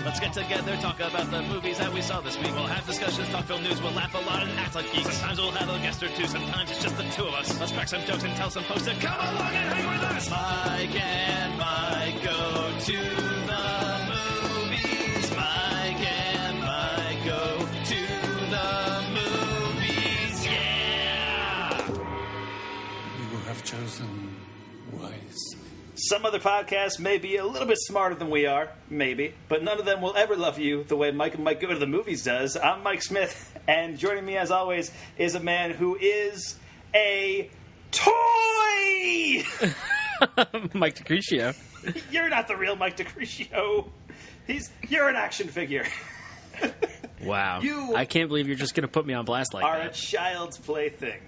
Let's get together, talk about the movies that we saw this week. We'll have discussions, talk film news, we'll laugh a lot and act like geeks. Sometimes we'll have a guest or two, sometimes it's just the two of us. Let's crack some jokes and tell some folks to come along and hang with us. Mike and Mike go to the movies. Mike and Mike go to the movies. Yeah! You have chosen wisely. Some other podcasts may be a little bit smarter than we are, maybe, but none of them will ever love you the way Mike and Mike Go to the Movies does. I'm Mike Smith, and joining me, as always, is a man who is a toy! Mike DeCriscio. You're not the real Mike DeCriscio. You're an action figure. Wow. You I can't believe you're just going to put me on blast like are that. a child's plaything.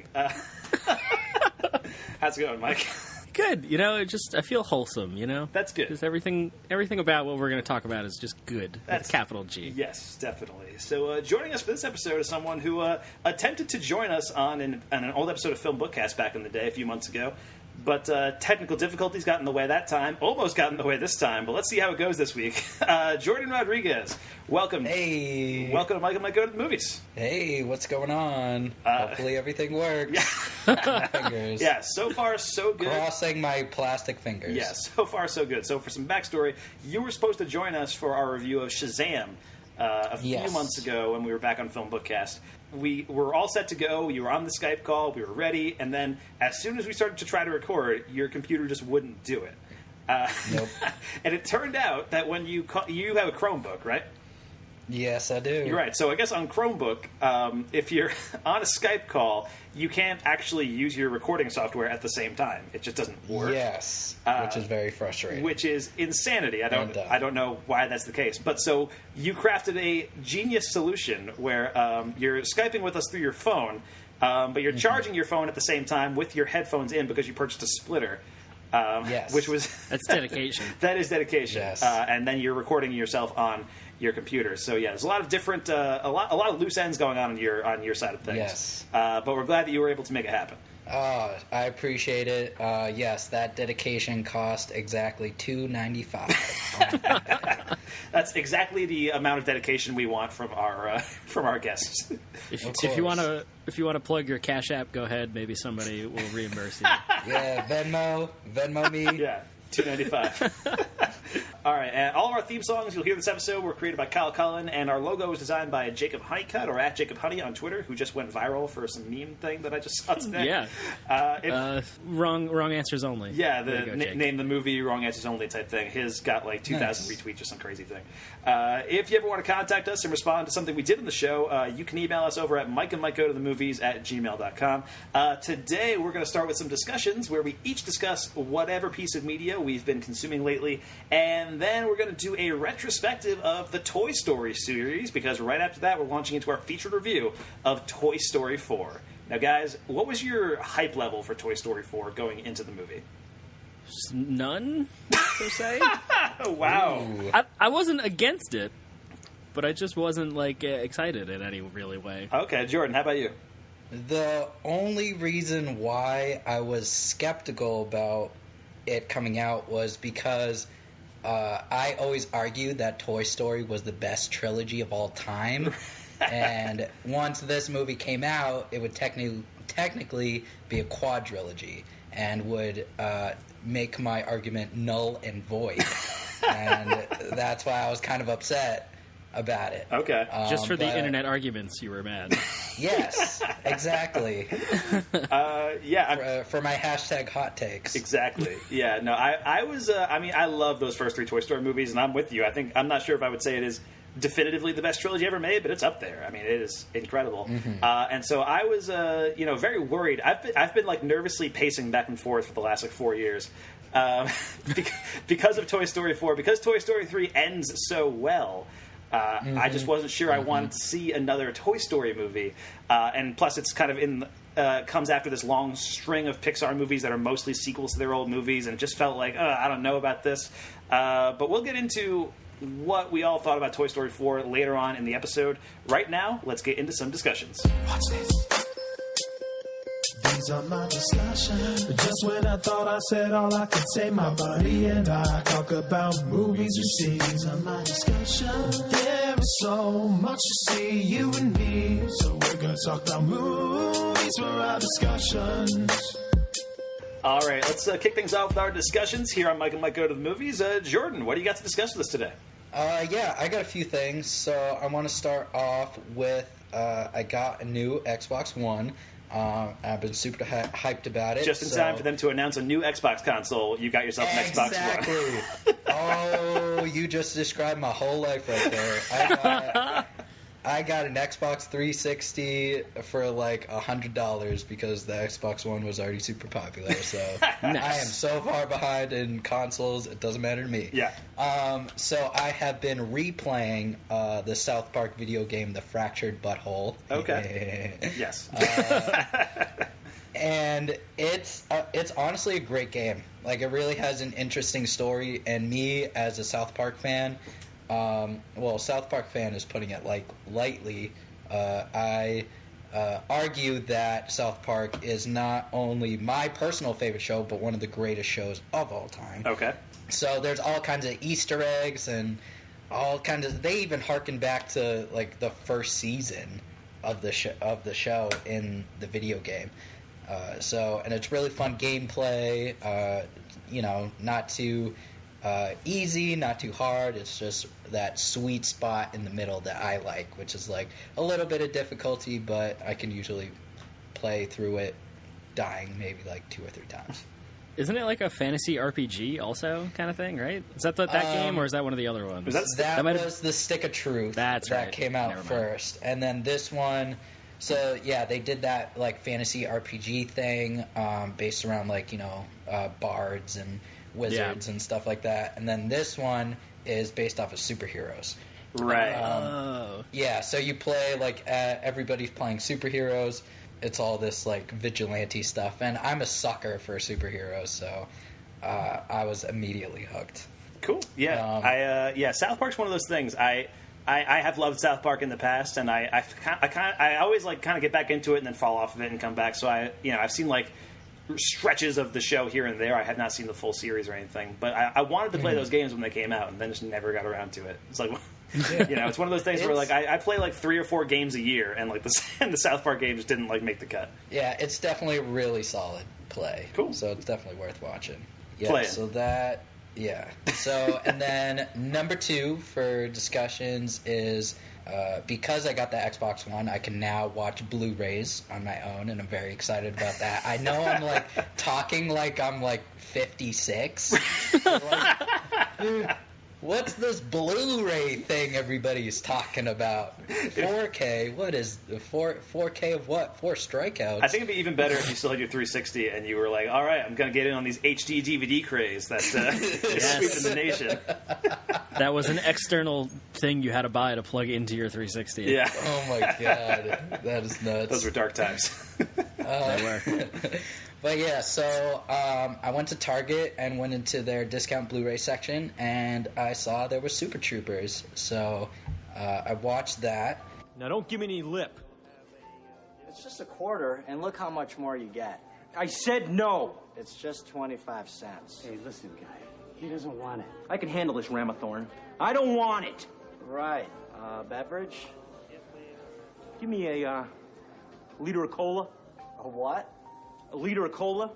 How's it going, Mike? Good. You know, I feel wholesome, you know? That's good. Just everything about what we're going to talk about is just good. That's capital G. Yes, definitely. So joining us for this episode is someone who attempted to join us on an old episode of Film Bookcast back in the day, a few months ago. But technical difficulties got in the way that time. Almost got in the way this time. But let's see how it goes this week. Jordan Rodriguez, welcome. Hey. Welcome to Mike and Mike Go to the Movies. Hey, what's going on? Hopefully everything works. Yeah. Fingers. Yeah, so far so good. Crossing my plastic fingers. Yeah, so far so good. So for some backstory, you were supposed to join us for our review of Shazam a few months ago when we were back on Film Bookcast. We were all set to go. You were on the Skype call. We were ready. And then as soon as we started to try to record, your computer just wouldn't do it. Nope. And it turned out that when you have a Chromebook, right? Yes, I do. You're right. So I guess on Chromebook, if you're on a Skype call, you can't actually use your recording software at the same time. It just doesn't work. Yes, which is very frustrating. Which is insanity. I don't know why that's the case. But so you crafted a genius solution where you're Skyping with us through your phone, but you're charging your phone at the same time with your headphones in because you purchased a splitter. Yes. Which was That's dedication. That is dedication. Yes. And then you're recording yourself on your computer. So yeah, there's a lot of different, a lot of loose ends going on your side of things. Yes. But we're glad that you were able to make it happen. I appreciate it. Yes, that dedication cost exactly $2.95. That's exactly the amount of dedication we want from our guests. If you want to plug your Cash App, go ahead. Maybe somebody will reimburse you. Yeah, Venmo me. Yeah, $2.95. All right, and all of our theme songs you'll hear this episode were created by Kyle Cullen, and our logo was designed by Jacob Honeycutt, or at Jacob Honey on Twitter, who just went viral for some meme thing that I just saw today. Yeah. Wrong answers only. Yeah, name the movie, wrong answers only type thing. His got like 2,000 retweets or some crazy thing. If you ever want to contact us and respond to something we did in the show, you can email us over at mikeandmikegotothemovies@gmail.com. Today we're going to start with some discussions where we each discuss whatever piece of media we've been consuming lately, and then we're going to do a retrospective of the Toy Story series, because right after that we're launching into our featured review of Toy Story 4. Now guys, what was your hype level for Toy Story 4 going into the movie? None, per se. Wow. I wasn't against it, but I just wasn't excited in any really way. Okay, Jordan, how about you? The only reason why I was skeptical about it coming out was because I always argued that Toy Story was the best trilogy of all time. And once this movie came out, it would technically be a quadrilogy and would make my argument null and void. And that's why I was kind of upset about it. Okay. Just for the internet arguments, you were mad. Yes, exactly. For my hashtag hot takes. Exactly. Yeah, no, I was, I love those first three Toy Story movies, and I'm with you. I'm not sure if I would say it is definitively the best trilogy ever made, but it's up there. I mean, it is incredible. Mm-hmm. And so I was, very worried. I've been nervously pacing back and forth for the last 4 years. Because of Toy Story 4, because Toy Story 3 ends so well. I just wasn't sure I wanted to see another Toy Story movie. And plus, it's kind of comes after this long string of Pixar movies that are mostly sequels to their old movies, and it just felt like, I don't know about this. But we'll get into what we all thought about Toy Story 4 later on in the episode. Right now, let's get into some discussions. Watch this. These are my discussions. Just when I thought I said all I could say, my buddy and I talk about movies we see. These are my discussions. There is so much to see, you and me. So we're gonna talk about movies for our discussions. All right, let's kick things off with our discussions here on Mike and Mike Go to the Movies. Jordan, what do you got to discuss with us today? Yeah, I got a few things. So I want to start off with I got a new Xbox One. I've been super hyped about it. Just in time for them to announce a new Xbox console, you got yourself an Xbox One. Oh, you just described my whole life right there. I got an Xbox 360 for like $100 because the Xbox One was already super popular. So Nice. I am so far behind in consoles, it doesn't matter to me. Yeah. So I have been replaying the South Park video game, The Fractured Butthole. Okay. Yes. And it's honestly a great game. Like, it really has an interesting story, and me as a South Park fan, South Park fan is putting it like lightly. I argue that South Park is not only my personal favorite show, but one of the greatest shows of all time. Okay. So there's all kinds of Easter eggs and all kinds of. They even harken back to like the first season of the show in the video game. And it's really fun gameplay. Not too easy, not too hard. It's just that sweet spot in the middle that I like, which is like a little bit of difficulty, but I can usually play through it dying maybe like 2 or 3 times. Isn't it like a fantasy RPG also kind of thing, right? Is that that game, or is that one of the other ones? That was the Stick of Truth. That's right. That came out first. And then this one, so yeah, they did that like fantasy RPG thing based around like, bards and wizards and stuff like that. And then this one is based off of superheroes. Right. Yeah, so you play like everybody's playing superheroes. It's all this like vigilante stuff, and I'm a sucker for superheroes, so I was immediately hooked. Cool. Yeah. South Park's one of those things. I have loved South Park in the past, and I always like kind of get back into it and then fall off of it and come back. So I've seen like stretches of the show here and there. I had not seen the full series or anything, but I wanted to play those games when they came out, and then just never got around to it. It's like, it's one of those things where like I play like 3 or 4 games a year, and like the South Park games didn't like make the cut. Yeah, it's definitely a really solid play. Cool. So it's definitely worth watching. Yeah. Play it. So that. Yeah. So and then number 2 for discussions is. Because I got the Xbox One, I can now watch Blu-rays on my own, and I'm very excited about that. I know I'm like talking like I'm like 56. What's this Blu-ray thing everybody's talking about? 4K? What is the 4K of what? 4 strikeouts? I think it'd be even better if you still had your 360 and you were like, all right, I'm going to get in on these HD DVD craze that is sweeping the nation. That was an external thing you had to buy to plug into your 360. Yeah. Oh my god. That is nuts. Those were dark times. They were. But yeah, so I went to Target and went into their discount Blu-ray section, and I saw there was Super Troopers. So I watched that. Now don't give me any lip. It's just a quarter, and look how much more you get. I said no. It's just 25 cents. Hey, listen, guy. He doesn't want it. I can handle this Ramathorn. I don't want it. Right. Beverage? Give me a liter of cola. A what? A liter of cola.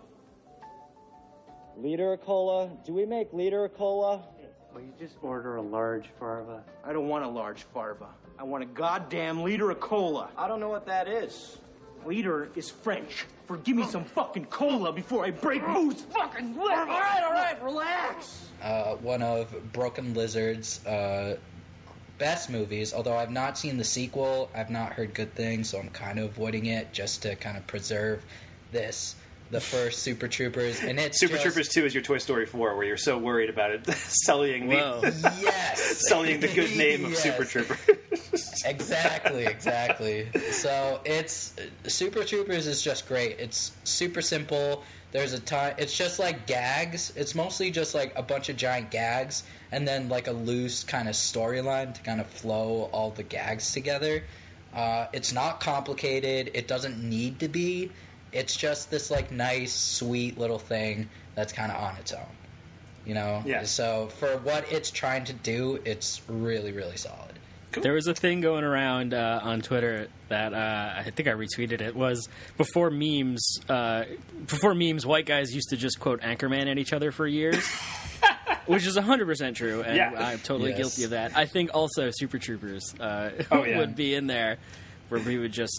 Liter of cola? Do we make liter of cola? Well, you just order a large farva. I don't want a large farva. I want a goddamn liter of cola. I don't know what that is. Liter is French for give me some fucking cola before I break Moo's fucking leg. All right, relax. One of Broken Lizard's best movies, although I've not seen the sequel. I've not heard good things, so I'm kind of avoiding it just to kind of preserve the first Super Troopers. And it's Super Troopers 2 is your Toy Story 4, where you're so worried about it sullying sullying the good name of Super Troopers. Exactly. So Super Troopers is just great. It's super simple. There's a time. It's just like gags. It's mostly just like a bunch of giant gags, and then like a loose kind of storyline to kind of flow all the gags together. It's not complicated. It doesn't need to be. it's just this like nice, sweet little thing that's kind of on its own. You know? Yeah. So for what it's trying to do, it's really, really solid. Cool. There was a thing going around on Twitter that I think I retweeted. It was before memes. Before memes, white guys used to just quote Anchorman at each other for years, which is 100% true, and Yeah. I'm totally guilty of that. I think also Super Troopers would be in there, where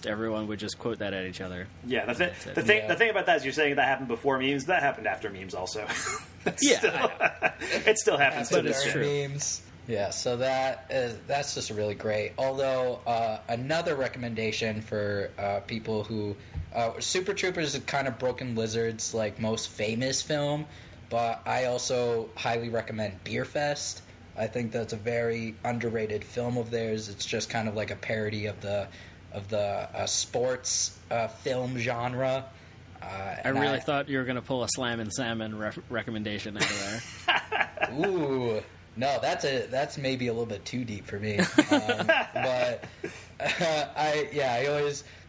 everyone would just quote that at each other. Yeah, the thing about that is you're saying that happened before memes. That happened after memes also. It still happens. But it's true. Memes. Yeah, so that's just really great. Although another recommendation for people who Super Troopers is kind of Broken Lizard's like most famous film, but I also highly recommend Beer Fest. I think that's a very underrated film of theirs. It's just kind of like a parody of the sports film genre. I really thought you were going to pull a Slam and Salmon recommendation out of there. Ooh. No, that's maybe a little bit too deep for me. But I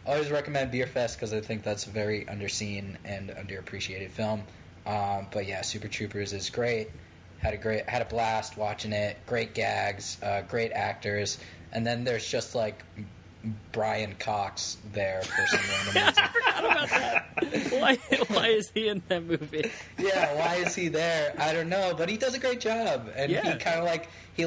always recommend Beer Fest because I think that's a very underseen and underappreciated film. But yeah, Super Troopers is great. Had a blast watching it. Great gags, great actors, and then there's just like Brian Cox there for some random reason. I forgot about that. Why is he in that movie? Yeah, why is he there? I don't know, but he does a great job, and he kind of he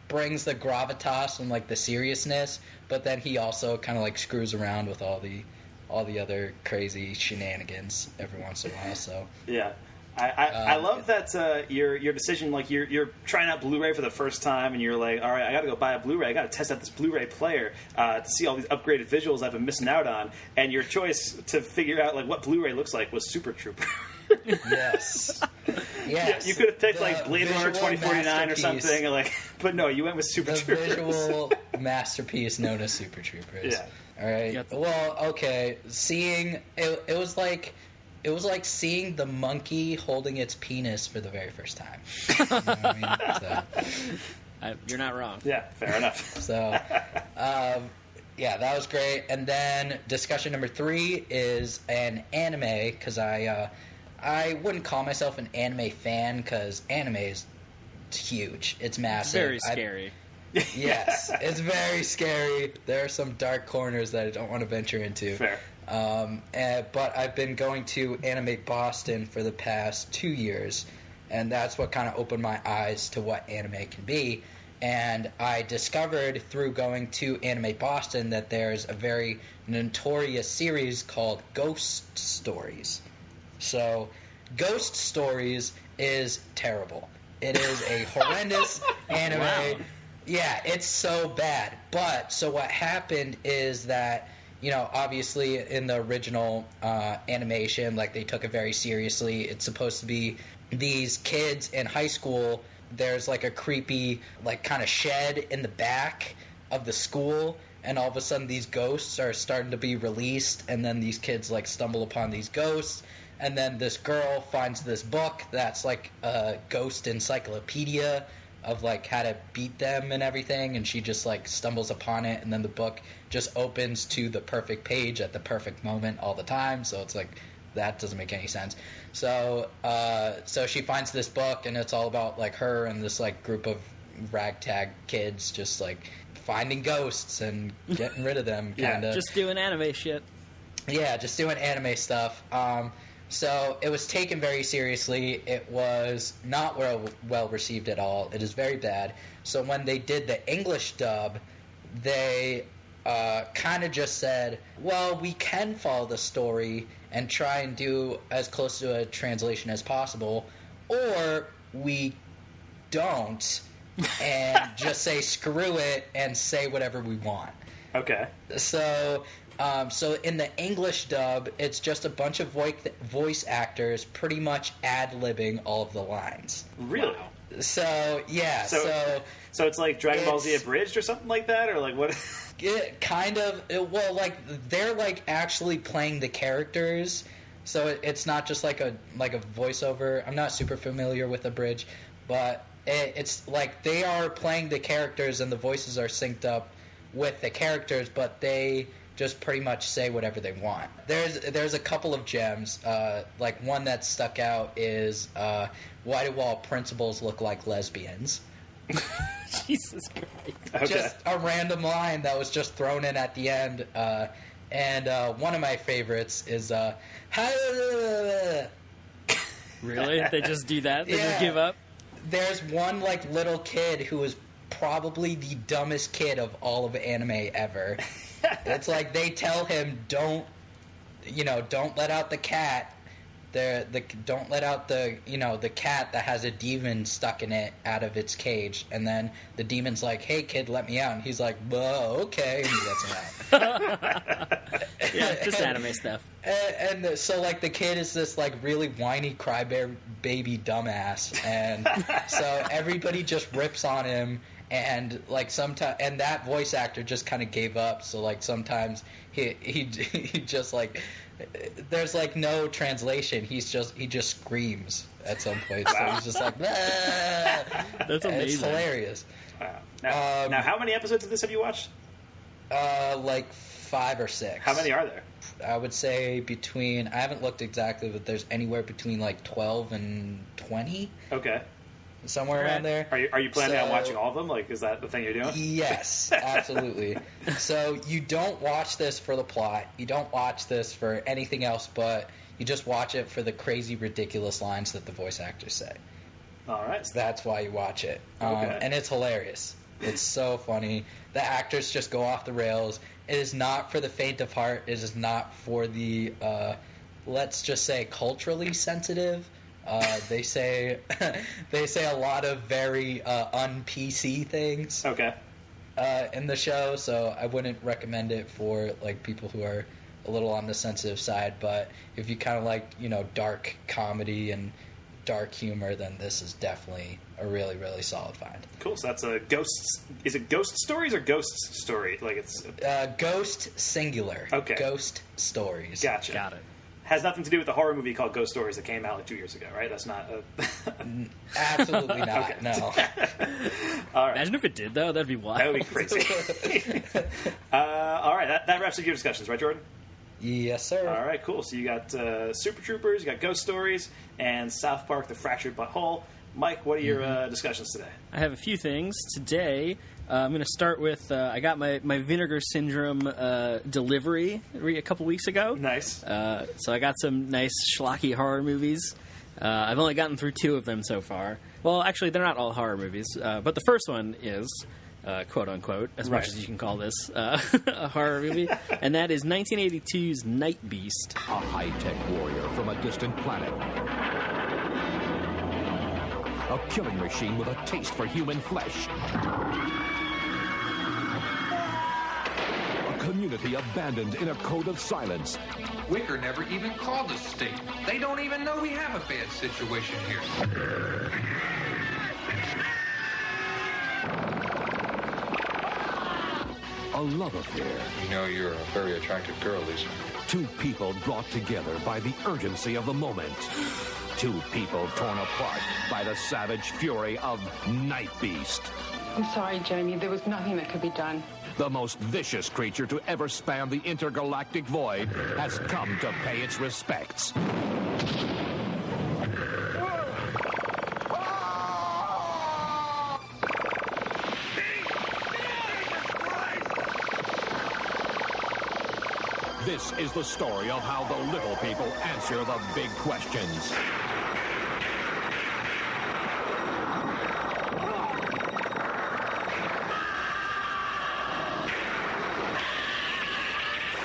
brings the gravitas and like the seriousness, but then he also kind of like screws around with all the other crazy shenanigans every once in a while. So yeah. I love that your decision, like you're trying out Blu-ray for the first time, and you're like, all right, I got to go buy a Blu-ray. I got to test out this Blu-ray player to see all these upgraded visuals I've been missing out on. And your choice to figure out like what Blu-ray looks like was Super Trooper. Yes. Yeah, you could have picked like Blade Runner 2049 or something, but no, you went with Super Troopers. The visual masterpiece known as Super Troopers. Yeah. All right. Well, okay. Seeing it was like seeing the monkey holding its penis for the very first time. You know what I mean? You're not wrong. Yeah, fair enough. So, yeah, that was great. And then discussion number 3 is an anime, because I wouldn't call myself an anime fan, because anime is huge. It's massive. It's very scary. Yes, it's very scary. There are some dark corners that I don't want to venture into. Fair. But I've been going to Anime Boston for the past 2 years, and that's what kind of opened my eyes to what anime can be. And I discovered through going to Anime Boston that there's a very notorious series called Ghost Stories. So, Ghost Stories is terrible. It is a horrendous anime. Wow. Yeah, it's so bad. But, so what happened is that, you know, obviously in the original animation, like, they took it very seriously. It's supposed to be these kids in high school. There's, like, a creepy, like, kind of shed in the back of the school, and all of a sudden these ghosts are starting to be released, and then these kids, like, stumble upon these ghosts, and then this girl finds this book that's, like, a ghost encyclopedia of, like, how to beat them and everything, and she just, like, stumbles upon it, and then the book just opens to the perfect page at the perfect moment all the time, so it's, like, that doesn't make any sense. So she finds this book, and it's all about, like, her and this, like, group of ragtag kids just, like, finding ghosts and getting rid of them, kind of. Just doing anime shit. Yeah, just doing anime stuff. So it was taken very seriously. It was not well received at all. It is very bad. So when they did the English dub, they kind of just said, well, we can follow the story and try and do as close to a translation as possible, or we don't and just say screw it and say whatever we want. Okay. So in the English dub, it's just a bunch of voice actors pretty much ad-libbing all of the lines. Really? Wow. So, yeah. So it's like Dragon Ball Z Abridged or something like that? Or like what? It kind of. Well, like, they're, like, actually playing the characters. So it's not just like a voiceover. I'm not super familiar with Abridged, but it's like they are playing the characters and the voices are synced up with the characters, but they just pretty much say whatever they want. There's a couple of gems. Like one that stuck out is why do all principals look like lesbians? Jesus Christ. Okay. Just a random line that was just thrown in at the end. And one of my favorites is Really? They just do that? They Yeah. just give up? There's one like little kid who is probably the dumbest kid of all of anime ever. It's like they tell him don't let out the cat. Don't let out the cat that has a demon stuck in it out of its cage, and then the demon's like, "Hey kid, let me out," and he's like, "Whoa, okay," and he lets him out. Yeah, just anime stuff. And so like the kid is this like really whiny crybaby dumbass, and so everybody just rips on him, and like sometimes, and that voice actor just kind of gave up. So like sometimes he just like. There's like no translation. He just screams at some point. So he's just like, ah! That's amazing. It's hilarious. Wow. Now, how many episodes of this have you watched? Like 5 or 6. How many are there? I would say between. I haven't looked exactly, but there's anywhere between like 12 and 20. Okay. Somewhere around there. Are you planning on watching all of them? Like, is that the thing you're doing? Yes, absolutely. So you don't watch this for the plot. You don't watch this for anything else, but you just watch it for the crazy, ridiculous lines that the voice actors say. All right. That's why you watch it. Okay. And it's hilarious. It's so funny. The actors just go off the rails. It is not for the faint of heart. It is not for the, let's just say, culturally sensitive. They say a lot of very un-PC things. Okay. In the show, so I wouldn't recommend it for like people who are a little on the sensitive side. But if you kind of like dark comedy and dark humor, then this is definitely a really, really solid find. Cool. So that's a ghost. Is it Ghost Stories or Ghost Story? Like it's Ghost singular. Okay. Ghost Stories. Gotcha. Got it. Has nothing to do with the horror movie called Ghost Stories that came out like 2 years ago, right? That's not. Absolutely not. Okay. No. All right. Imagine if it did, though. That'd be wild. That would be crazy. All right. That wraps up your discussions, right, Jordan? Yes, sir. All right, cool. So you got Super Troopers, you got Ghost Stories, and South Park: The Fractured But Whole. Mike, what are your discussions today? I have a few things. Today, I'm going to start with, I got my Vinegar Syndrome delivery a couple weeks ago. Nice. So I got some nice schlocky horror movies. I've only gotten through 2 of them so far. Well, actually, they're not all horror movies. But the first one is, quote-unquote, as much as you can call this a horror movie. And that is 1982's NIGHTBEAST. A high-tech warrior from a distant planet. A killing machine with a taste for human flesh. A community abandoned in a code of silence. Wicker never even called the state. They don't even know we have a bad situation here. A love affair. You know you're a very attractive girl, Lisa. 2 people brought together by the urgency of the moment. 2 people torn apart by the savage fury of NIGHTBEAST. I'm sorry, Jamie. There was nothing that could be done. The most vicious creature to ever span the intergalactic void has come to pay its respects. This is the story of how the little people answer the big questions.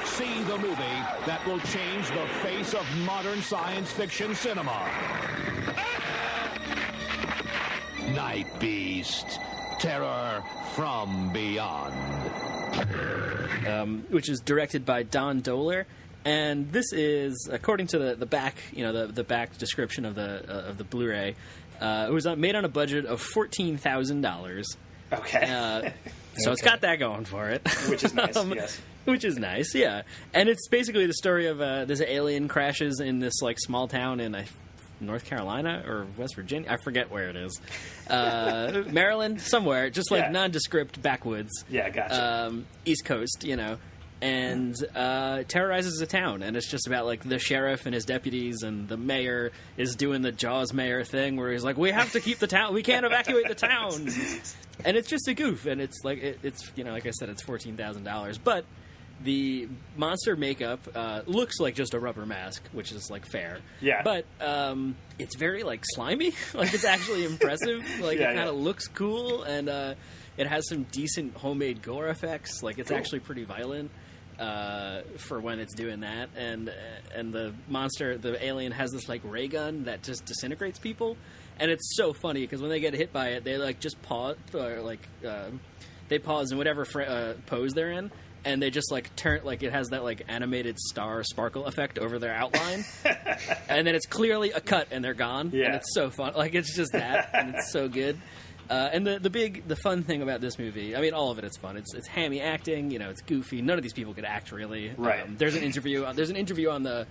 See the movie that will change the face of modern science fiction cinema. NIGHTBEAST. Terror from Beyond. Which is directed by Don Dohler, and this is, according to the back, the back description of the Blu-ray, it was made on a budget of $14,000. Okay. So it's got that going for it, Which is nice. Yes. Which is nice, yeah. And it's basically the story of this alien crashes in this like small town in North Carolina or West Virginia. I forget where it is. Maryland, somewhere, just like nondescript backwoods. Yeah, gotcha. East Coast, and terrorizes a town. And it's just about, like, the sheriff and his deputies, and the mayor is doing the Jaws mayor thing where he's like, we have to keep the town, we can't evacuate the town. And it's just a goof, and it's like, it's, you know, like I said, it's $14,000. But the monster makeup looks like just a rubber mask, which is, like, fair. Yeah. But it's very, like, slimy. Like, it's actually impressive. Like, it kind of looks cool, and it has some decent homemade gore effects. Like, it's actually pretty violent for when it's doing that. And the monster, the alien, has this, like, ray gun that just disintegrates people. And it's so funny, because when they get hit by it, they, like, just pause, or, like, they pause in whatever pose they're in. And they just, like, turn, like, it has that, like, animated star sparkle effect over their outline. And then it's clearly a cut and they're gone. Yeah. And it's so fun. Like, it's just that. And it's so good. And the fun thing about this movie, I mean, all of it is fun. It's hammy acting, you know, it's goofy. None of these people could act, really. Right. There's an interview on the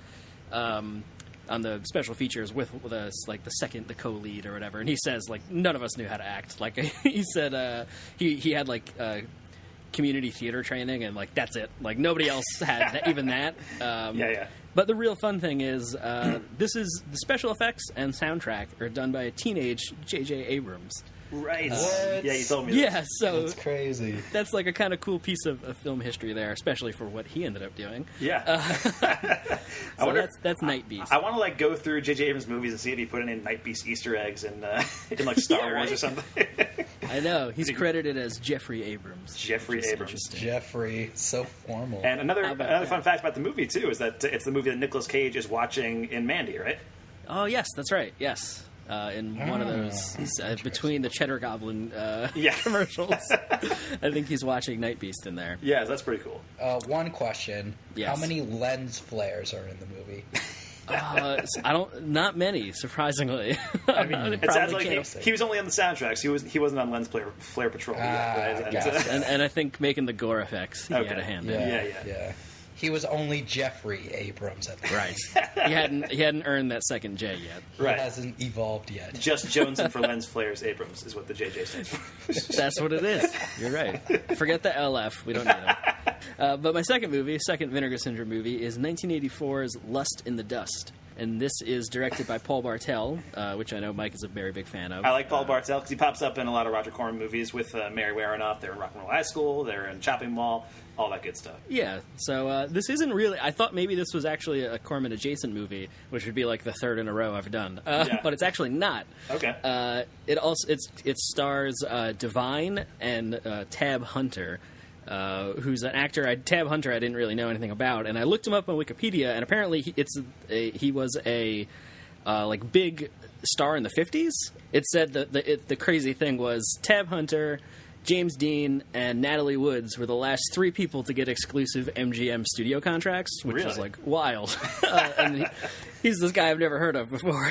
special features with the co-lead or whatever. And he says, like, none of us knew how to act. Like, he said he had, like, community theater training, and, like, that's it. Like, nobody else had even that. But the real fun thing is this is the special effects and soundtrack are done by a teenage J.J. Abrams. Right. Yeah, you told me. Yeah, so that's crazy. That's, like, a kind of cool piece of film history there, especially for what he ended up doing. Yeah. So that's NIGHTBEAST. I want to, like, go through J.J. Abrams' movies and see if he put any NIGHTBEAST Easter eggs in like, Star Wars or something. I know. He's credited as Jeffrey Abrams. Jeffrey Abrams. Jeffrey. So formal. And another fun fact about the movie, too, is that it's the movie that Nicolas Cage is watching in Mandy, right? Oh, yes, that's right. Yes. In one of those, between the Cheddar Goblin commercials. I think he's watching NIGHTBEAST in there. Yeah, that's pretty cool. One question. Yes. How many lens flares are in the movie? Not many, surprisingly. I mean, it sounds like he was only on the soundtracks. He wasn't on Lens Flare Patrol. Yes. and I think making the gore effects, he had a hand in. Yeah. He was only Jeffrey Abrams at the time. Right. He hadn't earned that second J yet. Right. He hasn't evolved yet. Just Johnson for Lens Flares Abrams is what the JJ stands for. That's what it is. You're right. Forget the LF. We don't need them. But my second Vinegar Syndrome movie, is 1984's Lust in the Dust. And this is directed by Paul Bartel, which I know Mike is a very big fan of. I like Paul Bartel because he pops up in a lot of Roger Corman movies with Mary Warenoff. They're in Rock and Roll High School. They're in Chopping Mall. All that good stuff. Yeah, so this isn't really... I thought maybe this was actually a Corman-adjacent movie, which would be like the third in a row I've done. But it's actually not. Okay. It stars Divine and Tab Hunter, who's an actor. Tab Hunter I didn't really know anything about, and I looked him up on Wikipedia, and apparently he was a like big star in the 50s. It said that the crazy thing was Tab Hunter, James Dean, and Natalie Woods were the last three people to get exclusive MGM studio contracts, which is, like, wild. And he's this guy I've never heard of before.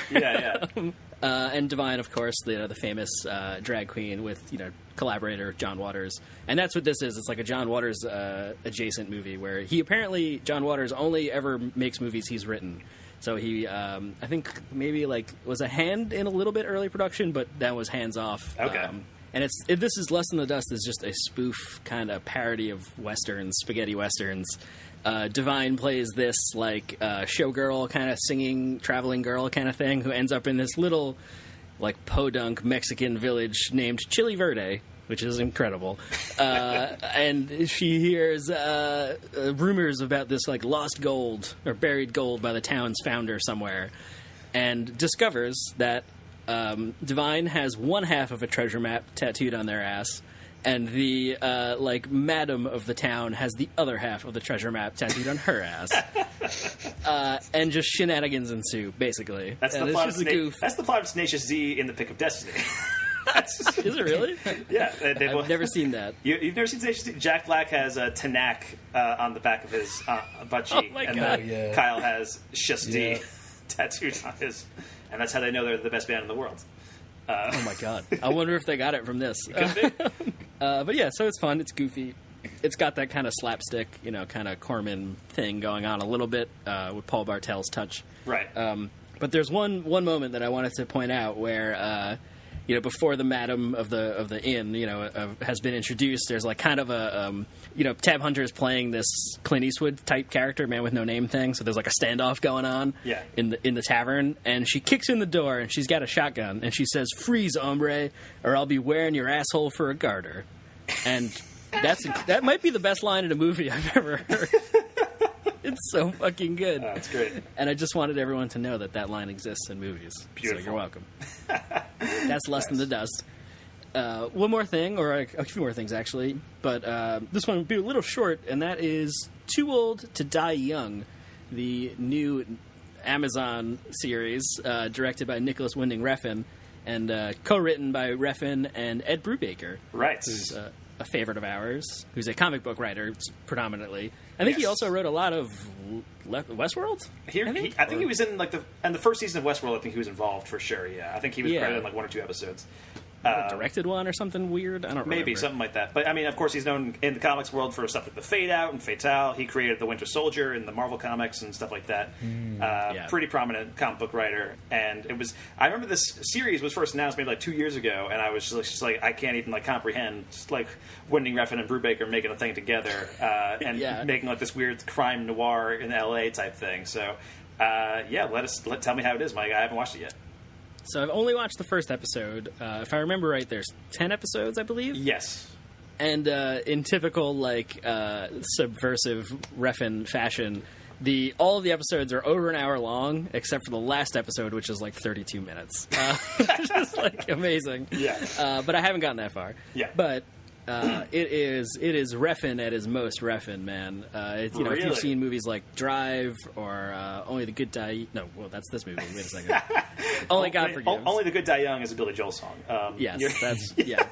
And Divine, of course, the famous drag queen with, collaborator John Waters. And that's what this is. It's like a John Waters adjacent movie where John Waters only ever makes movies he's written. So he, I think, maybe, was a hand in a little bit early production, but that was hands off. Okay. And this is Lust in the Dust is just a spoof kind of parody of westerns, spaghetti westerns. Divine plays this showgirl kind of singing traveling girl kind of thing who ends up in this little podunk Mexican village named Chile Verde, which is incredible. And she hears rumors about this lost gold or buried gold by the town's founder somewhere, and discovers that Divine has one half of a treasure map tattooed on their ass, and the madam of the town has the other half of the treasure map tattooed on her ass. And just shenanigans ensue, basically. That's the plot of Tenacious D in The Pick of Destiny. Is it really? Yeah. I've never seen that. You've never seen Tenacious D? Jack Black has a Tanak on the back of his butt cheek, and Kyle has Just D tattooed on his... And that's how they know they're the best band in the world. Oh my god. I wonder if they got it from this. Could be. But yeah, so it's fun. It's goofy. It's got that kind of slapstick, kind of Corman thing going on a little bit with Paul Bartel's touch. Right. But there's one moment that I wanted to point out where before the madam of the inn, has been introduced, there's like kind of a, Tab Hunter is playing this Clint Eastwood type character, man with no name thing. So there's like a standoff going on in the tavern, and she kicks in the door and she's got a shotgun and she says, "Freeze, hombre, or I'll be wearing your asshole for a garter." And that might be the best line in a movie I've ever heard. It's so fucking good. That's great. And I just wanted everyone to know that line exists in movies. Beautiful. So you're welcome. That's Less Than the Dust. One more thing, or a few more things, actually. But this one will be a little short, and that is Too Old to Die Young, the new Amazon series directed by Nicholas Winding Refn and co-written by Refn and Ed Brubaker. Right. Who's a favorite of ours, who's a comic book writer predominantly. I think he also wrote a lot of Westworld. I think he was in the first season of Westworld. I think he was involved for sure. Yeah, I think he was credited in like 1 or 2 episodes. Directed one or something weird. I don't remember. Maybe something like that. But I mean, of course, he's known in the comics world for stuff like the Fade Out and Fatale. He created the Winter Soldier in the Marvel comics and stuff like that. Pretty prominent comic book writer. And it was. I remember this series was first announced maybe like 2 years ago, and I was just like, I can't even like comprehend like Winding Refn and Brubaker making a thing together and making like this weird crime noir in LA type thing. So tell me how it is, Mike. I haven't watched it yet. So I've only watched the first episode. If I remember right, there's 10 episodes, I believe. Yes. And in typical subversive Refn fashion, all of the episodes are over an hour long, except for the last episode, which is like 32 minutes. Just like amazing. Yeah. But I haven't gotten that far. Yeah. But it is Refn at his most Refn, man. If you've seen movies like Drive or Only the Good Die... No, well, that's this movie. Wait a second. Only God Forgives. Only the Good Die Young is a Billy Joel song. Yes, that's... Yeah.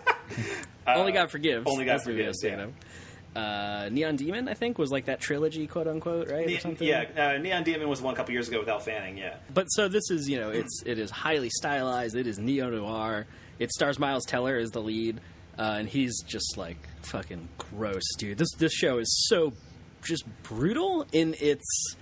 Only God Forgives. Only God Forgives, Neon Demon, I think, was like that trilogy, quote-unquote, right? Or something? Yeah, Neon Demon was the one a couple years ago with Elle Fanning, yeah. But so this is, it is highly stylized. It is neo-noir. It stars Miles Teller as the lead. And he's just like fucking gross, dude. This show is so just brutal in its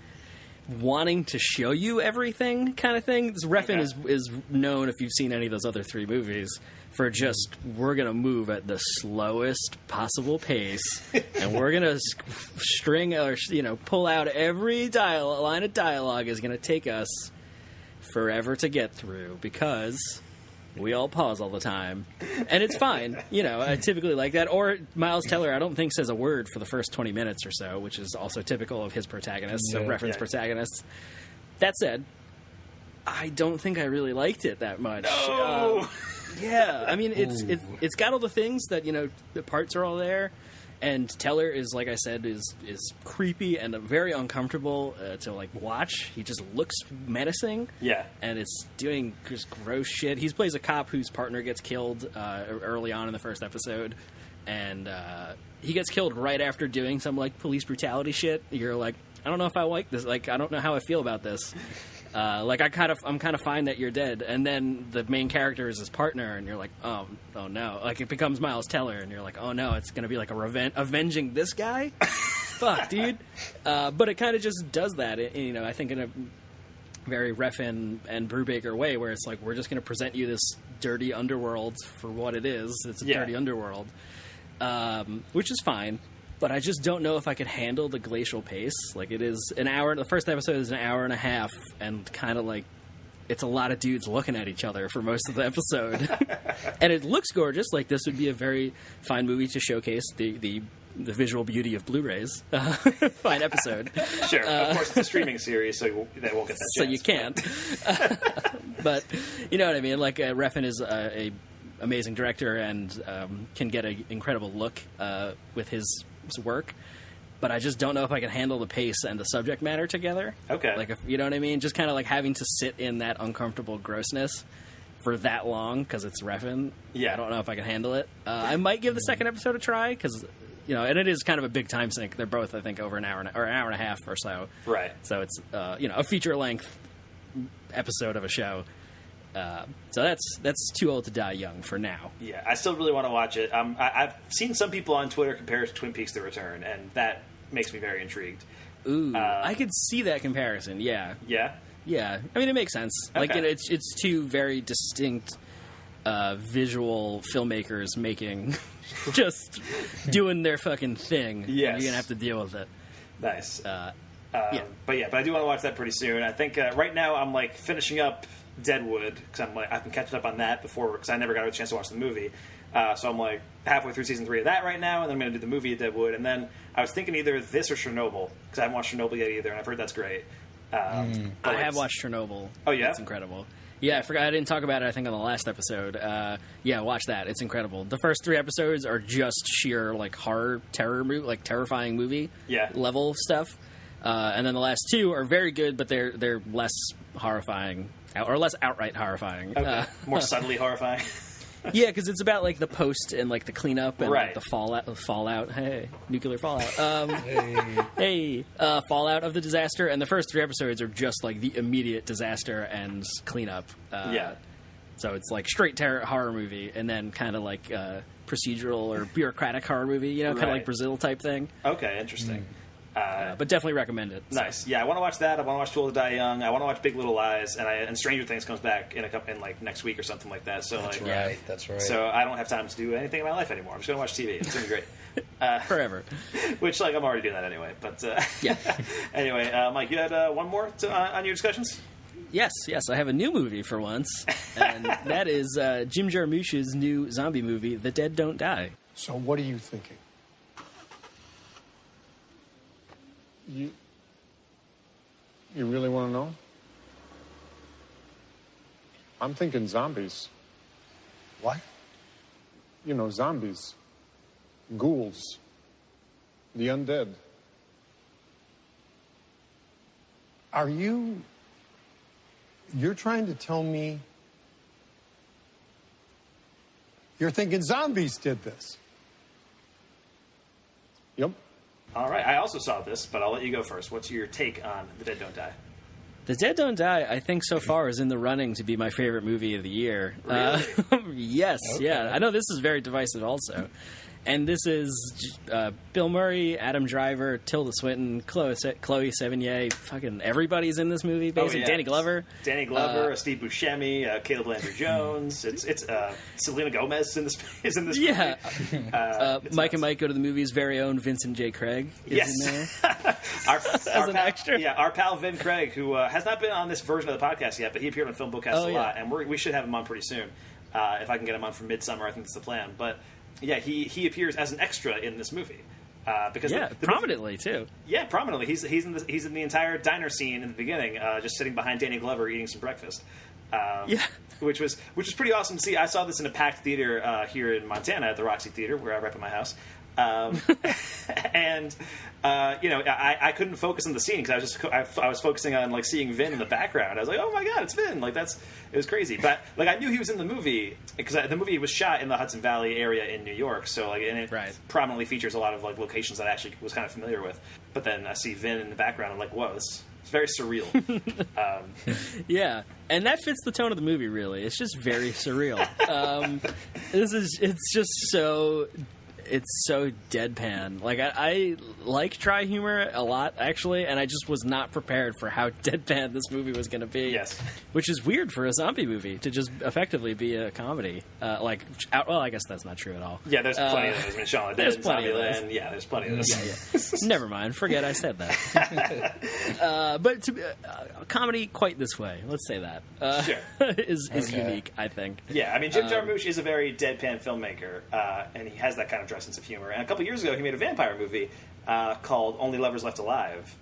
wanting to show you everything kind of thing. This Refn is known, if you've seen any of those other 3 movies, for just, we're going to move at the slowest possible pace, and we're going to string or pull out every line of dialogue is going to take us forever to get through because we all pause all the time, and it's fine. I typically like that. Or Miles Teller, I don't think says a word for the first 20 minutes or so, which is also typical of his protagonists, of Refn's protagonists. That said, I don't think I really liked it that much. No! I mean, it's got all the things that, the parts are all there. And Teller is, like I said, is creepy and very uncomfortable to like watch. He just looks menacing. Yeah, and it's doing just gross shit. He plays a cop whose partner gets killed early on in the first episode, and he gets killed right after doing some like police brutality shit. You're like, I don't know if I like this. Like, I don't know how I feel about this. I'm kind of fine that you're dead, and then the main character is his partner, and you're like, oh no, like it becomes Miles Teller, and you're like, oh no, it's gonna be like avenging this guy. Fuck, dude. But it kind of just does that, I think in a very Refn and Brubaker way, where it's like, we're just gonna present you this dirty underworld for what it is. It's a dirty underworld, which is fine. But I just don't know if I could handle the glacial pace. Like, it is an hour. The first episode is an hour and a half, and kind of like it's a lot of dudes looking at each other for most of the episode. And it looks gorgeous. Like, this would be a very fine movie to showcase the visual beauty of Blu-rays. Fine episode. Sure. Of course, it's a streaming series, so they won't get that chance. So you can't. But you know what I mean? Like, Refn is a amazing director and can get an incredible look with his work, but I just don't know if I can handle the pace and the subject matter together. Okay. Like, if, you know what I mean? Just kind of like having to sit in that uncomfortable grossness for that long because it's Refn. Yeah. I don't know if I can handle it. I might give the second episode a try because, and it is kind of a big time sink. They're both, I think, over an hour and a half or so. Right. So it's, a feature-length episode of a show. So that's Too Old to Die Young for now. Yeah, I still really want to watch it. I've seen some people on Twitter compare it to Twin Peaks: The Return, and that makes me very intrigued. Ooh, I could see that comparison. Yeah. Yeah. Yeah. I mean, it makes sense. Okay. Like, it's two very distinct visual filmmakers making, just doing their fucking thing. Yes. And you're gonna have to deal with it. Nice. Yeah. But I do want to watch that pretty soon. I think right now I'm like finishing up Deadwood because I've been catching up on that before because I never got a chance to watch the movie. So I'm like halfway through season 3 of that right now, and then I'm going to do the movie of Deadwood. And then I was thinking either this or Chernobyl because I haven't watched Chernobyl yet either, and I've heard that's great. I have watched Chernobyl. Oh yeah, it's incredible. Yeah, I forgot I didn't talk about it. I think on the last episode. Yeah, watch that. It's incredible. The first 3 episodes are just sheer like horror, terror, like terrifying movie level stuff. And then the last 2 are very good, but they're less horrifying or less outright horrifying. Okay. More subtly horrifying. Yeah, because it's about like the post and like the cleanup and like, the fallout. Hey, nuclear fallout. Fallout of the disaster. And the first 3 episodes are just like the immediate disaster and cleanup. So it's like straight horror movie, and then kind of like procedural or bureaucratic horror movie. You know, kind of like Brazil type thing. Okay, interesting. But definitely recommend it. So. Nice. Yeah, I want to watch that. I want to watch Too Old to Die Young. I want to watch Big Little Lies, and Stranger Things comes back in like next week or something like that. So That's right. So I don't have time to do anything in my life anymore. I'm just going to watch TV. It's going to be great. Forever. Which I'm already doing that anyway. But anyway, Mike, you had one more on your discussions? Yes. I have a new movie for once, and that is Jim Jarmusch's new zombie movie, The Dead Don't Die. So what are you thinking? You really want to know? I'm thinking zombies. What? You know, zombies. Ghouls. The undead. You're trying to tell me you're thinking zombies did this? Yep. All right. I also saw this, but I'll let you go first. What's your take on The Dead Don't Die? The Dead Don't Die, I think so far is in the running to be my favorite movie of the year. Really? Yes, yeah. I know this is very divisive also. And this is Bill Murray, Adam Driver, Tilda Swinton, Chloe Sevigny, fucking everybody's in this movie, basically. Danny Glover. Steve Buscemi, Caleb Landry Jones. It's Selena Gomez is in this movie. Mike nice. And Mike Go to the Movies' very own Vincent J. Craig is in there. As an extra? Yeah, our pal Vin Craig, who has not been on this version of the podcast yet, but he appeared on Film Bookcast a lot, and we should have him on pretty soon. If I can get him on for midsummer, I think that's the plan. But yeah, he appears as an extra in this movie. Because the prominently too. Yeah, prominently. He's in the entire diner scene in the beginning, just sitting behind Danny Glover eating some breakfast. Which was pretty awesome to see. I saw this in a packed theater here in Montana at the Roxy Theater, where I rep at my house. And I couldn't focus on the scene because I was focusing on like seeing Vin in the background. I was like, oh my god, it's Vin! Like it was crazy. But like I knew he was in the movie because the movie was shot in the Hudson Valley area in New York, so like and it prominently features a lot of like locations that I actually was kind of familiar with. But then I see Vin in the background. I'm like, whoa, it's very surreal. Yeah, and that fits the tone of the movie. Really, it's just very surreal. It's so deadpan. Like, I like dry humor a lot, actually, and I just was not prepared for how deadpan this movie was going to be. Yes. Which is weird for a zombie movie, to just effectively be a comedy. Well, I guess that's not true at all. Yeah, there's plenty of those. I mean, Shaun of the Dead, Zombieland. Yeah, there's plenty of those. Yeah. Never mind. Forget I said that. But to be a comedy quite this way, let's say that, is unique, I think. Yeah, I mean, Jim Jarmusch is a very deadpan filmmaker, and he has that kind of sense of humor. And a couple years ago, he made a vampire movie called Only Lovers Left Alive,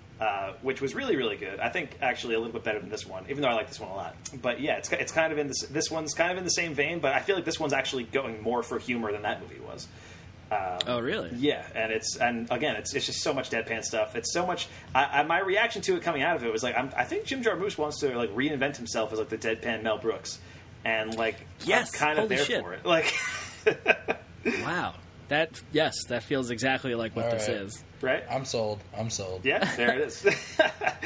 which was really, really good. I think actually a little bit better than this one, even though I like this one a lot. But yeah, it's kind of in this one's kind of in the same vein, but I feel like this one's actually going more for humor than that movie was. Oh, really? Yeah, and it's just so much deadpan stuff. It's so much. My reaction to it coming out of it was like, I think Jim Jarmusch wants to like reinvent himself as like the deadpan Mel Brooks, and like I'm kind of there for it. Like, wow. That feels exactly like what this is. Right? I'm sold. Yeah, there it is.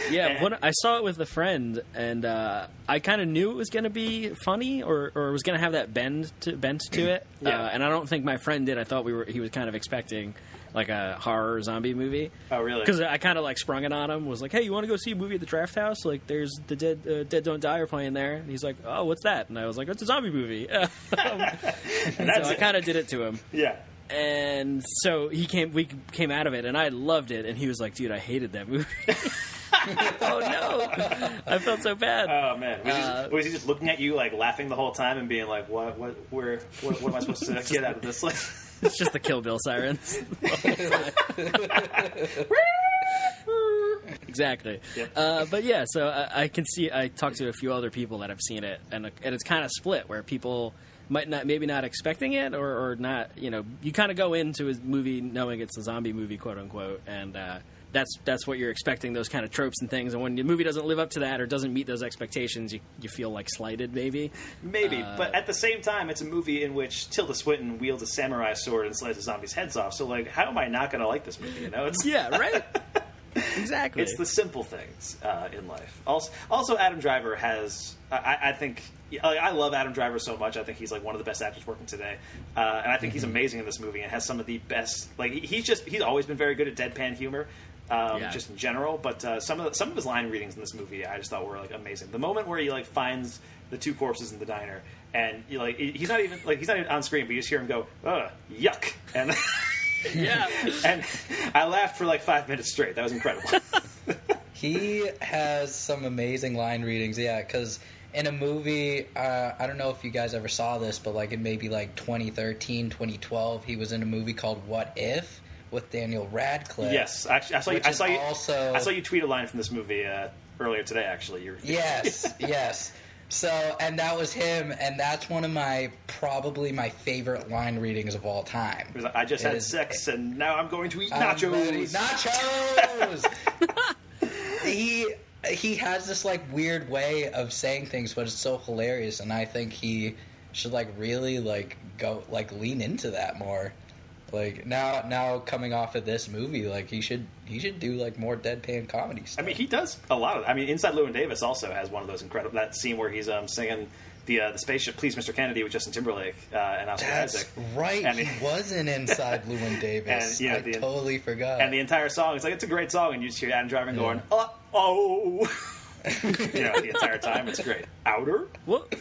Yeah, when I saw it with a friend, and I kind of knew it was going to be funny, or it was going to have that bend to it. Yeah. And I don't think my friend did. I thought he was kind of expecting like a horror zombie movie. Oh, really? Because I kind of like sprung it on him. Was like, hey, you want to go see a movie at the Draft House? Like, there's the Dead Don't Die are playing there. And he's like, oh, what's that? And I was like, it's a zombie movie. And so I kind of did it to him. Yeah. And so we came out of it, and I loved it. And he was like, dude, I hated that movie. Oh no! I felt so bad. Oh man, was he just looking at you like laughing the whole time and being like, what am I supposed to get out of this? Like, it's just the Kill Bill sirens. Exactly. Yep. But yeah, so I can see. I talked to a few other people that have seen it, and it's kind of split where people maybe not expecting it or not. You kind of go into a movie knowing it's a zombie movie, quote unquote, and that's what you're expecting, those kind of tropes and things. And when the movie doesn't live up to that or doesn't meet those expectations, you feel like slighted, maybe. But at the same time, it's a movie in which Tilda Swinton wields a samurai sword and slices zombies' heads off. So, like, how am I not going to like this movie? Yeah, right. Exactly. It's the simple things in life. Also, Adam Driver has. I think I love Adam Driver so much. I think he's like one of the best actors working today, and I think he's amazing in this movie and has some of the best. Like he's always been very good at deadpan humor. Just in general, but some of his line readings in this movie I just thought were like amazing. The moment where he like finds the two corpses in the diner, and he's not even on screen, but you just hear him go, "Ugh, yuck," and yeah, and I laughed for like 5 minutes straight. That was incredible. He has some amazing line readings, yeah, because in a movie, I don't know if you guys ever saw this, but like in maybe like 2013, 2012, he was in a movie called What If? With Daniel Radcliffe. Yes, actually, I saw you tweet a line from this movie earlier today. Actually, yes. So, and that was him, and that's one of probably my favorite line readings of all time. I just had sex, and now I'm going to eat nachos. Nachos. He has this like weird way of saying things, but it's so hilarious, and I think he should like really like go like lean into that more. Like now coming off of this movie, like he should do like more deadpan comedy stuff. I mean, he does a lot of. I mean, Inside Llewyn Davis also has one of those incredible that scene where he's singing the spaceship "Please, Mr. Kennedy" with Justin Timberlake and Oscar Isaac. Right, and he wasn't Inside Llewyn Davis. And, I totally forgot. And the entire song, it's a great song, and you just hear Adam Driver going, "Oh." The entire time, it's great. Outer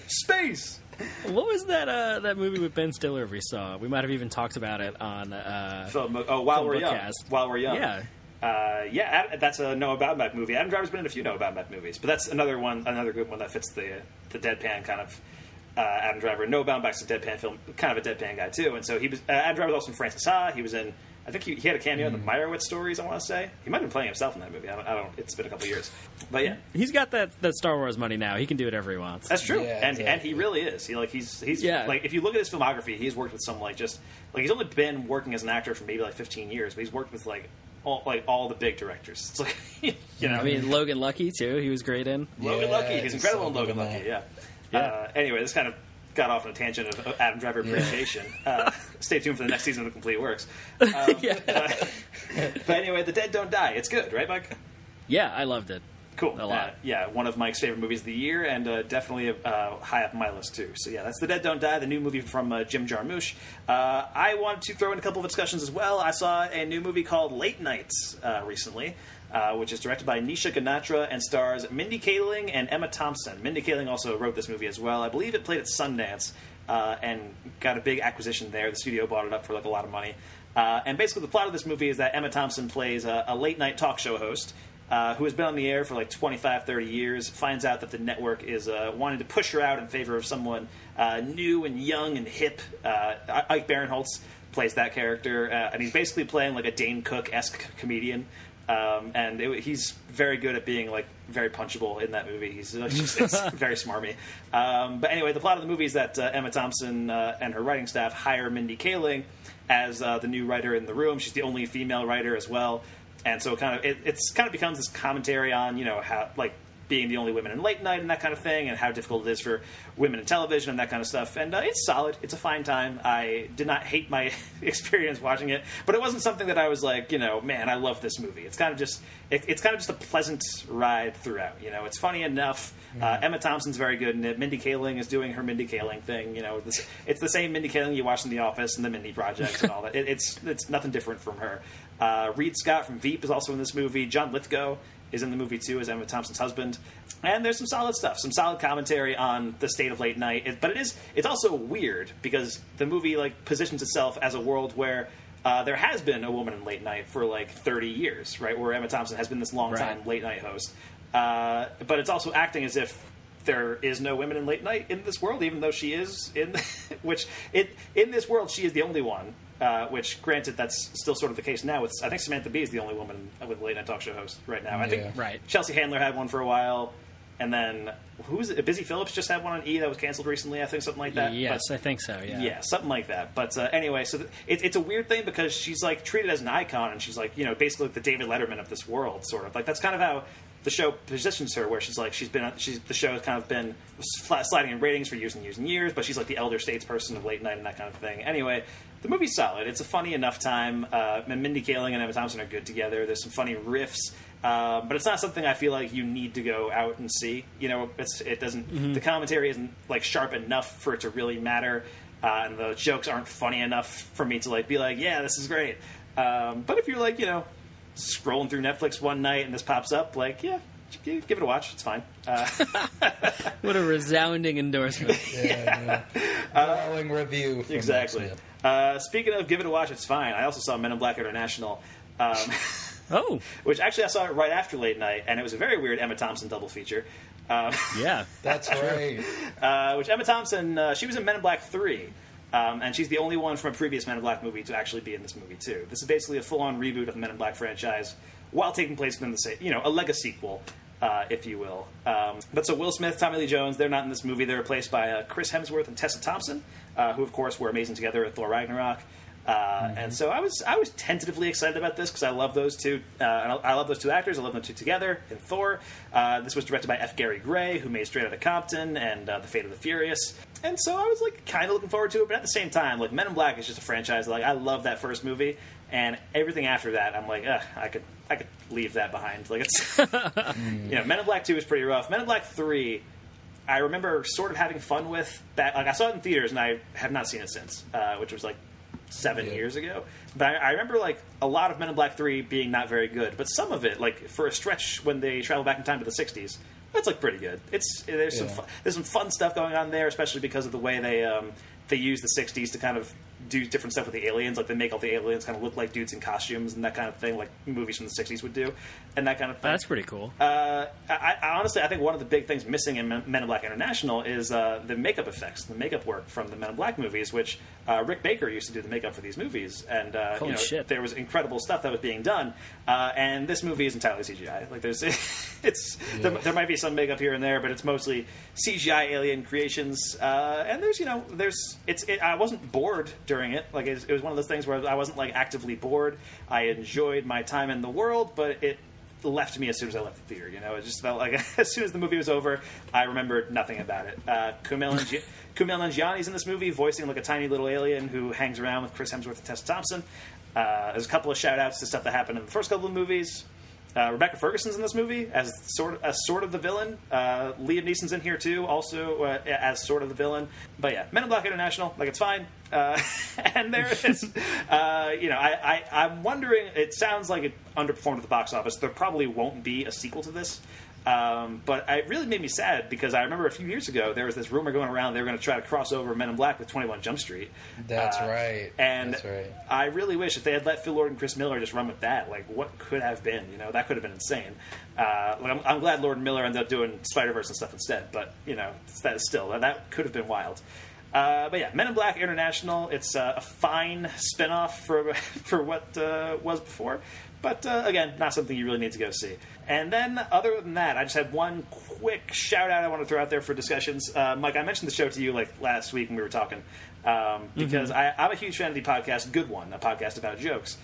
space. What was that movie with Ben Stiller we saw? We might have even talked about it on While We're Young. While We're Young. Yeah. That's a Noah Baumbach movie. Adam Driver's been in a few Noah Baumbach movies, but that's another good one that fits the deadpan kind of Adam Driver. Noah Baumbach's a deadpan film, kind of a deadpan guy too, and so he was. Adam Driver was also in Francis Ha. He was in. I think he had a cameo in the Meyerowitz stories, I want to say. He might have been playing himself in that movie. I don't. It's been a couple of years. But yeah. He's got that Star Wars money now. He can do whatever he wants. That's true. Yeah, and he really is. He's like, if you look at his filmography, he's worked with some he's only been working as an actor for maybe like 15 years, but he's worked with all the big directors. It's like, I mean, Logan Lucky too. He was great in. Logan Lucky. He's incredible in Logan Lucky. Yeah. Anyway, this kind of got off on a tangent of Adam Driver appreciation. Stay tuned for the next season of The Complete Works. But anyway, The Dead Don't Die. It's good, right, Mike? Yeah, I loved it. Cool. A lot. One of Mike's favorite movies of the year, and definitely high up on my list, too. So, yeah, that's The Dead Don't Die, the new movie from Jim Jarmusch. I wanted to throw in a couple of discussions as well. I saw a new movie called Late Nights recently, which is directed by Nisha Ganatra and stars Mindy Kaling and Emma Thompson. Mindy Kaling also wrote this movie as well. I believe it played at Sundance and got a big acquisition there. The studio bought it up for a lot of money. And basically the plot of this movie is that Emma Thompson plays a late-night talk show host who has been on the air for 25, 30 years, finds out that the network is wanting to push her out in favor of someone new and young and hip. Ike Barinholtz plays that character, and he's basically playing a Dane Cook-esque comedian. He's very good at being very punchable in that movie. He's very smarmy. But anyway, the plot of the movie is that Emma Thompson and her writing staff hire Mindy Kaling as the new writer in the room. She's the only female writer as well, and so it kind of becomes this commentary on how being the only women in late night and that kind of thing, and how difficult it is for women in television and that kind of stuff. And it's solid. It's a fine time. I did not hate my experience watching it, but it wasn't something that I was like, man, I love this movie. It's kind of just it's kind of just a pleasant ride throughout. It's funny enough. Emma Thompson's very good in it. Mindy Kaling is doing her Mindy Kaling thing. It's the same Mindy Kaling you watch in The Office and The Mindy Project and all that. It's nothing different from her. Reed Scott from Veep is also in this movie. John Lithgow is in the movie too as Emma Thompson's husband. And there's some solid stuff, some solid commentary on the state of late night. But it's also weird because the movie positions itself as a world where there has been a woman in late night for 30 years, right? Where Emma Thompson has been this long-time late night host. But it's also acting as if there is no women in late night in this world, even though she is in this world she is the only one. Which, granted, that's still sort of the case now. I think Samantha Bee is the only woman with a late night talk show host right now. I think Chelsea Handler had one for a while, and then who's it? Busy Phillips just had one on E that was canceled recently. I think something like that. Yes, I think so. Yeah, something like that. But anyway, so it's a weird thing because she's treated as an icon, and she's basically the David Letterman of this world, sort of. That's kind of how the show positions her, where the show has kind of been sliding in ratings for years and years and years, but she's the elder statesperson of late night and that kind of thing. Anyway, the movie's solid. It's a funny enough time. Mindy Kaling and Emma Thompson are good together. There's some funny riffs, but it's not something I feel like you need to go out and see. It doesn't. The commentary isn't sharp enough for it to really matter, and the jokes aren't funny enough for me to be like, yeah, this is great. But if you're scrolling through Netflix one night and this pops up, give it a watch. It's fine. What a resounding endorsement. Glowing review. Exactly. Speaking of give it a watch, it's fine. I also saw Men in Black International. Which actually I saw it right after late night, and it was a very weird Emma Thompson double feature. Yeah, that's right. Which Emma Thompson, she was in Men in Black 3. And she's the only one from a previous Men in Black movie to actually be in this movie, too. This is basically a full-on reboot of the Men in Black franchise while taking place within the same, a lega-sequel, if you will. But so Will Smith, Tommy Lee Jones, they're not in this movie. They're replaced by Chris Hemsworth and Tessa Thompson, who, of course, were amazing together at Thor Ragnarok. And so I was tentatively excited about this because I love those two. And I love those two actors. I love them two together in Thor. This was directed by F. Gary Gray, who made Straight Outta Compton and The Fate of the Furious. And so I was kind of looking forward to it, but at the same time, Men in Black is just a franchise. I love that first movie, and everything after that, I'm I could leave that behind. It's Men in Black 2 is pretty rough. Men in Black 3, I remember sort of having fun with back. I saw it in theaters, and I have not seen it since, which was 7 years ago. But I remember a lot of Men in Black 3 being not very good, but some of it, for a stretch when they travel back in time to the 60s, that's pretty good. There's some fun stuff going on there, especially because of the way they use the 60s to kind of do different stuff with the aliens. They make all the aliens kind of look like dudes in costumes and that kind of thing, like movies from the 60s would do, and that kind of thing. That's pretty cool. I honestly, I think one of the big things missing in Men in Black International is the makeup effects, the makeup work from the Men in Black movies, which Rick Baker used to do the makeup for these movies, and Holy shit. There was incredible stuff that was being done, and this movie is entirely CGI. There might be some makeup here and there, but it's mostly CGI alien creations, and I wasn't bored during it. It was one of those things where I wasn't like actively bored. I enjoyed my time in the world, but it left me as soon as I left the theater. It just felt like as soon as the movie was over, I remembered nothing about it. Kumail Nanjiani's in this movie, voicing like a tiny little alien who hangs around with Chris Hemsworth and Tessa Thompson. There's a couple of shout-outs to stuff that happened in the first couple of movies. Rebecca Ferguson's in this movie as sort of the villain. Liam Neeson's in here too, also as sort of the villain. But yeah, Men in Black International, it's fine. And there is, I'm wondering. It sounds like it underperformed at the box office. There probably won't be a sequel to this. But it really made me sad because I remember a few years ago there was this rumor going around they were going to try to cross over Men in Black with 21 Jump Street. That's right. And that's right. I really wish if they had let Phil Lord and Chris Miller just run with that, what could have been? That could have been insane. I'm glad Lord and Miller ended up doing Spider-Verse and stuff instead, but that could have been wild. But yeah, Men in Black International, it's a fine spin-off for what was before. But again, not something you really need to go see. And then, other than that, I just had one quick shout-out I want to throw out there for discussions. Mike, I mentioned the show to you last week when we were talking, because I'm a huge fan of the podcast Good One, a podcast about jokes,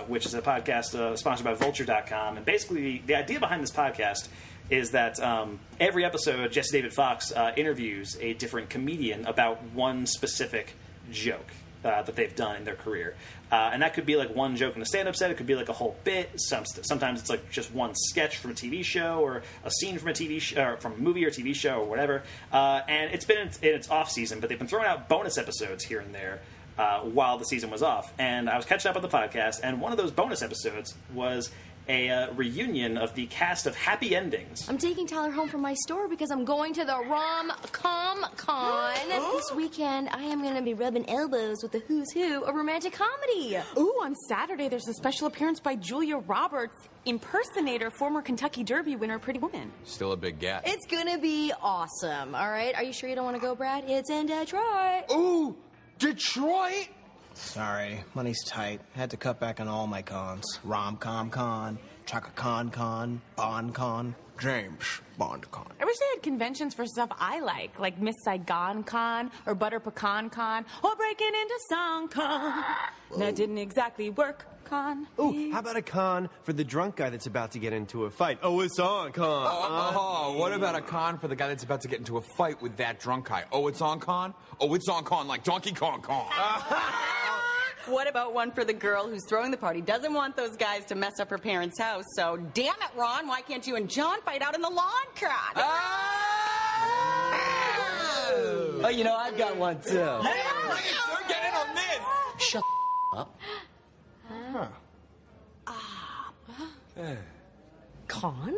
which is a podcast sponsored by Vulture.com. And basically, the idea behind this podcast is that every episode, Jesse David Fox interviews a different comedian about one specific joke that they've done in their career. And that could be like one joke in a stand-up set. It could be like a whole bit. Sometimes it's like just one sketch from a TV show or a scene from a TV show, or from a movie or TV show or whatever. And it's been in its off season, but they've been throwing out bonus episodes here and there while the season was off. And I was catching up on the podcast, and one of those bonus episodes was a reunion of the cast of Happy Endings. I'm taking Tyler home from my store because I'm going to the Rom-Com Con. This weekend, I am going to be rubbing elbows with the who's who of romantic comedy. Ooh, on Saturday, there's a special appearance by Julia Roberts, impersonator, former Kentucky Derby winner, Pretty Woman. Still a big gap. It's going to be awesome, all right? Are you sure you don't want to go, Brad? It's in Detroit. Ooh, Detroit? Sorry, money's tight. Had to cut back on all my cons. Rom-Com Con, Chaka Con, Bond Con, James Bond Con. I wish they had conventions for stuff I like Miss Saigon Con or Butter Pecan Con or Breaking Into Song Con. That didn't exactly work, Con. Ooh, how about a con for the drunk guy that's about to get into a fight? Oh, it's on, con. Oh, what about a con for the guy that's about to get into a fight with that drunk guy? Oh, it's on, con? Oh, it's on, con, like Donkey Kong Con. What about one for the girl who's throwing the party, doesn't want those guys to mess up her parents' house, so damn it, Ron, why can't you and John fight out in the lawn con? Oh, you know, I've got one, too. Yeah, bring it, sir, get in on this. Shut up. Con?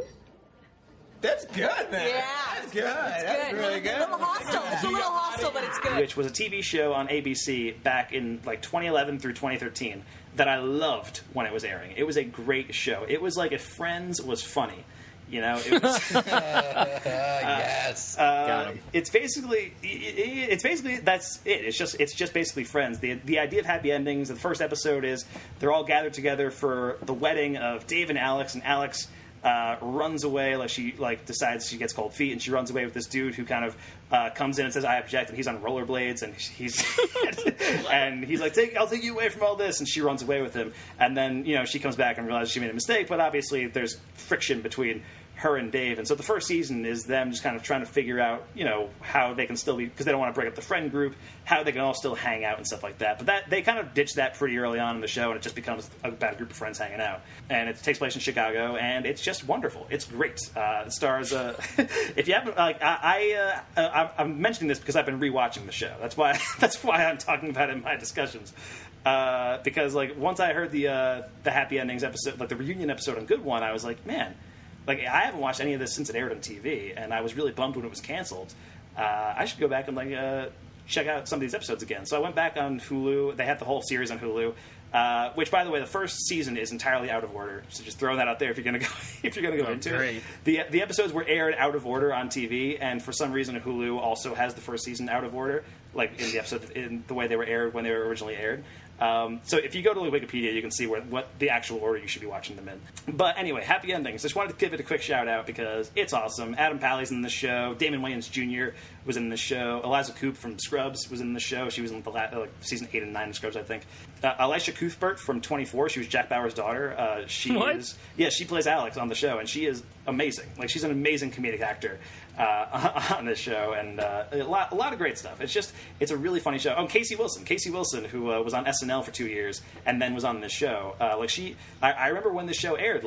That's good, man. Yeah. That's good. It's That's good. really good. A little hostile. It's a little hostile, but it's good. Which was a TV show on ABC back in like 2011 through 2013 that I loved when it was airing. It was a great show. It was like if Friends was funny. You know, it was. Yes. Got him. It's basically that's it. It's just basically Friends. The idea of Happy Endings. The first episode is they're all gathered together for the wedding of Dave and Alex runs away. She decides she gets cold feet, and she runs away with this dude who kind of comes in and says, "I object," and he's on rollerblades, and he's and he's like, "I'll take you away from all this," and she runs away with him, and then she comes back and realizes she made a mistake, but obviously there's friction between her and Dave, and so the first season is them just kind of trying to figure out, how they can still be, because they don't want to break up the friend group, how they can all still hang out and stuff like that. But they kind of ditch that pretty early on in the show, and it just becomes about a group of friends hanging out. And it takes place in Chicago, and it's just wonderful. It's great. It stars, if you haven't, I'm mentioning this because I've been rewatching the show. That's why I'm talking about it in my discussions. Because once I heard the Happy Endings episode, the reunion episode on Good One, I was like, man. I haven't watched any of this since it aired on TV, and I was really bummed when it was canceled. I should go back and check out some of these episodes again. So I went back on Hulu. They had the whole series on Hulu, which, by the way, the first season is entirely out of order. So just throwing that out there if you're going to go into it. The episodes were aired out of order on TV, and for some reason Hulu also has the first season out of order, in the way they were aired when they were originally aired. So if you go to Wikipedia, you can see what the actual order you should be watching them in. But anyway, Happy Endings. Just wanted to give it a quick shout out because it's awesome. Adam Pally's in the show. Damon Wayans Jr. was in the show. Eliza Coupe from Scrubs was in the show. She was in season 8 and 9 of Scrubs, I think. Elisha Cuthbert from 24. She was Jack Bauer's daughter. She plays Alex on the show, and she is amazing. She's an amazing comedic actor on this show, and a lot of great stuff. It's a really funny show. Oh, Casey Wilson, who was on SNL for 2 years and then was on this show. I remember when this show aired.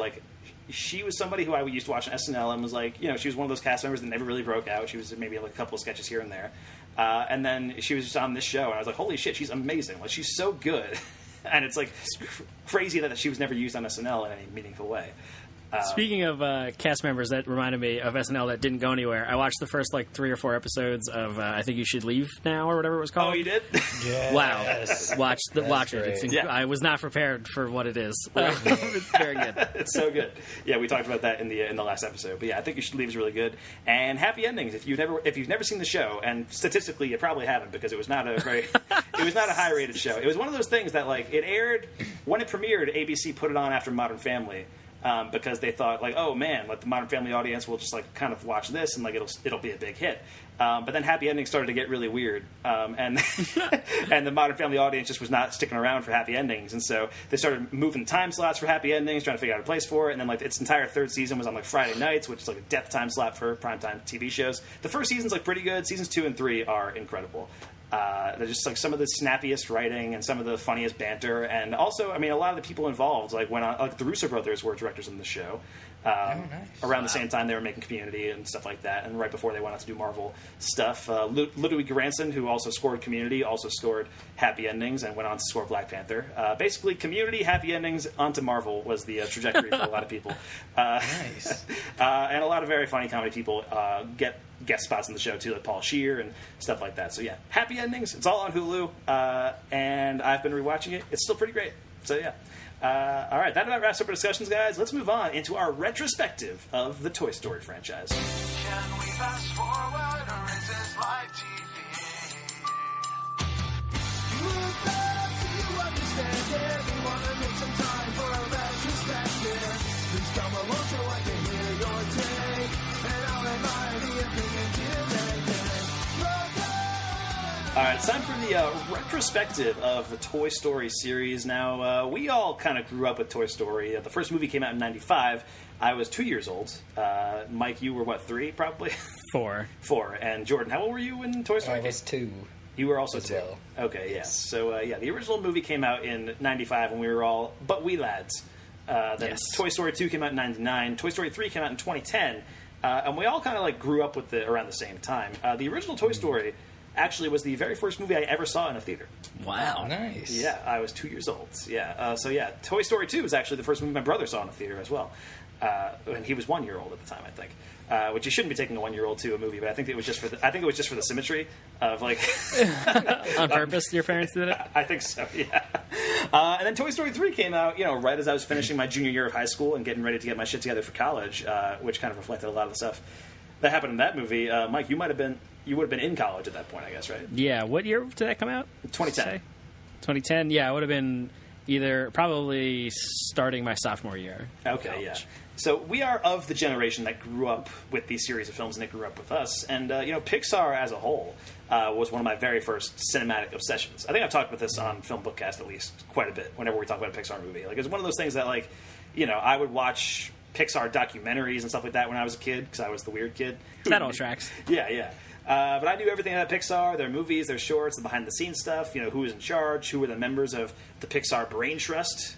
She was somebody who I used to watch on SNL and was she was one of those cast members that never really broke out. She was maybe a couple of sketches here and there, and then she was just on this show, and I was like, holy shit, she's amazing. She's so good, and it's crazy that she was never used on SNL in any meaningful way. Speaking of cast members, that reminded me of SNL that didn't go anywhere. I watched the first 3 or 4 episodes of I Think You Should Leave Now or whatever it was called. Oh, you did? Yes. Wow. Watch it. I was not prepared for what it is. It's very good. It's so good. Yeah, we talked about that in the last episode. But yeah, I Think You Should Leave is really good. And Happy Endings. If you've never seen the show, and statistically you probably haven't because it was not a high rated show. It was one of those things that it aired when it premiered. ABC put it on after Modern Family. because they thought like, oh man, like the Modern Family audience will just like kind of watch this and like it'll be a big hit. But then Happy Endings started to get really weird, and and the Modern Family audience just was not sticking around for Happy Endings, and so they started moving time slots for Happy Endings, trying to figure out a place for it. And then like its entire third season was on like Friday nights, which is like a death time slot for primetime TV shows. The first season's like pretty good. Seasons 2 and 3 are incredible. They're just like some of the snappiest writing and some of the funniest banter, and also, I mean, a lot of the people involved like went on. Like the Russo brothers were directors on the show. Around the same time they were making Community and stuff like that, and right before they went on to do Marvel stuff. Ludwig Göransson, who also scored Community, also scored Happy Endings and went on to score Black Panther. Basically, Community, Happy Endings, onto Marvel was the trajectory for a lot of people. Nice. And a lot of very funny comedy people get guest spots in the show too, like Paul Scheer and stuff like that. So yeah, Happy Endings. It's all on Hulu, and I've been rewatching it. It's still pretty great. So yeah. All right, that about wraps up our discussions, guys. Let's move on into our retrospective of the Toy Story franchise. Can we fast forward, or is this live TV? Look back till you understand it. We want to make some time for a retrospective. Please come along so I can hear your take, and I'll remind the opinions you make. All right, it's time for the retrospective of the Toy Story series. Now, we all kind of grew up with Toy Story. The first movie came out in 95. I was 2 years old. Mike, you were, what, 3, probably? 4. 4. And Jordan, how old were you when Toy Story I was 2. You were also as 2. well. Okay, yes. So, yeah, the original movie came out in 95 when we were all but wee lads. Then Yes. Toy Story 2 came out in 99. Toy Story 3 came out in 2010. And we all kind of like grew up with it around the same time. The original Toy Story actually was the very first movie I ever saw in a theater. Wow. Nice. Yeah, I was 2 years old. Yeah. So yeah, Toy Story 2 was actually the first movie my brother saw in a theater as well. And he was 1 year old at the time, I think. Which you shouldn't be taking a 1 year old to a movie, but I think it was just for the symmetry of like On purpose, your parents did it? I think so, yeah. And then Toy Story 3 came out, right as I was finishing my junior year of high school and getting ready to get my shit together for college, which kind of reflected a lot of the stuff that happened in that movie. Mike, you would have been in college at that point, I guess, right? Yeah. What year did that come out? 2010. 2010. Yeah, I would have been probably starting my sophomore year. Okay, yeah. So we are of the generation that grew up with these series of films, and they grew up with us. And, Pixar as a whole was one of my very first cinematic obsessions. I think I've talked about this on Film Bookcast at least quite a bit whenever we talk about a Pixar movie. Like, it's one of those things that, like, I would watch Pixar documentaries and stuff like that when I was a kid, because I was the weird kid. That all tracks. Yeah. But I knew everything about Pixar, their movies, their shorts, the behind-the-scenes stuff, who was in charge, who were the members of the Pixar Brain Trust,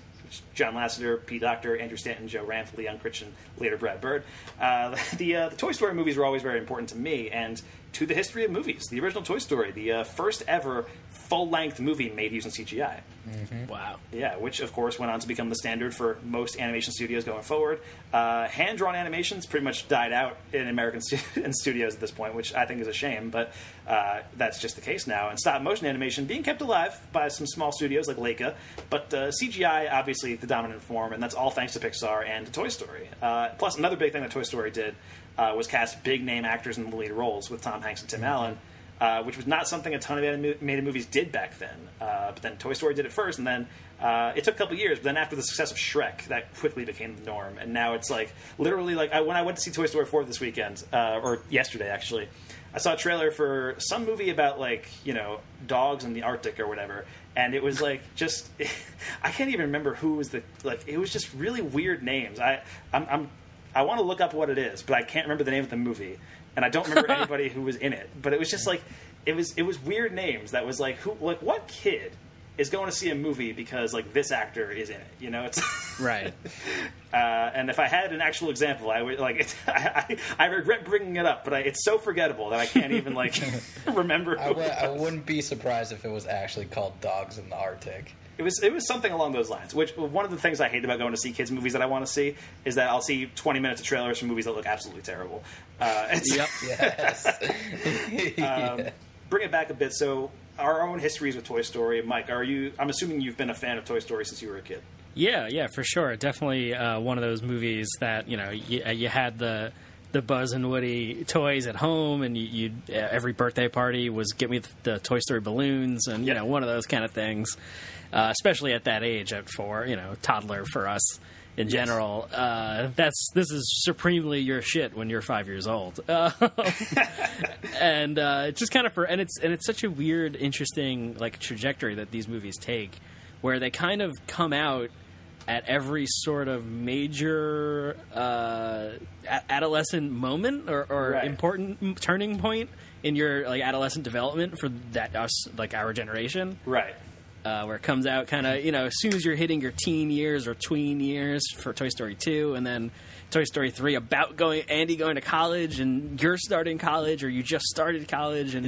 John Lasseter, Pete Docter, Andrew Stanton, Joe Ranft, Leon Critchin, later Brad Bird. The Toy Story movies were always very important to me and to the history of movies. The original Toy Story, the first ever full-length movie made using CGI. Mm-hmm. Wow. Yeah, which, of course, went on to become the standard for most animation studios going forward. Hand-drawn animations pretty much died out in American studios at this point, which I think is a shame, but that's just the case now. And stop-motion animation being kept alive by some small studios like Leica, but CGI, obviously, the dominant form, and that's all thanks to Pixar and to Toy Story. Plus, another big thing that Toy Story did was cast big-name actors in the lead roles with Tom Hanks and Tim Allen, which was not something a ton of animated movies did back then. But then Toy Story did it first, and then it took a couple years. But then after the success of Shrek, that quickly became the norm. And now it's like, literally, like when I went to see Toy Story 4 this weekend, or yesterday actually, I saw a trailer for some movie about dogs in the Arctic or whatever. And it was like just, I can't even remember who was it was just really weird names. I want to look up what it is, but I can't remember the name of the movie. And I don't remember anybody who was in it, but it was just like it was weird names. That was like what kid is going to see a movie because this actor is in it? It's right. And if I had an actual example, I would I regret bringing it up, but it's so forgettable that I can't even remember. I wouldn't be surprised if it was actually called Dogs in the Arctic. It was something along those lines, which one of the things I hate about going to see kids' movies that I want to see is that I'll see 20 minutes of trailers for movies that look absolutely terrible. Yep. Yes. Bring it back a bit. So our own histories with Toy Story. Mike, I'm assuming you've been a fan of Toy Story since you were a kid. Yeah, for sure. Definitely one of those movies that, you had the Buzz and Woody toys at home, and you every birthday party was get me the Toy Story balloons, and, one of those kind of things. Especially at that age, at 4, toddler for us. in general. This is supremely your shit when you're 5 years old, and it's just kind of it's such a weird, interesting like trajectory that these movies take, where they kind of come out at every sort of major adolescent moment or important turning point in your like adolescent development for our generation, right? Where it comes out kind of, as soon as you're hitting your teen years or tween years for Toy Story 2, and then Toy Story 3 about Andy going to college, and you're starting college, or you just started college, and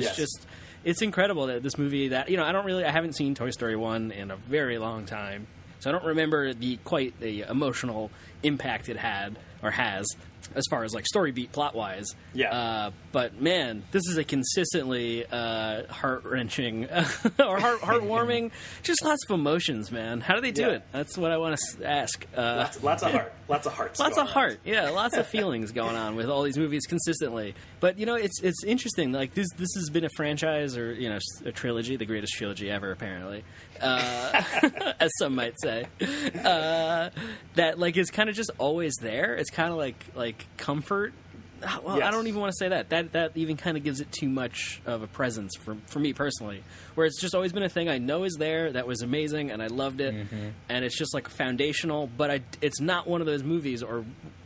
it's incredible that this movie that, I haven't seen Toy Story 1 in a very long time, so I don't remember the emotional impact it had or has as far as like story beat plot wise. But man, this is a consistently heart-wrenching or heartwarming, just lots of emotions, man. How do they do it? That's what I want to ask. Lots of heart. Lots of hearts. Lots of heart. Yeah, lots of feelings going on with all these movies consistently. But it's interesting. Like this has been a franchise or a trilogy, the greatest trilogy ever, apparently, as some might say. That like is kind of just always there. It's kind of like comfort. Well, I don't even want to say that. That even kind of gives it too much of a presence for me personally, where it's just always been a thing I know is there, that was amazing, and I loved it, and it's just like foundational, but it's not one of those movies, or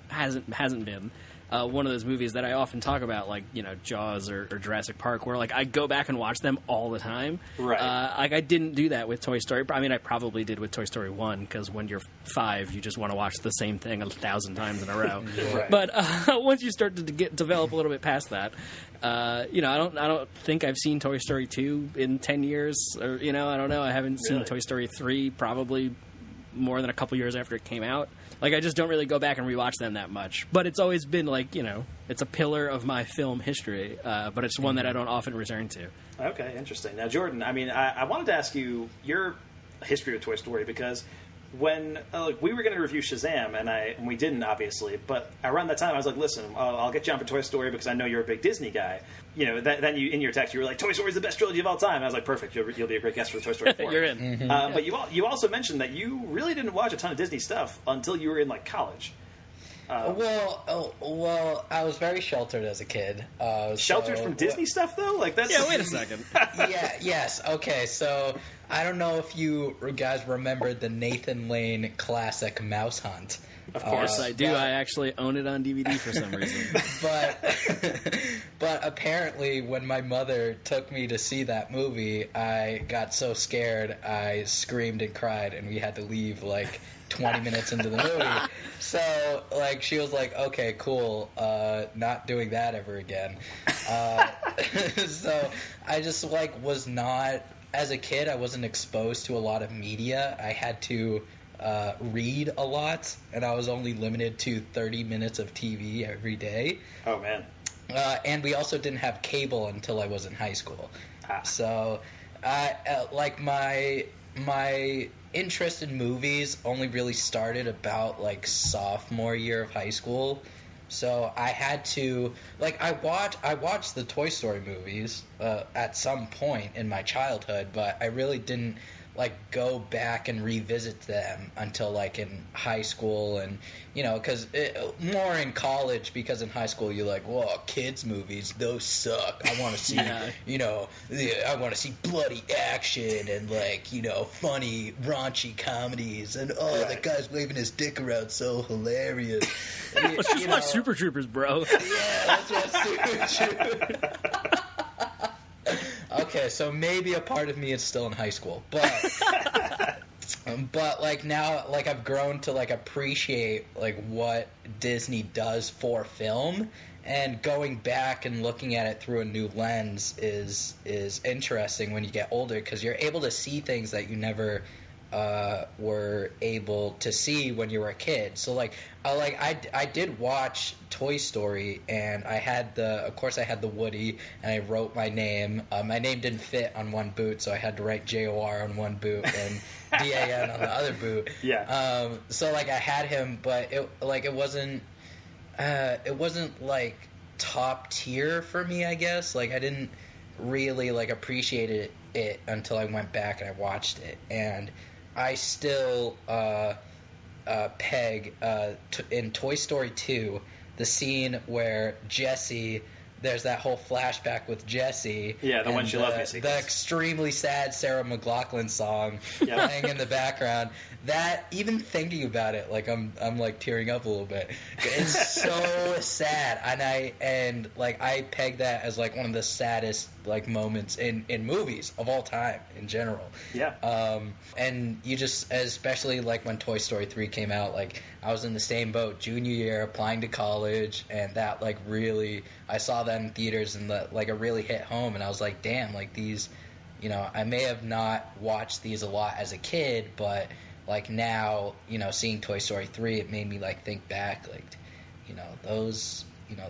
hasn't been one of those movies that I often talk about, like, Jaws or Jurassic Park, where like I go back and watch them all the time. Right. Like I didn't do that with Toy Story. I mean, I probably did with Toy Story 1, because when you're 5, you just want to watch the same thing 1,000 times in a row. Right. But once you start to develop a little bit past that, I don't think I've seen Toy Story 2 in 10 years, or I don't know. I haven't seen Toy Story 3 probably more than a couple years after it came out. Like, I just don't really go back and rewatch them that much. But it's always been, like, it's a pillar of my film history. But it's one that I don't often return to. Okay, interesting. Now, Jordan, I mean, I wanted to ask you your history with Toy Story, because when we were going to review Shazam, and we didn't, obviously, but around that time I was like, listen, I'll get you on for Toy Story because I know you're a big Disney guy. Then you, in your text, you were like, Toy Story is the best trilogy of all time. And I was like, perfect, you'll be a great guest for the Toy Story 4. You're in. But you also mentioned that you really didn't watch a ton of Disney stuff until you were in, like, college. Well, I was very sheltered as a kid. Sheltered from Disney stuff, though? Like, that's... Yeah, wait a second. Yes, okay, so I don't know if you guys remember the Nathan Lane classic Mouse Hunt. Of course I do. I actually own it on DVD for some reason. But apparently when my mother took me to see that movie, I got so scared I screamed and cried, and we had to leave like 20 minutes into the movie. So like she was like, okay, cool, not doing that ever again. So I just like was not, as a kid I wasn't exposed to a lot of media. I had to read a lot, and I was only limited to 30 minutes of TV every day. Oh, man. And we also didn't have cable until I was in high school. So, like, my interest in movies only really started about, like, sophomore year of high school. So I had to, like, I watched the Toy Story movies at some point in my childhood, but I really didn't like go back and revisit them until like in high school, and because more in college, because in high school you're like, whoa, kids movies, those suck. I want to see I want to see bloody action and like funny raunchy comedies, and that guy's waving his dick around, so hilarious. Let's just watch Super Troopers, bro. Yeah, let's watch Super Troopers. Okay, so maybe a part of me is still in high school, but like now, like I've grown to like appreciate like what Disney does for film, and going back and looking at it through a new lens is interesting when you get older, because you're able to see things that you never were able to see when you were a kid. So like I did watch Toy Story, and I had the Woody, and I wrote my name. My name didn't fit on one boot, so I had to write JOR on one boot and DAN on the other boot. Yeah. So like I had him, but it wasn't like top tier for me, I guess. Like I didn't really like appreciate it until I went back and I watched it, and I still peg in Toy Story 2, the scene where Jessie, there's that whole flashback with Jessie. Yeah, the When She Loved Me sequence. The extremely sad Sarah McLachlan song playing in the background. That, even thinking about it, like I'm like tearing up a little bit. It's so sad, and I peg that as like one of the saddest like moments in movies of all time in general. Yeah. And you just, especially like when Toy Story 3 came out, like I was in the same boat, junior year, applying to college, and that like really, I saw that in theaters and it really hit home, and I was like, damn, like these, I may have not watched these a lot as a kid, but like now, seeing Toy Story 3, it made me like think back, like, those,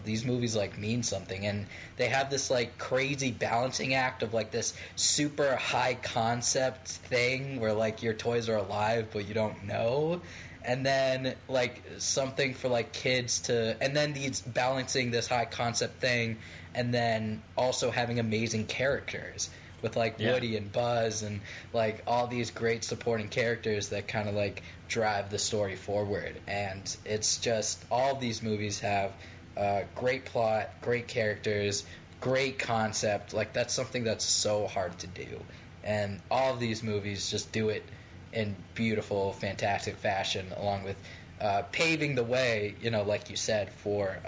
these movies like mean something, and they have this like crazy balancing act of like this super high concept thing where like your toys are alive but you don't know, and then like something for like kids to, and then these balancing this high concept thing, and then also having amazing characters with like Woody and Buzz and like all these great supporting characters that kind of like drive the story forward. And it's just, all of these movies have great plot, great characters, great concept. Like that's something that's so hard to do, and all of these movies just do it in beautiful, fantastic fashion, along with paving the way, like you said, for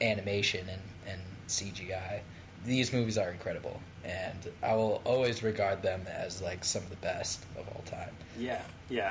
animation and CGI. These movies are incredible, and I will always regard them as like some of the best of all time. Yeah.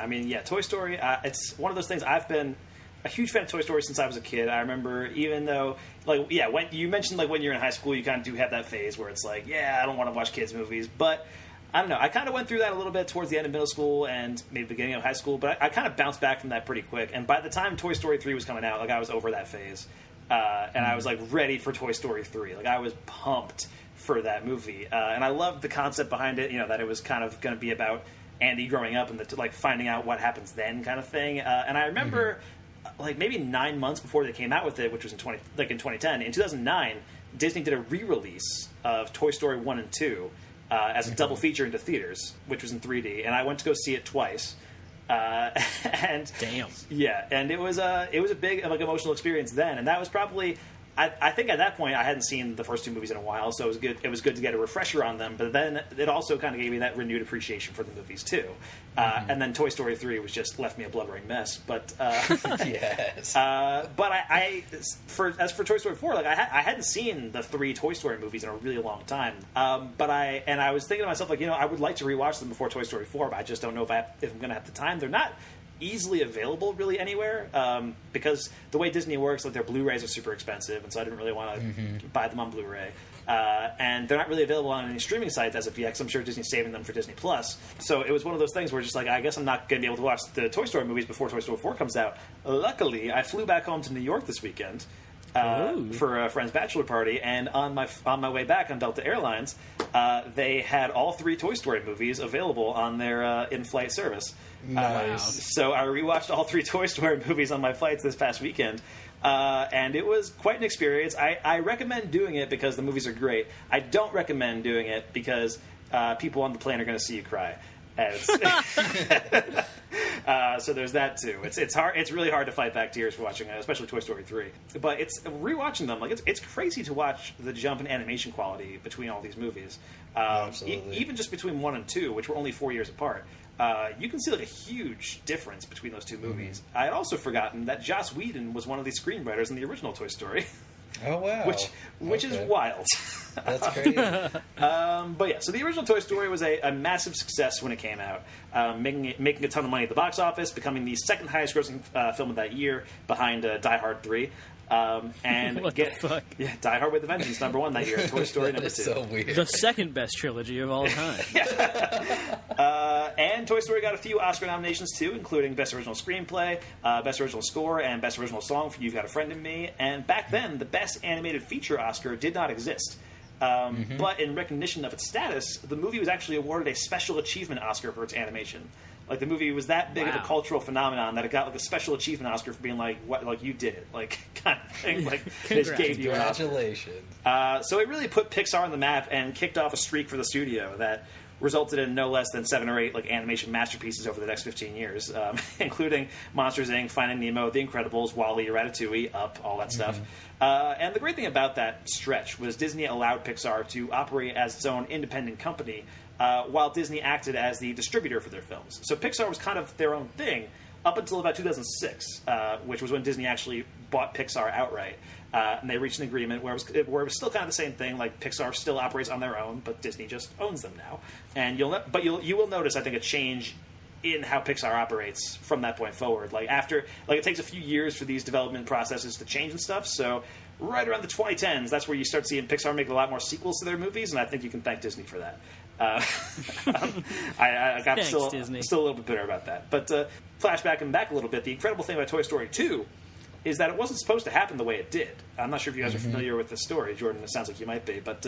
I mean, Toy Story. It's one of those things. I've been a huge fan of Toy Story since I was a kid. I remember, even though, when you mentioned like when you're in high school, you kind of do have that phase where it's like, I don't want to watch kids movies, but I don't know. I kind of went through that a little bit towards the end of middle school and maybe beginning of high school, but I kind of bounced back from that pretty quick. And by the time Toy Story 3 was coming out, like I was over that phase. And I was like ready for Toy Story 3. Like I was pumped for that movie, and I loved the concept behind it. that it was kind of going to be about Andy growing up and like finding out what happens then, kind of thing. And I remember, like maybe 9 months before they came out with it, which was in 2010. In 2009, Disney did a re-release of Toy Story 1 and 2 as a double feature into theaters, which was in 3D, and I went to go see it twice. And damn, and it was a big like emotional experience then, and that was probably, I think at that point I hadn't seen the first two movies in a while, so it was good to get a refresher on them. But then it also kind of gave me that renewed appreciation for the movies too. And then Toy Story 3 was just left me a blubbering mess. But yes. But as for Toy Story 4, like I hadn't seen the 3 Toy Story movies in a really long time. But I was thinking to myself, like, I would like to rewatch them before Toy Story 4, but I just don't know if I'm going to have the time. They're not easily available really anywhere, because the way Disney works, like their Blu-rays are super expensive, and so I didn't really want to buy them on Blu-ray. And they're not really available on any streaming sites as of yet, because I'm sure Disney's saving them for Disney Plus. So it was one of those things where just like, I guess I'm not going to be able to watch the Toy Story movies before Toy Story 4 comes out. Luckily, I flew back home to New York this weekend for a friend's bachelor party, and on my way back on Delta Airlines, they had all 3 Toy Story movies available on their in-flight service. Nice. So I rewatched all 3 Toy Story movies on my flights this past weekend, and it was quite an experience. I recommend doing it because the movies are great. I don't recommend doing it because people on the plane are going to see you cry. So there's that too. It's hard. It's really hard to fight back tears for watching, especially Toy Story 3. But it's rewatching them. Like it's crazy to watch the jump in animation quality between all these movies. Absolutely. Even just between 1 and 2, which were only 4 years apart. You can see like a huge difference between those two movies. I had also forgotten that Joss Whedon was one of the screenwriters in the original Toy Story. Oh wow! Which is wild. That's crazy. But yeah, so the original Toy Story was a massive success when it came out, making a ton of money at the box office, becoming the second highest grossing film of that year, behind Die Hard 3. And what the fuck? Yeah, Die Hard with a Vengeance, #1 that year. Toy Story #2. So weird. The second best trilogy of all time. And Toy Story got a few Oscar nominations too, including Best Original Screenplay, Best Original Score, and Best Original Song for You've Got a Friend in Me. And back then, the Best Animated Feature Oscar did not exist. But in recognition of its status, the movie was actually awarded a Special Achievement Oscar for its animation. Like, the movie was that big of a cultural phenomenon that it got like a Special Achievement Oscar for being like, what, like, you did it, like, kind of thing. Like, they just gave you an Oscar. Congratulations. So it really put Pixar on the map and kicked off a streak for the studio that resulted in no less than 7 or 8 like animation masterpieces over the next 15 years, including Monsters, Inc., Finding Nemo, The Incredibles, WALL-E, Ratatouille, Up, all that stuff. And the great thing about that stretch was Disney allowed Pixar to operate as its own independent company, while Disney acted as the distributor for their films. So Pixar was kind of their own thing up until about 2006, which was when Disney actually bought Pixar outright. And they reached an agreement where it was still kind of the same thing. Like Pixar still operates on their own, but Disney just owns them now. And you will notice, I think, a change in how Pixar operates from that point forward. Like it takes a few years for these development processes to change and stuff. So right around the 2010s, that's where you start seeing Pixar make a lot more sequels to their movies, and I think you can thank Disney for that. I got still a little bit bitter about that. But flashbacking back a little bit, the incredible thing about Toy Story 2 is that it wasn't supposed to happen the way it did. I'm not sure if you guys are familiar with the story, Jordan. It sounds like you might be. But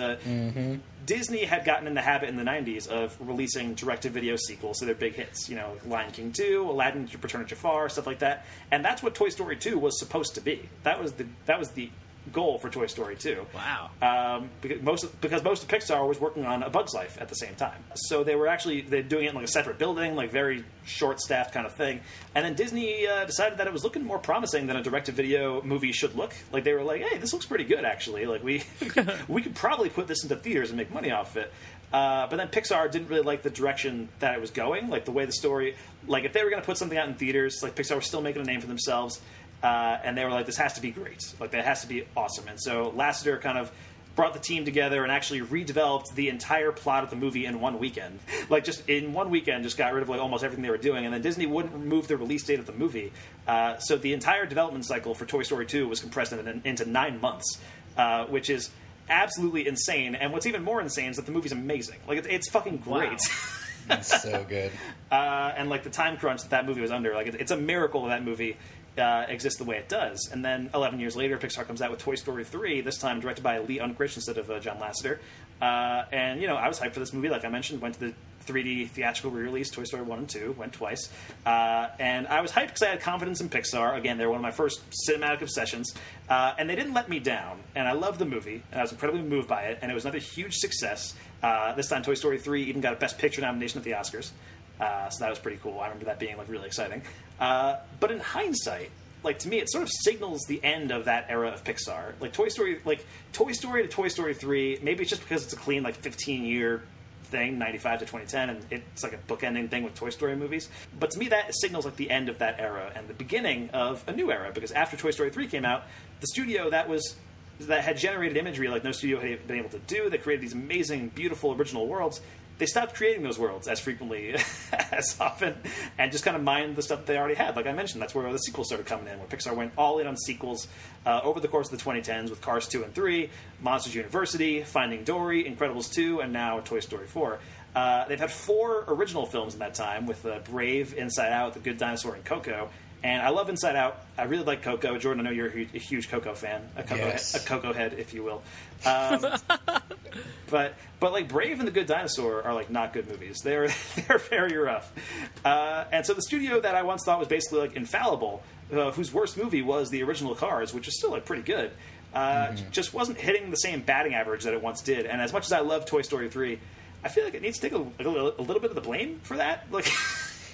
Disney had gotten in the habit in the 90s of releasing direct-to-video sequels to their big hits. You know, Lion King 2, Aladdin, Return of Jafar, stuff like that. And that's what Toy Story 2 was supposed to be. That was the goal for Toy Story 2. Wow. Because most of Pixar was working on A Bug's Life at the same time. So they're doing it in like a separate building, like very short-staffed kind of thing. And then Disney decided that it was looking more promising than a direct-to-video movie should look. Like they were like, hey, this looks pretty good actually. Like we could probably put this into theaters and make money off it. But then Pixar didn't really like the direction that it was going. Like the way the story, like if they were going to put something out in theaters, like Pixar was still making a name for themselves. And they were like, this has to be great. Like, that has to be awesome. And so Lasseter kind of brought the team together and actually redeveloped the entire plot of the movie in one weekend. Like, just in one weekend, just got rid of like almost everything they were doing. And then Disney wouldn't move the release date of the movie. So the entire development cycle for Toy Story 2 was compressed into 9 months, which is absolutely insane. And what's even more insane is that the movie's amazing. Like, it's fucking great. Wow. It's so good. And like the time crunch that movie was under, like it's a miracle that movie exists the way it does. And then 11 years later, Pixar comes out with Toy Story 3, this time directed by Lee Unkrich instead of John Lasseter. And, you know, I was hyped for this movie. Like I mentioned, went to the 3D theatrical re-release, Toy Story 1 and 2, went twice. And I was hyped because I had confidence in Pixar. Again, they were one of my first cinematic obsessions. And they didn't let me down. And I loved the movie, and I was incredibly moved by it. And it was another huge success. This time, Toy Story 3 even got a Best Picture nomination at the Oscars. So that was pretty cool. I remember that being like really exciting. But in hindsight, like to me, it sort of signals the end of that era of Pixar. Like Toy Story to Toy Story 3. Maybe it's just because it's a clean like 15-year thing, 95 to 2010, and it's like a bookending thing with Toy Story movies. But to me, that signals like the end of that era and the beginning of a new era. Because after Toy Story 3 came out, the studio that had generated imagery like no studio had been able to do, that created these amazing, beautiful, original worlds, they stopped creating those worlds as frequently as often and just kind of mined the stuff that they already had. Like I mentioned, that's where the sequels started coming in, where Pixar went all in on sequels over the course of the 2010s with Cars 2 and 3, Monsters University, Finding Dory, Incredibles 2, and now Toy Story 4. They've had 4 original films in that time with Brave, Inside Out, The Good Dinosaur, and Coco. And I love Inside Out. I really like Coco. Jordan, I know you're a huge Coco fan. A Coco head, if you will. But like Brave and The Good Dinosaur are like not good movies. They're very rough. And so the studio that I once thought was basically like infallible, whose worst movie was the original Cars, which is still like pretty good, just wasn't hitting the same batting average that it once did. And as much as I love Toy Story 3, I feel like it needs to take a little bit of the blame for that. Like.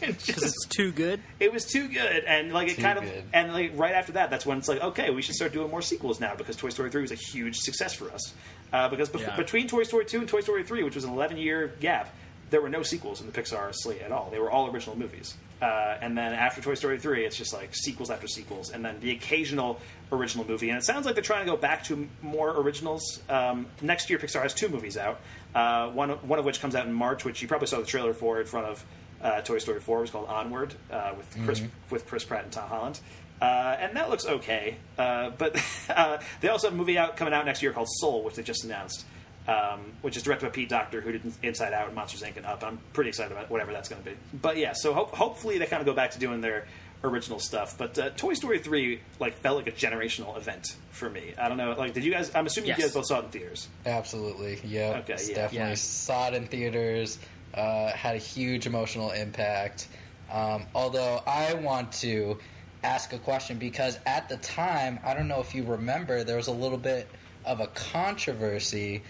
Because it's too good. It was too good, and like it Too kind of, good. and like right after that, that's when it's like, okay, we should start doing more sequels now because Toy Story 3 was a huge success for us. Because between Toy Story 2 and Toy Story 3, which was an 11-year gap, there were no sequels in the Pixar slate at all. They were all original movies. And then after Toy Story 3, it's just like sequels after sequels, and then the occasional original movie. And it sounds like they're trying to go back to more originals. Next year, Pixar has 2 movies out. One of which comes out in March, which you probably saw the trailer for in front of Toy Story 4. It was called Onward, with Chris Pratt and Tom Holland. And that looks okay. But they also have a movie coming out next year called Soul, which they just announced, which is directed by Pete Docter, who did Inside Out and Monsters, Inc. and Up. I'm pretty excited about whatever that's going to be. But yeah, so hopefully they kind of go back to doing their original stuff. But Toy Story 3 like felt like a generational event for me. I don't know. Like, did you guys? I'm assuming you guys both saw it in theaters. Absolutely. Yeah. Okay. Yeah. Definitely saw it in theaters. Had a huge emotional impact. Although I want to ask a question because at the time, I don't know if you remember, there was a little bit of a controversy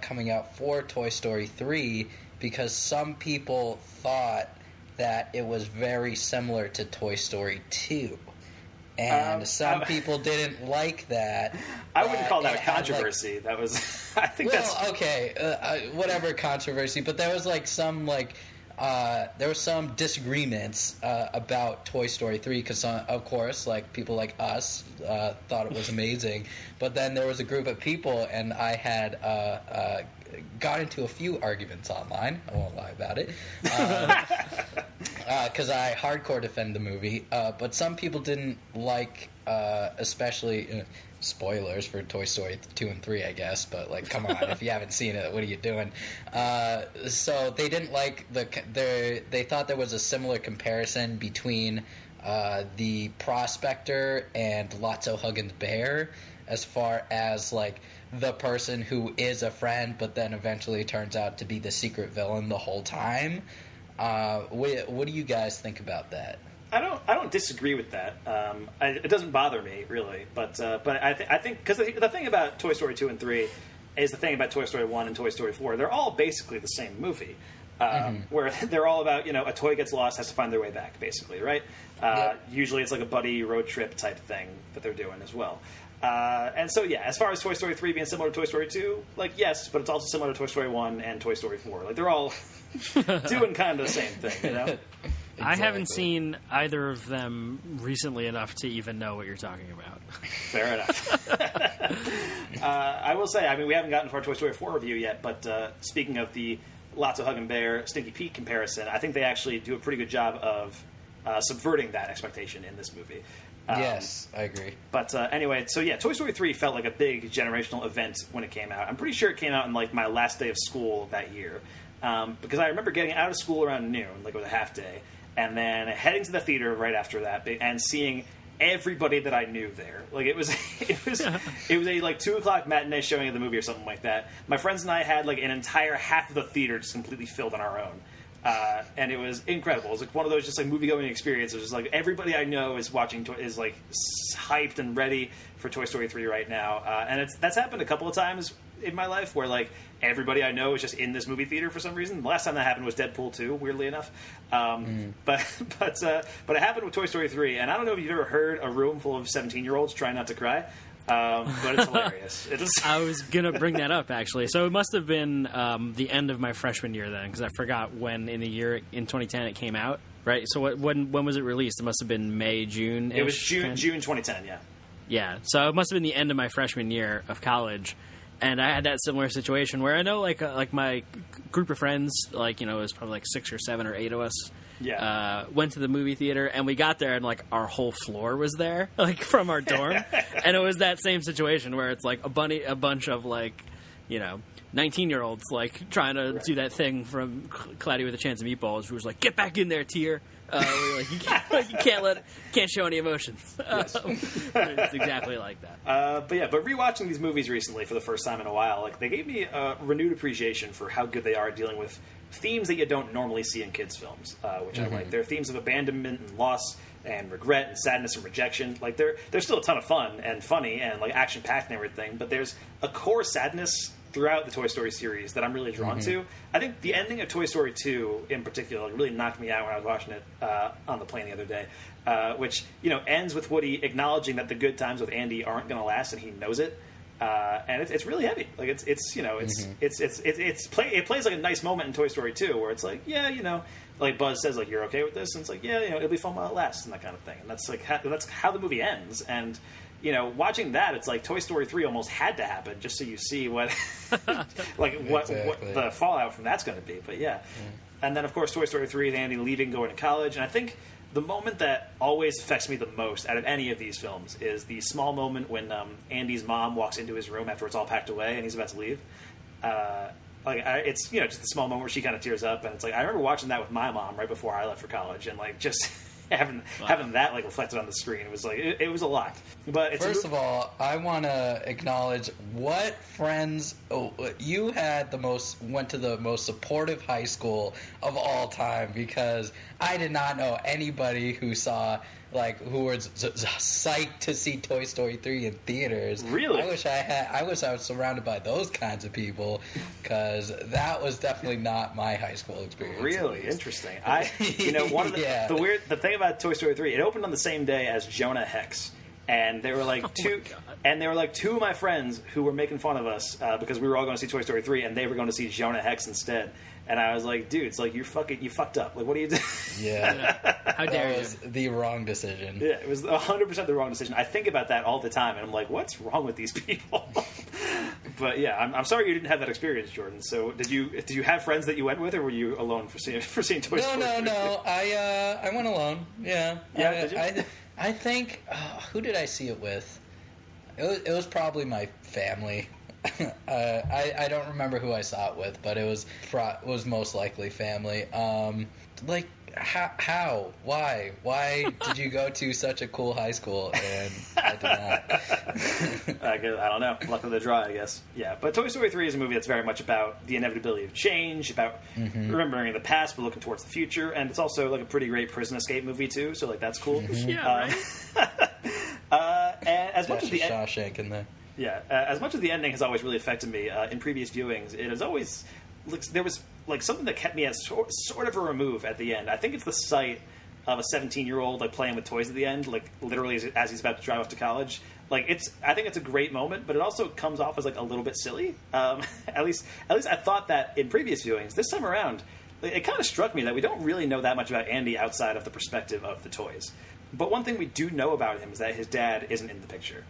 coming out for Toy Story 3 because some people thought that it was very similar to Toy Story 2. And some people didn't like that. I wouldn't call that a controversy. That was, I think that's... okay, whatever controversy, but there was like some there were some disagreements about Toy Story 3 because, of course, like people like us thought it was amazing. But then there was a group of people, and I had got into a few arguments online. I won't lie about it. Because I hardcore defend the movie. But some people didn't like, especially... spoilers for Toy Story 2 and 3, I guess, but like, come on, if you haven't seen it, what are you doing? So they didn't like they thought there was a similar comparison between the Prospector and Lotso Huggins Bear, as far as like the person who is a friend but then eventually turns out to be the secret villain the whole time. What do you guys think about that? I don't disagree with that. It doesn't bother me really, but I think because the thing about Toy Story 2 and 3 is the thing about Toy Story 1 and Toy Story 4. They're all basically the same movie, where they're all about a toy gets lost, has to find their way back, basically, right? Usually it's like a buddy road trip type thing that they're doing as well. And so yeah, as far as Toy Story 3 being similar to Toy Story 2, like yes, but it's also similar to Toy Story 1 and Toy Story 4. Like they're all doing kind of the same thing, Exactly. I haven't seen either of them recently enough to even know what you're talking about. Fair enough. I will say, I mean, we haven't gotten to our Toy Story 4 review yet, but speaking of the Lotso Huggin' Bear, Stinky Pete comparison, I think they actually do a pretty good job of subverting that expectation in this movie. Yes, I agree. But anyway, so yeah, Toy Story 3 felt like a big generational event when it came out. I'm pretty sure it came out in like my last day of school that year. Because I remember getting out of school around noon, like it was a half day, and then heading to the theater right after that and seeing everybody that I knew there. Like it was a like 2:00 matinee showing of the movie or something like that. My friends and I had like an entire half of the theater just completely filled on our own. And it was incredible. It was like one of those just like movie-going experiences. Just like everybody I know is watching is like hyped and ready for Toy Story 3 right now. And that's happened a couple of times in my life where like everybody I know is just in this movie theater for some reason. The last time that happened was Deadpool 2, weirdly enough. But it happened with Toy Story 3, and I don't know if you've ever heard a room full of 17-year-olds trying not to cry. But it's hilarious. I was gonna bring that up actually. So it must have been the end of my freshman year then, because I forgot when in the year in 2010 it came out. Right. So when was it released? It must have been May, June. It was June 2010. Yeah. Yeah. So it must have been the end of my freshman year of college. And I had that similar situation where I know, like my group of friends, like, it was probably like 6 or 7 or 8 of us. Yeah. Went to the movie theater, and we got there, and like our whole floor was there, like from our dorm, and it was that same situation where it's like a bunch of like, 19-year-olds like trying to do that thing from Cloudy with a Chance of Meatballs, who was like, "Get back in there, Tier." We're like, you can't show any emotions. It's exactly like that. But rewatching these movies recently for the first time in a while, like they gave me a renewed appreciation for how good they are at dealing with themes that you don't normally see in kids' films, which I like. They're themes of abandonment and loss and regret and sadness and rejection. Like they're still a ton of fun and funny and like action packed and everything, but there's a core sadness throughout the Toy Story series that I'm really drawn to. I think the ending of Toy Story 2 in particular really knocked me out when I was watching it on the plane the other day, which ends with Woody acknowledging that the good times with Andy aren't going to last, and he knows it. And it's really heavy. Like it plays like a nice moment in Toy Story 2 where it's like, like Buzz says, like, "You're okay with this?" And it's like, yeah, it'll be fun while it lasts, and that kind of thing. And that's like that's how the movie ends. And watching that, it's like Toy Story 3 almost had to happen just so you see what what the fallout from that's going to be. But yeah. And then of course Toy Story 3 is Andy leaving, going to college, and I think the moment that always affects me the most out of any of these films is the small moment when Andy's mom walks into his room after it's all packed away and he's about to leave. It's just the small moment where she kind of tears up, and it's like I remember watching that with my mom right before I left for college, and like just having that like reflected on the screen, it was like it was a lot. But it's First of all, I want to acknowledge what friends you had went to the most supportive high school of all time, because I did not know anybody who who was psyched to see Toy Story 3 in theaters. Really? I wish I was surrounded by those kinds of people, because that was definitely not my high school experience. Really interesting. One of the thing about Toy Story 3, it opened on the same day as Jonah Hex. And they were like two of my friends who were making fun of us because we were all going to see Toy Story 3 and they were going to see Jonah Hex instead. And I was like, dude, it's like you fucked up. Like, what are you doing? Yeah. How dare you? That was the wrong decision. Yeah, it was 100% the wrong decision. I think about that all the time, and I'm like, what's wrong with these people? But yeah, I'm sorry you didn't have that experience, Jordan. So did you have friends that you went with, or were you alone for seeing Toy Story? No. I went alone. Yeah. Yeah. Did you? I think who did I see it with? It was probably my family. I don't remember who I saw it with, but it was most likely family. Like how? Why did you go to such a cool high school and I did not? I don't know. Luck of the draw, I guess. Yeah, but Toy Story 3 is a movie that's very much about the inevitability of change, about remembering the past but looking towards the future, and it's also like a pretty great prison escape movie too. So like that's cool. Yeah, right. And as much as the Shawshank in there. Yeah, as much as the ending has always really affected me in previous viewings, it has always there was like something that kept me at sort of a remove at the end. I think it's the sight of a 17-year-old like playing with toys at the end, like literally as he's about to drive off to college. Like I think it's a great moment, but it also comes off as like a little bit silly. At least I thought that in previous viewings. This time around, it kind of struck me that we don't really know that much about Andy outside of the perspective of the toys. But one thing we do know about him is that his dad isn't in the picture.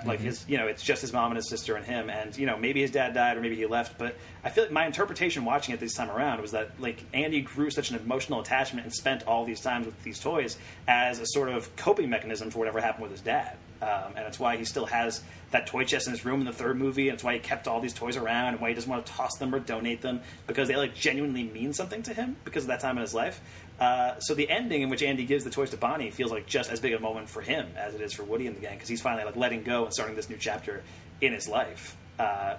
Like his, it's just his mom and his sister and him, and maybe his dad died or maybe he left. But I feel like my interpretation watching it this time around was that like Andy grew such an emotional attachment and spent all these times with these toys as a sort of coping mechanism for whatever happened with his dad. And it's why he still has that toy chest in his room in the third movie, and it's why he kept all these toys around, and why he doesn't want to toss them or donate them, because they like genuinely mean something to him because of that time in his life. So the ending in which Andy gives the toys to Bonnie feels like just as big a moment for him as it is for Woody and the gang, because he's finally like letting go and starting this new chapter in his life,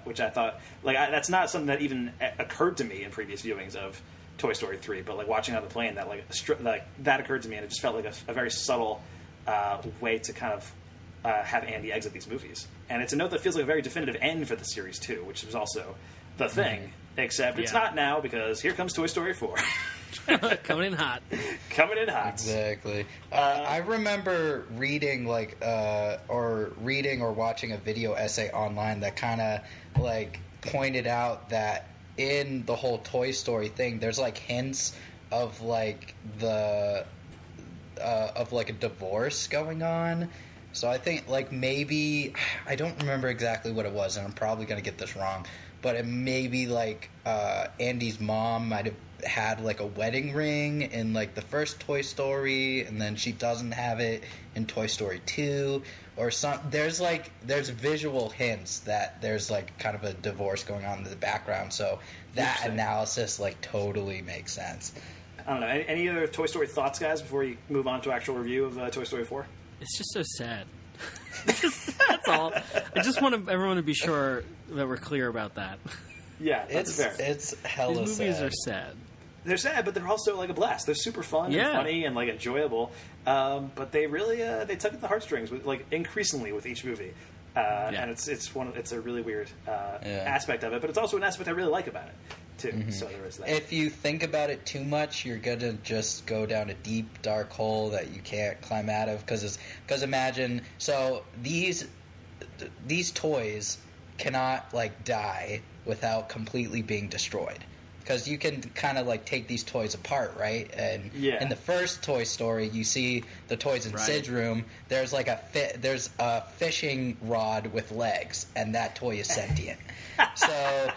which I thought that's not something that even occurred to me in previous viewings of Toy Story 3, but like watching on the plane, that that occurred to me, and it just felt like a very subtle way to kind of have Andy exit these movies. And it's a note that feels like a very definitive end for the series too, which was also the thing, except it's not now, because here comes Toy Story 4. Coming in hot. Exactly. I remember reading or watching a video essay online that kind of like pointed out that in the whole Toy Story thing, there's like hints of like of like a divorce going on. So I think like maybe, I don't remember exactly what it was, and I'm probably going to get this wrong, but it maybe like Andy's mom might have had like a wedding ring in like the first Toy Story, and then she doesn't have it in Toy Story 2 or some. There's visual hints that there's like kind of a divorce going on in the background, so that analysis like totally makes sense. I don't know. Any other Toy Story thoughts, guys, before you move on to actual review of Toy Story 4? It's just so sad. That's all. I just want everyone to be sure that we're clear about that. Yeah, that's fair. It's hella These movies sad. are sad. They're sad, but they're also like a blast. They're super fun and funny and like enjoyable. But they really they tug at the heartstrings with like increasingly with each movie. And it's a really weird aspect of it, but it's also an aspect I really like about it too. Mm-hmm. So there is that. If you think about it too much, you're gonna just go down a deep dark hole that you can't climb out of. Because imagine, so these toys cannot like die without completely being destroyed. Because you can kind of like take these toys apart, right? And in the first Toy Story, you see the toys in Sid's room. There's like there's a fishing rod with legs, and that toy is sentient. So,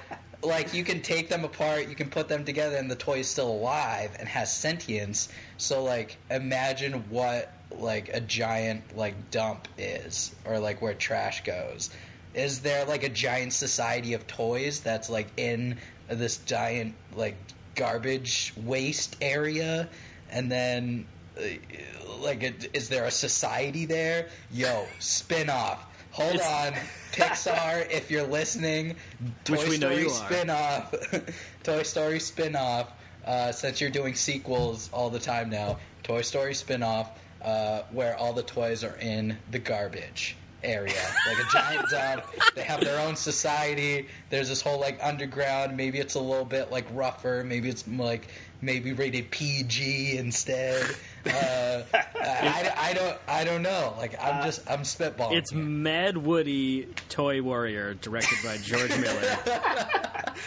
like, you can take them apart, you can put them together, and the toy is still alive and has sentience. So, like, imagine what like a giant like dump is, or like where trash goes. Is there like a giant society of toys that's like in this giant like garbage waste area, and then is there a society there? Yo, spin-off. Hold on, Pixar, if you're listening, Toy Story spin-off. Toy Story spin-off, since you're doing sequels all the time now, Toy Story spin-off, where all the toys are in the garbage area, like a giant dump. They have their own society. There's this whole like underground. Maybe it's a little bit like rougher. Maybe it's like rated PG instead. I don't know. Like I'm spitballing. It's Mad Woody Toy Warrior, directed by George Miller,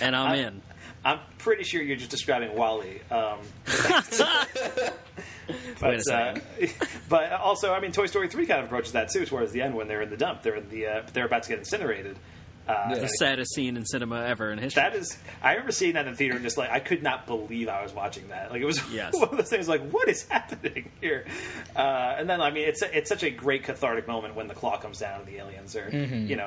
and I'm in. I'm pretty sure you're just describing WALL-E. Wait a second. But also, I mean, Toy Story 3 kind of approaches that too. Towards the end, when they're in the dump, they're about to get incinerated. The saddest scene in cinema ever in history. That is, I remember seeing that in the theater and just like I could not believe I was watching that. Like it was one of those things. Like, what is happening here? And then, I mean, it's such a great cathartic moment when the claw comes down and the aliens are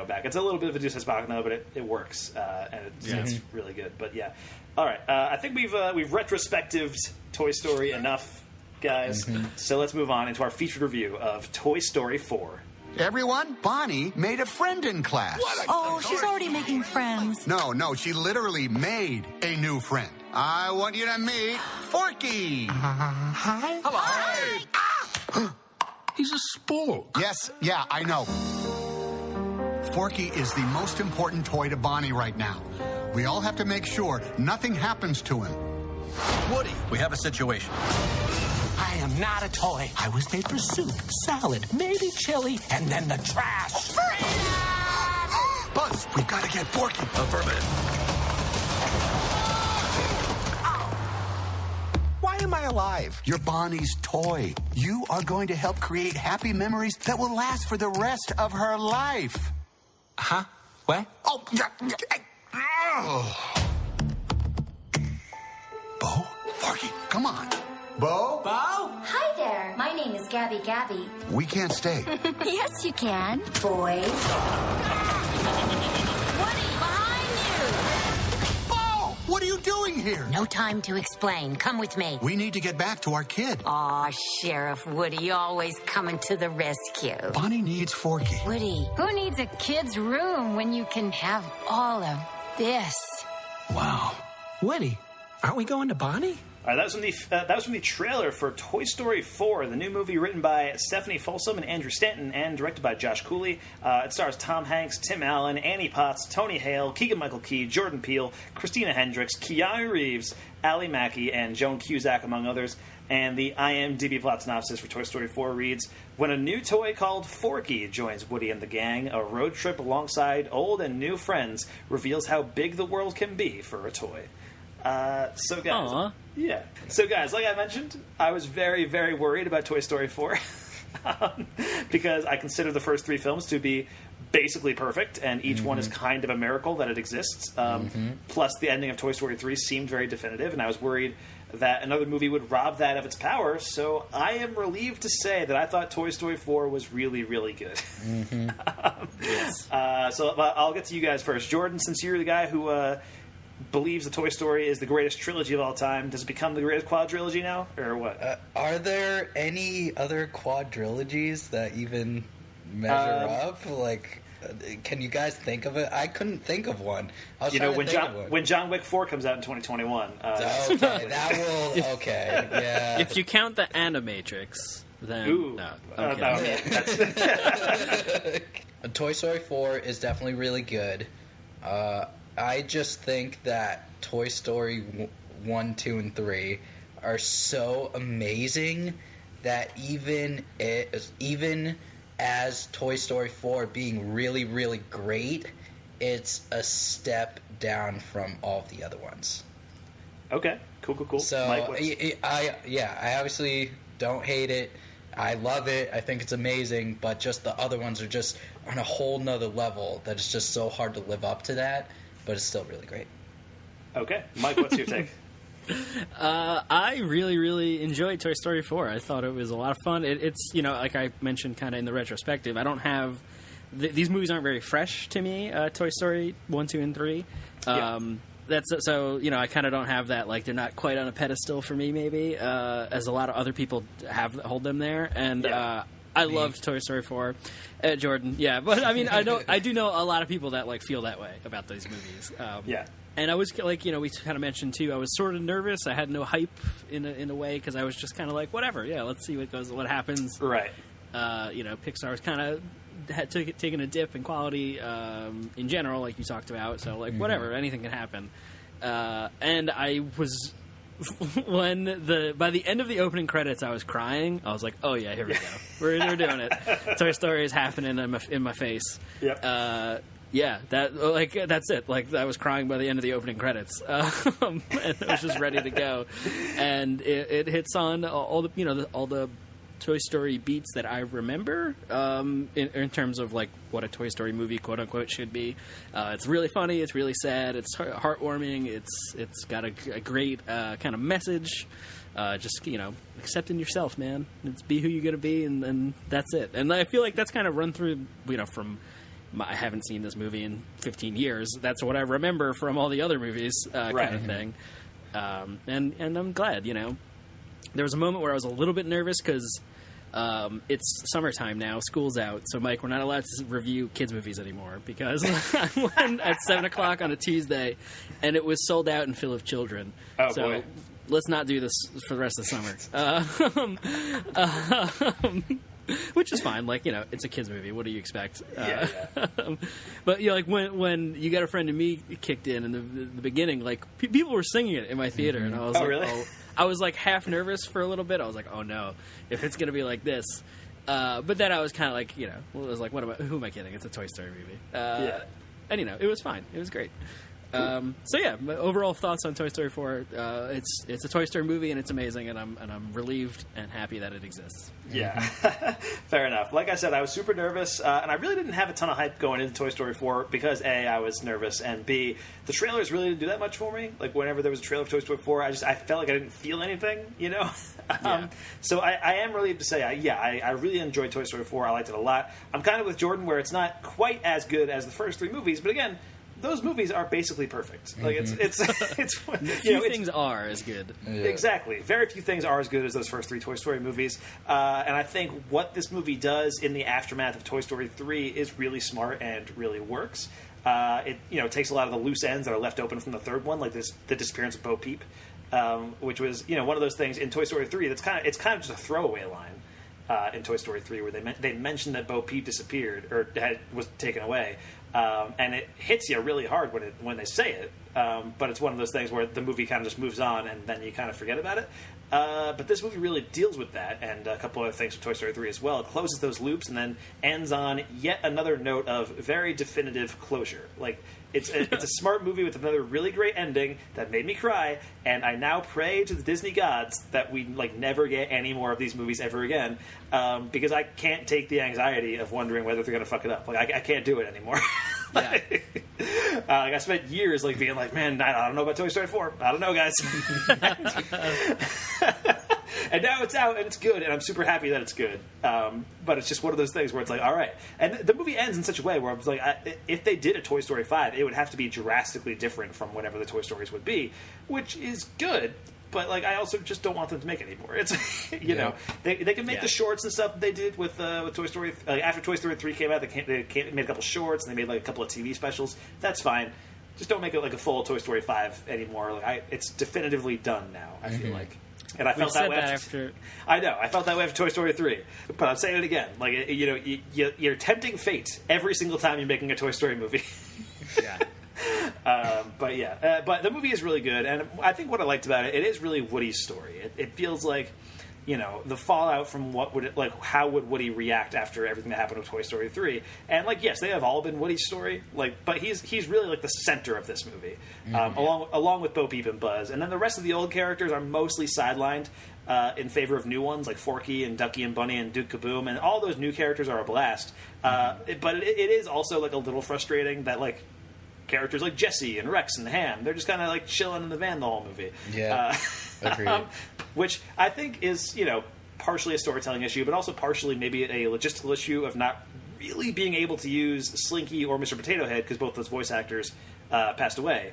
back. It's a little bit of a Deus Ex Machina, but it works and it's really good. But yeah, all right. I think we've retrospectived Toy Story enough, guys. So let's move on into our featured review of Toy Story 4. Everyone, Bonnie made a friend in class. Oh, she's already making friends. No, she literally made a new friend. I want you to meet Forky. Hi. Hello. Hi. He's a spork. Yes, yeah, I know. Forky is the most important toy to Bonnie right now. We all have to make sure nothing happens to him. Woody, we have a situation. I am not a toy. I was made for soup, salad, maybe chili, and then the trash. Buzz, we've got to get Forky. Affirmative. Why am I alive? You're Bonnie's toy. You are going to help create happy memories that will last for the rest of her life. Huh? What? Oh, yeah. Bo? Forky, come on. Bo? Hi there. My name is Gabby. We can't stay. Yes, you can. Boys. Woody, behind you! Bo! What are you doing here? No time to explain. Come with me. We need to get back to our kid. Aw, Sheriff Woody, always coming to the rescue. Bonnie needs Forky. Woody, who needs a kid's room when you can have all of this? Wow. Woody, aren't we going to Bonnie? That was from the trailer for Toy Story 4, the new movie written by Stephanie Folsom and Andrew Stanton and directed by Josh Cooley. It stars Tom Hanks, Tim Allen, Annie Potts, Tony Hale, Keegan-Michael Key, Jordan Peele, Christina Hendricks, Keanu Reeves, Ally Mackey, and Joan Cusack, among others. And the IMDb plot synopsis for Toy Story 4 reads, when a new toy called Forky joins Woody and the gang, a road trip alongside old and new friends reveals how big the world can be for a toy. So guys, like I mentioned, I was very, very worried about Toy Story 4 because I consider the first three films to be basically perfect, and each one is kind of a miracle that it exists. Plus, the ending of Toy Story 3 seemed very definitive, and I was worried that another movie would rob that of its power. So I am relieved to say that I thought Toy Story 4 was really, really good. Yes. So I'll get to you guys first. Jordan, since you're the guy who believes the Toy Story is the greatest trilogy of all time, does it become the greatest quadrilogy now, or what? Are there any other quadrilogies that even measure up? Like, can you guys think of it? I couldn't think of one. When John Wick 4 comes out in 2021. Yeah. If you count the Animatrix, then Toy Story 4 is definitely really good. I just think that Toy Story 1, 2, and 3 are so amazing that even as Toy Story 4 being really, really great, it's a step down from all of the other ones. Okay, cool. So Mike, I obviously don't hate it. I love it. I think it's amazing, but just the other ones are just on a whole nother level that it's just so hard to live up to that. But it's still really great. Okay. Mike, what's your take? I really, really enjoyed Toy Story 4. I thought it was a lot of fun. It's, like I mentioned kind of in the retrospective, I don't have... these movies aren't very fresh to me, Toy Story 1, 2, and 3. that's so, you know, I kind of don't have that, like, they're not quite on a pedestal for me, maybe, as a lot of other people hold them there. And I loved Toy Story 4. Jordan, yeah. But, I mean, I do know a lot of people that, like, feel that way about these movies. And I was, like, you know, we kind of mentioned, too, I was sort of nervous. I had no hype in a way, because I was just kind of like, whatever, yeah, let's see what happens. Right. You know, Pixar's kind of taken a dip in quality in general, like you talked about. So, like, whatever, anything can happen. And I was, by the end of the opening credits, I was crying. I was like, oh yeah, here we go. We're doing it. Toy Story is happening in my face. Yep. Yeah, that's it. Like, I was crying by the end of the opening credits, and I was just ready to go. And it hits on all the Toy Story beats that I remember in terms of, like, what a Toy Story movie, quote unquote, should be. It's really funny. It's really sad. It's heartwarming. It's got a great kind of message. Just, you know, accepting yourself, man. It's be who you're gonna be, and that's it. And I feel like that's kind of run through, you know, from. I haven't seen this movie in 15 years. That's what I remember from all the other movies, kind of thing. And I'm glad, you know. There was a moment where I was a little bit nervous because it's summertime now, school's out, so Mike, we're not allowed to review kids' movies anymore because I went at 7 o'clock on a Tuesday, and it was sold out and full of children. Oh, so boy. Let's not do this for the rest of the summer. Which is fine, like, you know, it's a kids movie. What do you expect? But, you know, like, when You Got a Friend in Me kicked in the beginning, like, people were singing it in my theater, and I was really? I was, like, half nervous for a little bit. I was like, oh no, if it's gonna be like this. But then I was kind of like, you know, I was like, who am I kidding? It's a Toy Story movie. And, you know, it was fine. It was great. So yeah, my overall thoughts on Toy Story 4. It's a Toy Story movie, and it's amazing, and I'm relieved and happy that it exists. Yeah, fair enough. Like I said, I was super nervous, and I really didn't have a ton of hype going into Toy Story 4 because A, I was nervous, and B, the trailers really didn't do that much for me. Like, whenever there was a trailer of Toy Story 4, I felt like I didn't feel anything, you know? So I am relieved to say, I really enjoyed Toy Story 4. I liked it a lot. I'm kind of with Jordan where it's not quite as good as the first three movies, but again, those movies are basically perfect. Like, it's few things are as good. Exactly. Very few things are as good as those first three Toy Story movies. And I think what this movie does in the aftermath of Toy Story 3 is really smart and really works. It takes a lot of the loose ends that are left open from the third one, like the disappearance of Bo Peep, which was one of those things in Toy Story 3 that's kind of just a throwaway line in Toy Story 3 where they mentioned that Bo Peep disappeared or was taken away. And it hits you really hard when they say it, but it's one of those things where the movie kind of just moves on and then you kind of forget about it. But this movie really deals with that, and a couple other things from Toy Story 3 as well. It closes those loops and then ends on yet another note of very definitive closure. Like, it's a smart movie with another really great ending that made me cry, and I now pray to the Disney gods that we never get any more of these movies ever again, because I can't take the anxiety of wondering whether they're going to fuck it up. Like, I can't do it anymore. I spent years being like, man, I don't know about Toy Story 4. I don't know, guys. And now it's out and it's good, and I'm super happy that it's good. But it's just one of those things where it's like, all right. And the movie ends in such a way where I was like, if they did a Toy Story 5, it would have to be drastically different from whatever the Toy Stories would be, which is good. But I also just don't want them to make it anymore. It's know they can make the shorts and stuff they did with Toy Story. After Toy Story 3 came out, they made a couple shorts and they made a couple of TV specials. That's fine. Just don't make it a full Toy Story 5 anymore. It's definitively done now. I feel like. And I felt that way after. I know. I felt that way after Toy Story 3. But I'm saying it again. You're tempting fate every single time you're making a Toy Story movie. Yeah. But the movie is really good, and I think what I liked about it is really Woody's story. It feels like, the fallout from how would Woody react after everything that happened with Toy Story 3. And yes, they have all been Woody's story, but he's really the center of this movie, along with Bo Peep and Buzz, and then the rest of the old characters are mostly sidelined in favor of new ones like Forky and Ducky and Bunny and Duke Kaboom, and all those new characters are a blast. But it is also a little frustrating that characters like Jesse and Rex and Ham, they're just kind of chilling in the van the whole movie. Yeah, agreed. Which I think is, partially a storytelling issue, but also partially maybe a logistical issue of not really being able to use Slinky or Mr. Potato Head, because both those voice actors passed away.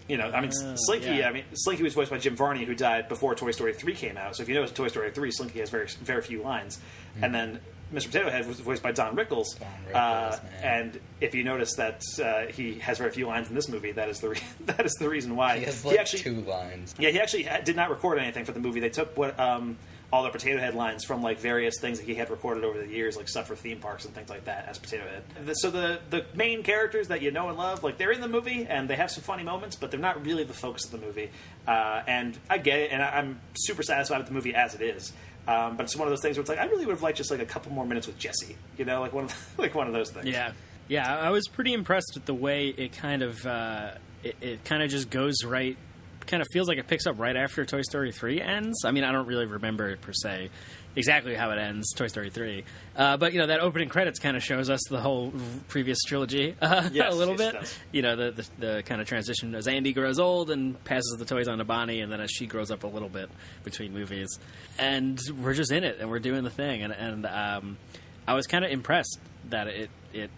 Slinky. Slinky was voiced by Jim Varney, who died before Toy Story 3 came out. So if you notice, Toy Story 3, Slinky has very, very few lines, and then Mr. Potato Head was voiced by Don Rickles. And if you notice that he has very few lines in this movie, that is the reason why. He has 2 lines. Yeah, he actually did not record anything for the movie. They took all the Potato Head lines from like various things that he had recorded over the years, like stuff for theme parks and things like that as Potato Head. So the main characters that you know and love, like they're in the movie and they have some funny moments, but they're not really the focus of the movie. And I get it, and I'm super satisfied with the movie as it is. But it's one of those things where it's like I really would have liked just like a couple more minutes with Jesse, like one of those things. Yeah. I was pretty impressed with the way it kind of it kind of just goes right. Kind of feels like it picks up right after Toy Story 3 ends. I mean, I don't really remember per se exactly how it ends, Toy Story 3, but that opening credits kind of shows us the whole previous trilogy a little bit. The kind of transition as Andy grows old and passes the toys on to Bonnie, and then as she grows up a little bit between movies, and we're just in it and we're doing the thing, and I was kind of impressed that it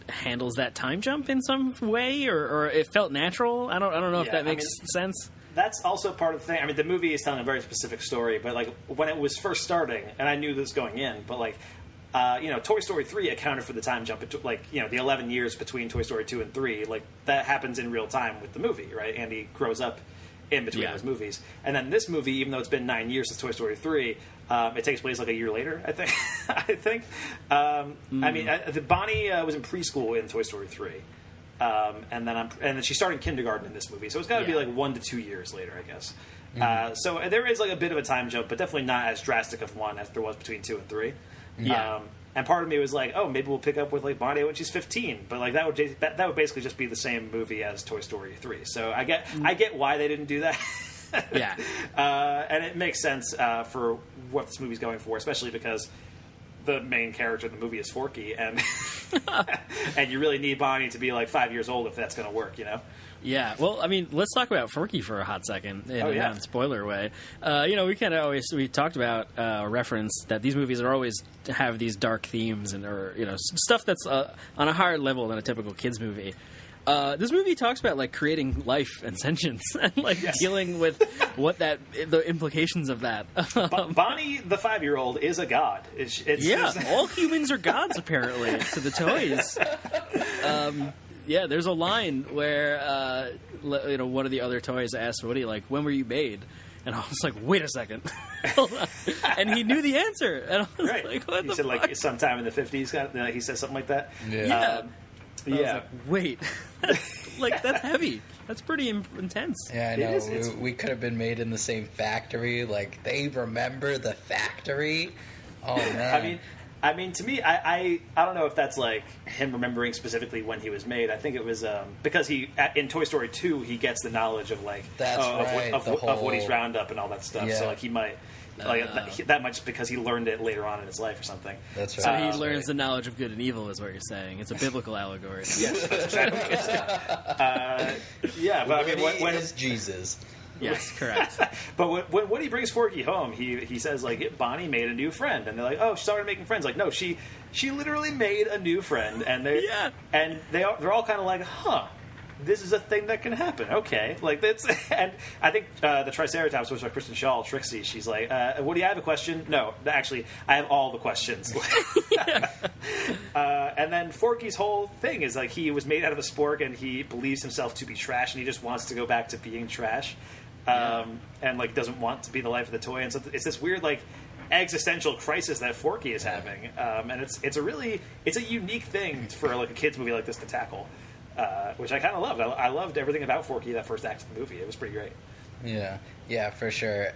handles that time jump in some way, or it felt natural. I don't know if that makes sense. That's also part of the thing. I mean, the movie is telling a very specific story, but like when it was first starting, and I knew this going in, but like, Toy Story 3 accounted for the time jump, the 11 years between Toy Story 2 and 3, like that happens in real time with the movie, right? Andy grows up in between those movies, and then this movie, even though it's been 9 years since Toy Story 3, it takes place like a year later, I think. I mean, Bonnie was in preschool in Toy Story 3. And then she started kindergarten in this movie, so it's got to be like 1 to 2 years later, I guess. So there is like a bit of a time jump, but definitely not as drastic of one as there was between 2 and 3. And part of me was like, oh, maybe we'll pick up with like Bonnie when she's 15, but like that would basically just be the same movie as Toy Story 3. So I get why they didn't do that. And it makes sense for what this movie's going for, especially because the main character in the movie is Forky, and and you really need Bonnie to be like 5 years old if that's going to work, Yeah, well, I mean, let's talk about Forky for a hot second in a non-spoiler way. We talked about reference that these movies are always have these dark themes and stuff that's on a higher level than a typical kids movie. This movie talks about like creating life and sentience and dealing with the implications of that. Bonnie, the 5-year-old, is a god. All humans are gods apparently to the toys. There's a line where one of the other toys asked Woody like, "When were you made?" And I was like, wait a second. And he knew the answer. And I was like, what the fuck? He said like sometime in the 50s. He said something like that. Yeah. Like, wait, that's heavy. That's pretty intense. Yeah, I know. We could have been made in the same factory. Like, they remember the factory. Oh man. I mean, to me, I don't know if that's like him remembering specifically when he was made. I think it was because in Toy Story 2 he gets the knowledge of like of Woody's Roundup and all that stuff. Yeah. So like he might. That much because he learned it later on in his life or something. That's right. So he learns the knowledge of good and evil, is what you're saying. It's a biblical allegory. Yes, that's right. But I mean, when is Jesus? Yes, correct. But when Woody brings Forky home, he says like Bonnie made a new friend, and they're like, oh, she started making friends. Like, no, she literally made a new friend, and they're all kind of like, huh. This is a thing that can happen. Okay, like that's, and I think the Triceratops, which by Kristen Shaw, Trixie, she's like, Woody, I have a question. No, actually, I have all the questions. And then Forky's whole thing is like he was made out of a spork, and he believes himself to be trash, and he just wants to go back to being trash, and like doesn't want to be the life of the toy, and so it's this weird like existential crisis that Forky is having, and it's a unique thing for like a kids movie like this to tackle. Which I kind of loved. I loved everything about Forky that first act of the movie. It was pretty great. Yeah, for sure.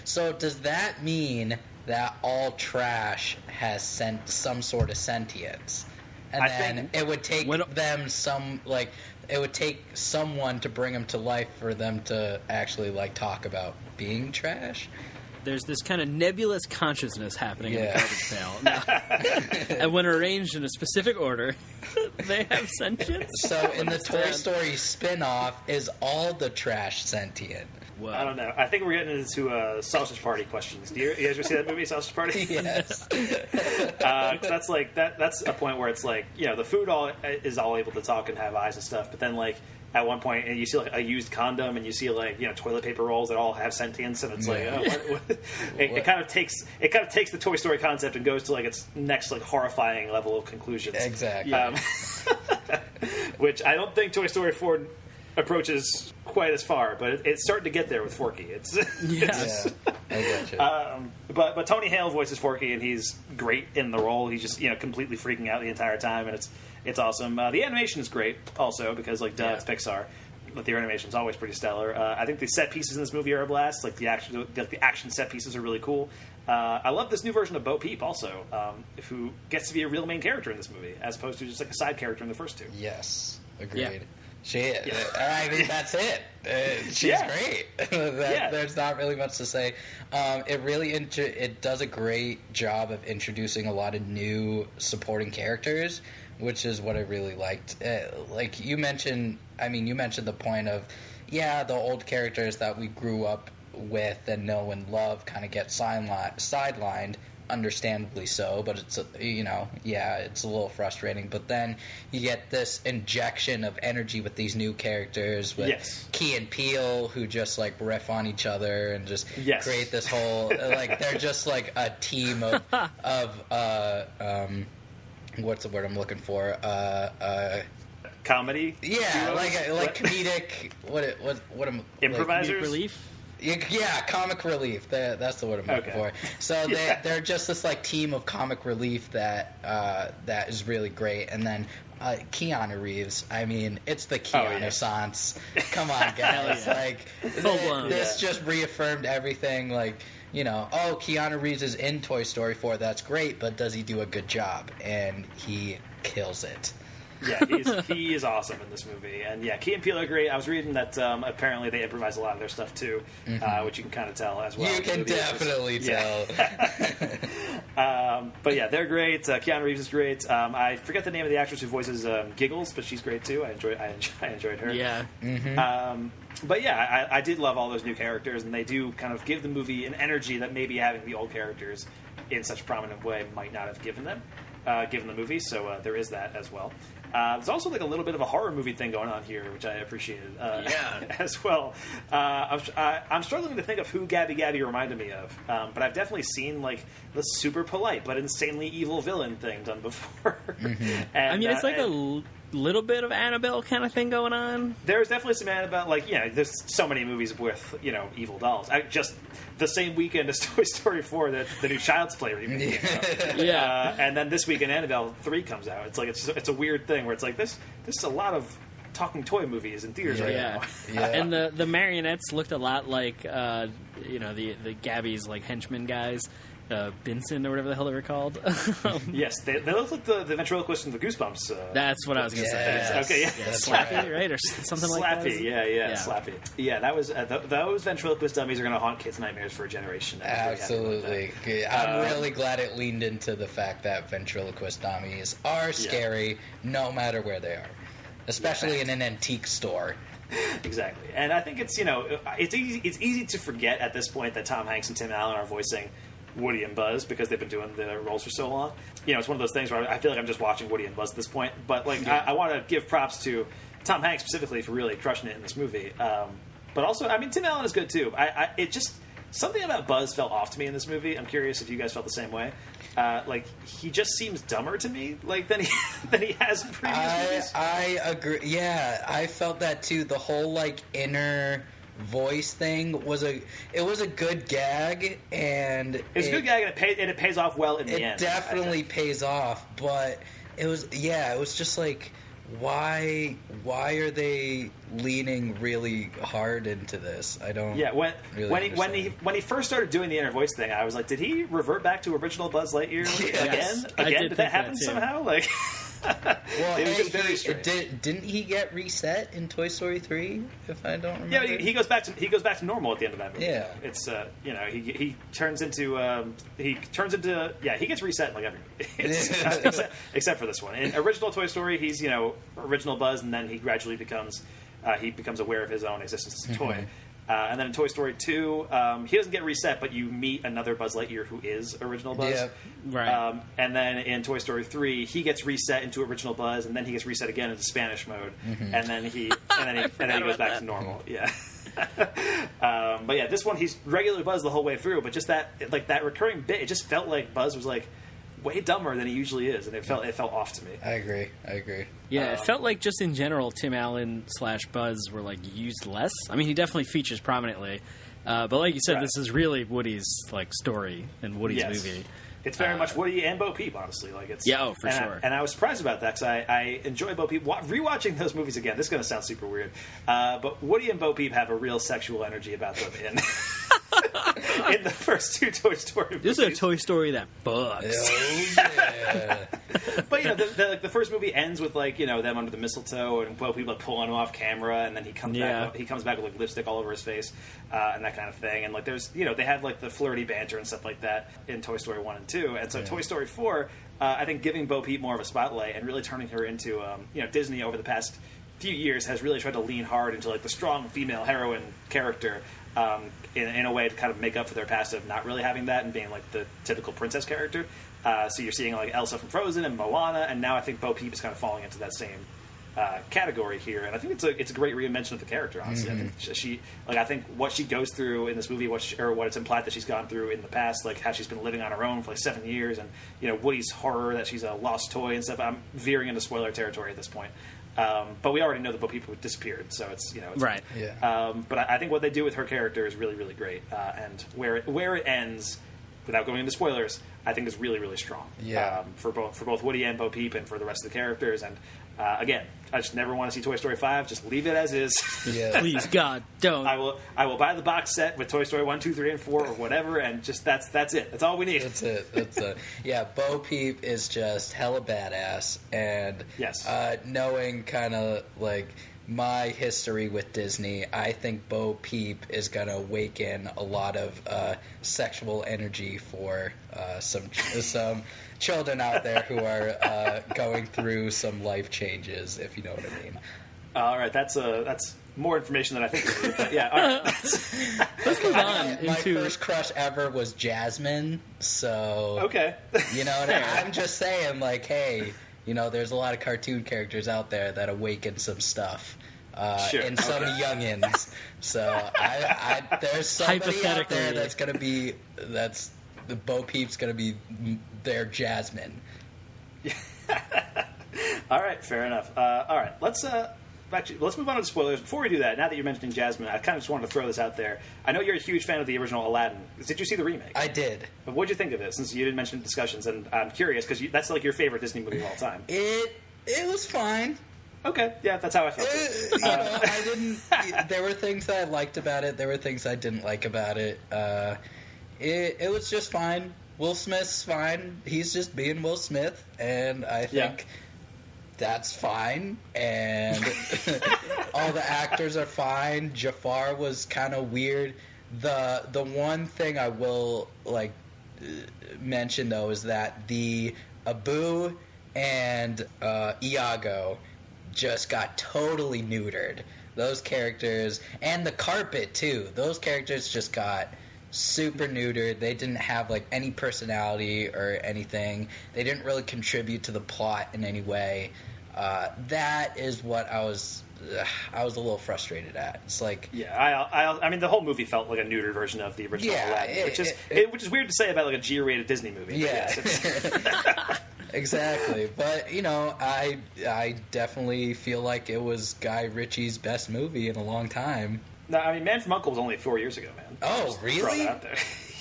So does that mean that all trash has some sort of sentience? And then it would take it would take someone to bring them to life for them to actually like talk about being trash? There's this kind of nebulous consciousness happening in the garbage pail. And when arranged in a specific order, they have sentience. So in the Toy Story spin-off, is all the trash sentient? Well, I don't know. I think we're getting into Sausage Party questions. Do you guys ever see that movie, Sausage Party? Yes. That's like that's a point where it's like, you know, the food is all able to talk and have eyes and stuff, but then like at one point, and you see like a used condom, and you see like, you know, toilet paper rolls that all have sentience, and it's like, it kind of takes the Toy Story concept and goes to like its next like horrifying level of conclusions. Exactly. Which I don't think Toy Story 4 approaches quite as far, but it's starting to get there with Forky. I gotcha. But Tony Hale voices Forky, and he's great in the role. He's just, you know, completely freaking out the entire time, and it's awesome. The animation is great also because like it's Pixar, but the animation is always pretty stellar. I think the set pieces in this movie are a blast. Like the action set pieces are really cool. I love this new version of Bo Peep also, who gets to be a real main character in this movie as opposed to just like a side character in the first two. Yes, agreed. Yeah. I mean, that's it. She's great. There's not really much to say. It really it does a great job of introducing a lot of new supporting characters, which is what I really liked. Like you mentioned the point of, the old characters that we grew up with and know and love kind of get sidelined. Understandably so, but it's it's a little frustrating. But then you get this injection of energy with these new characters, with Key and Peele, who just like riff on each other and just create this whole like they're just like a team of what's the word I'm looking for? Comedy. Yeah, duos? like comedic. What am improvisers? Comedic relief. Yeah, comic relief. That's the word I'm looking for. So they're just this like team of comic relief that is really great. And then Keanu Reeves. I mean, it's the Keanu-sance. Come on, guys! This just reaffirmed everything. Like, you know, Keanu Reeves is in Toy Story 4. That's great, but does he do a good job? And he kills it. Yeah, he is awesome in this movie, and Key and Peele are great. I was reading that apparently they improvise a lot of their stuff too, which you can kind of tell as well. You can definitely tell. But yeah, they're great. Keanu Reeves is great. I forget the name of the actress who voices Giggles, but she's great too. I enjoyed her. Yeah. But yeah, I did love all those new characters, and they do kind of give the movie an energy that maybe having the old characters in such a prominent way might not have given the movie. So there is that as well. There's also like a little bit of a horror movie thing going on here, which I appreciated as well. I'm struggling to think of who Gabby Gabby reminded me of, but I've definitely seen like the super polite but insanely evil villain thing done before. And, I mean, it's like a little bit of Annabelle kind of thing going on. There's definitely some Annabelle, like, there's so many movies with, evil dolls. Just the same weekend as Toy Story 4, the new Child's Play remake came out. And then this weekend Annabelle 3 comes out. It's like, it's a weird thing where it's like, this is a lot of talking toy movies in theaters right now. And the marionettes looked a lot like, the Gabby's, like, henchmen guys. Benson or whatever the hell they were called. Yes, they look like the ventriloquist from the Goosebumps. That's what I was going to say. Okay, Slappy, right? Or something like that? Slappy, Slappy. Yeah, that was those ventriloquist dummies are going to haunt kids' nightmares for a generation. Absolutely. I'm really glad it leaned into the fact that ventriloquist dummies are scary no matter where they are, especially in an antique store. Exactly, and I think it's easy to forget at this point that Tom Hanks and Tim Allen are voicing Woody and Buzz because they've been doing the roles for so long. It's one of those things where I feel like I'm just watching Woody and Buzz at this point. But I want to give props to Tom Hanks specifically for really crushing it in this movie. But also, I mean, Tim Allen is good too. It just something about Buzz felt off to me in this movie. I'm curious if you guys felt the same way. He just seems dumber to me, than he has in previous movies. I agree. Yeah, I felt that too. The whole inner voice thing was a good gag, and it's a good gag, and it pays off well in the end. It definitely pays off, but it was just like, why are they leaning really hard into this? I don't. Yeah, when he first started doing the inner voice thing, I was like, did he revert back to original Buzz Lightyear again? Did that happen somehow? Well, it was just very strange. Didn't he get reset in Toy Story 3? If I don't remember. Yeah, he goes back to normal at the end of that movie. Yeah, it's he turns into he gets reset in every movie, except for this one. In original Toy Story, he's original Buzz, and then he gradually becomes aware of his own existence as a toy. And then in Toy Story 2, he doesn't get reset, but you meet another Buzz Lightyear who is original Buzz. Yeah. Right. And then in Toy Story 3, he gets reset into original Buzz, and then he gets reset again into Spanish mode, and then he goes back to normal. Yeah. But yeah, this one he's regular Buzz the whole way through, but just that recurring bit, it just felt like Buzz was like way dumber than he usually is, and it felt off to me. I agree. Yeah, it felt like just in general, Tim Allen / Buzz were like used less. I mean, he definitely features prominently, but like you said, this is really Woody's like story and Woody's movie. It's very much Woody and Bo Peep, honestly. Like it's for sure. And I was surprised about that because I enjoy Bo Peep. Rewatching those movies again, this is going to sound super weird, but Woody and Bo Peep have a real sexual energy about them in the first two Toy Story movies. This is a Toy Story that fucks. Oh, yeah. But the first movie ends with them under the mistletoe and Bo Peep pulling him off camera, and then he comes back. He comes back with lipstick all over his face and that kind of thing. And there's they had the flirty banter and stuff like that in Toy Story 1 and 2. And so Toy Story 4, I think giving Bo Peep more of a spotlight and really turning her into Disney over the past few years has really tried to lean hard into the strong female heroine character. In a way to kind of make up for their past of not really having that and being the typical princess character. So you're seeing Elsa from Frozen and Moana, and now I think Bo Peep is kind of falling into that same category here. And I think it's a great reinvention of the character. Honestly, I think I think what she goes through in this movie, what it's implied that she's gone through in the past, how she's been living on her own for 7 years, and Woody's horror that she's a lost toy and stuff. I'm veering into spoiler territory at this point. But we already know that Bo Peep disappeared, so it's right. Yeah. But I think what they do with her character is really, really great, and where it ends, without going into spoilers, I think is really, really strong. Yeah. For both Woody and Bo Peep, and for the rest of the characters. And again, I just never want to see Toy Story 5. Just leave it as is. Yeah. Please, God, don't. I will buy the box set with Toy Story 1, 2, 3, and 4, or whatever, and just that's it. That's all we need. That's it. Yeah, Bo Peep is just hella badass, and yes, knowing kind of my history with Disney, I think Bo Peep is going to awaken a lot of sexual energy for some children out there who are going through some life changes, if you know what I mean. All right, that's more information than I think we need, but yeah, all right. Let's move on. My first crush ever was Jasmine, so... Okay. I'm just saying, hey... there's a lot of cartoon characters out there that awaken some stuff in some youngins. So there's somebody out there that's going to be the Bo Peep's going to be their Jasmine. All right, fair enough. All right, let's move on to the spoilers. Before we do that, now that you're mentioning Jasmine, I kind of just wanted to throw this out there. I know you're a huge fan of the original Aladdin. Did you see the remake? I did. What'd you think of it, since you didn't mention discussions? And I'm curious, because that's your favorite Disney movie of all time. It was fine. Okay, yeah, that's how I felt. I didn't... There were things that I liked about it. There were things I didn't like about it. It was just fine. Will Smith's fine. He's just being Will Smith, and I think... That's fine, and all the actors are fine. Jafar was kind of weird. The one thing I will mention though is that the Abu and Iago just got totally neutered. Those characters, and the carpet too. Those characters just got super neutered. They didn't have any personality or anything. They didn't really contribute to the plot in any way. That is what I was a little frustrated at. It's I mean the whole movie felt like a neutered version of the original Aladdin, which is weird to say about a G-rated Disney movie. Yeah, exactly. But I definitely feel like it was Guy Ritchie's best movie in a long time. No, I mean Man from U.N.C.L.E. was only 4 years ago, man. Oh, really? Throw that out there.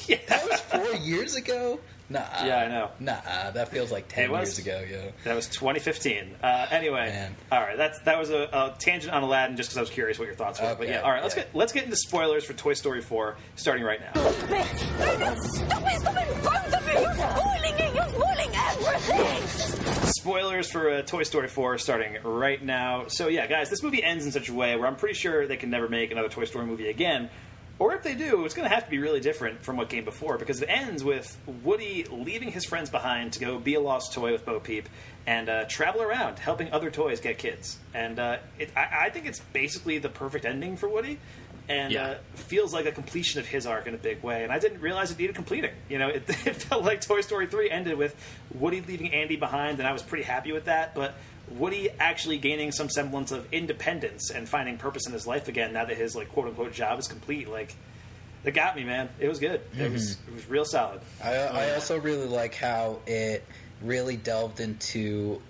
Yeah. That was 4 years ago? Nah. Yeah, I know. Nah, that feels like 10 years ago, yo. That was 2015. Anyway, all right, that was a tangent on Aladdin just because I was curious what your thoughts were. Okay, but yeah, all right, let's get into spoilers for Toy Story 4 starting right now. Stop it, both of you! You're spoiling it! You're spoiling everything! Spoilers for Toy Story 4 starting right now. So yeah, guys, this movie ends in such a way where I'm pretty sure they can never make another Toy Story movie again. Or if they do, it's going to have to be really different from what came before, because it ends with Woody leaving his friends behind to go be a lost toy with Bo Peep and travel around helping other toys get kids. And I think it's basically the perfect ending for Woody. and feels like a completion of his arc in a big way. And I didn't realize it needed completing. You know, it felt like Toy Story 3 ended with Woody leaving Andy behind, and I was pretty happy with that. But Woody actually gaining some semblance of independence and finding purpose in his life again now that his like quote unquote job is complete. Like, that got me, man. It was good. It was real solid. I also really like how it really delved into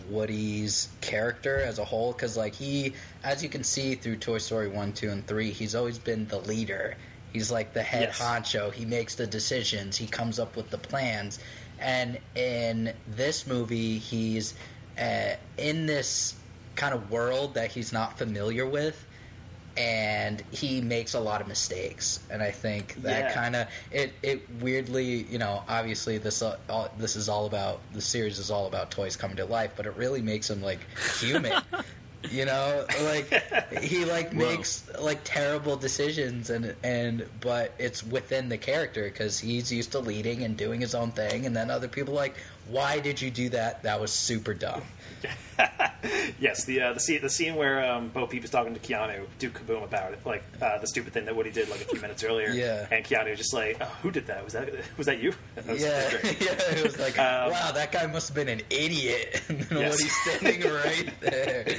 Woody's character as a whole, because like he, as you can see through Toy Story 1, 2, and 3, he's always been the leader. He's like the head honcho. He makes the decisions. He comes up with the plans. And in this movie, he's in this kind of world that he's not familiar with, and he makes a lot of mistakes. And I think that kind of it weirdly, you know, obviously this is all about, the series is all about toys coming to life, but it really makes him like human. You know, like he like makes like terrible decisions, and but it's within the character because he's used to leading and doing his own thing, and then other people are like, why did you do that? That was super dumb. Yes, the scene where Bo Peep is talking to Keanu, Duke Kaboom, about it, like the stupid thing that Woody did like a few minutes earlier. Yeah. And Keanu was just like, "Oh, who did that? Was that you?" That was great. Yeah. It was like, wow, that guy must have been an idiot. And then Woody's standing right there.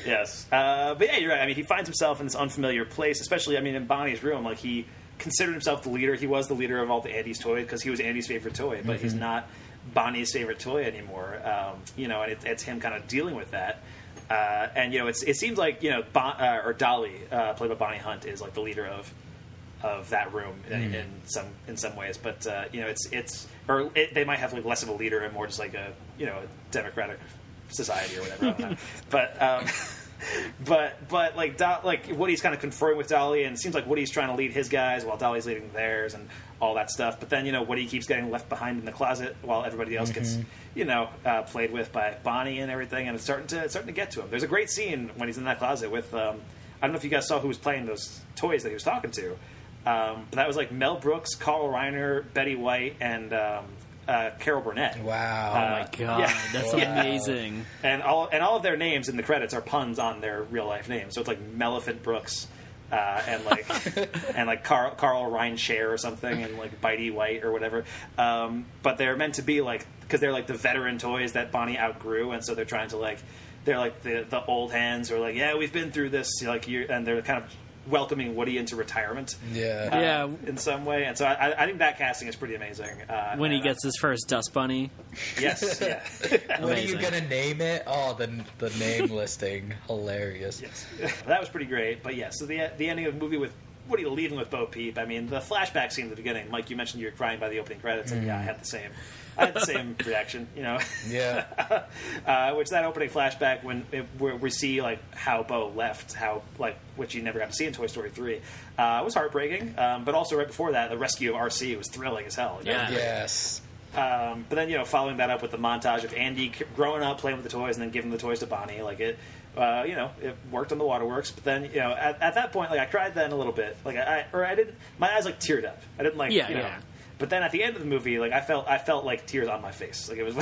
Yes, but yeah, you're right. I mean, he finds himself in this unfamiliar place, especially, I mean, in Bonnie's room. Like, he considered himself the leader. He was the leader of all the Andy's toys because he was Andy's favorite toy, but he's not Bonnie's favorite toy anymore. You know, and it's him kind of dealing with that. And you know, it seems like, you know, or Dolly, played by Bonnie Hunt, is like the leader of that room in some ways. But you know, they might have like less of a leader and more just like a, you know, a democratic society or whatever. I don't know. But like Woody's kind of conferring with Dolly, and it seems like Woody's trying to lead his guys while Dolly's leading theirs and all that stuff. But then, you know, Woody keeps getting left behind in the closet while everybody else gets, you know, played with by Bonnie and everything, and it's starting to get to him. There's a great scene when he's in that closet with I don't know if you guys saw who was playing those toys that he was talking to, but that was like Mel Brooks, Carl Reiner, Betty White, and Carol Burnett. Wow! Oh my god, that's amazing! And all of their names in the credits are puns on their real life names. So it's like Melephant Brooks, and like Carl Reinshare or something, and like Bitey White or whatever. But they're meant to be like, because they're like the veteran toys that Bonnie outgrew, and so they're trying to like, they're like the old hands who are like, yeah, we've been through this, like, and they're kind of welcoming Woody into retirement, in some way, and so I think that casting is pretty amazing. When he gets his first dust bunny, yes, yeah. What are you gonna name it? Oh, the name listing, hilarious. Yes, that was pretty great. But yeah, so the ending of the movie with Woody leaving with Bo Peep. I mean, the flashback scene at the beginning, Mike, you mentioned you were crying by the opening credits, and yeah, I had the same reaction, you know. Yeah. Which that opening flashback where we see like how Bo left, how like, which you never got to see in Toy Story 3, was heartbreaking. But also right before that, the rescue of RC was thrilling as hell. You know? Yeah. Yes. But then, you know, following that up with the montage of Andy growing up, playing with the toys, and then giving the toys to Bonnie, like it, you know, it worked on the waterworks. But then, you know, at that point, like I cried then a little bit, like I didn't, my eyes like teared up. I didn't like, you know. But then at the end of the movie, like I felt like tears on my face. Like it was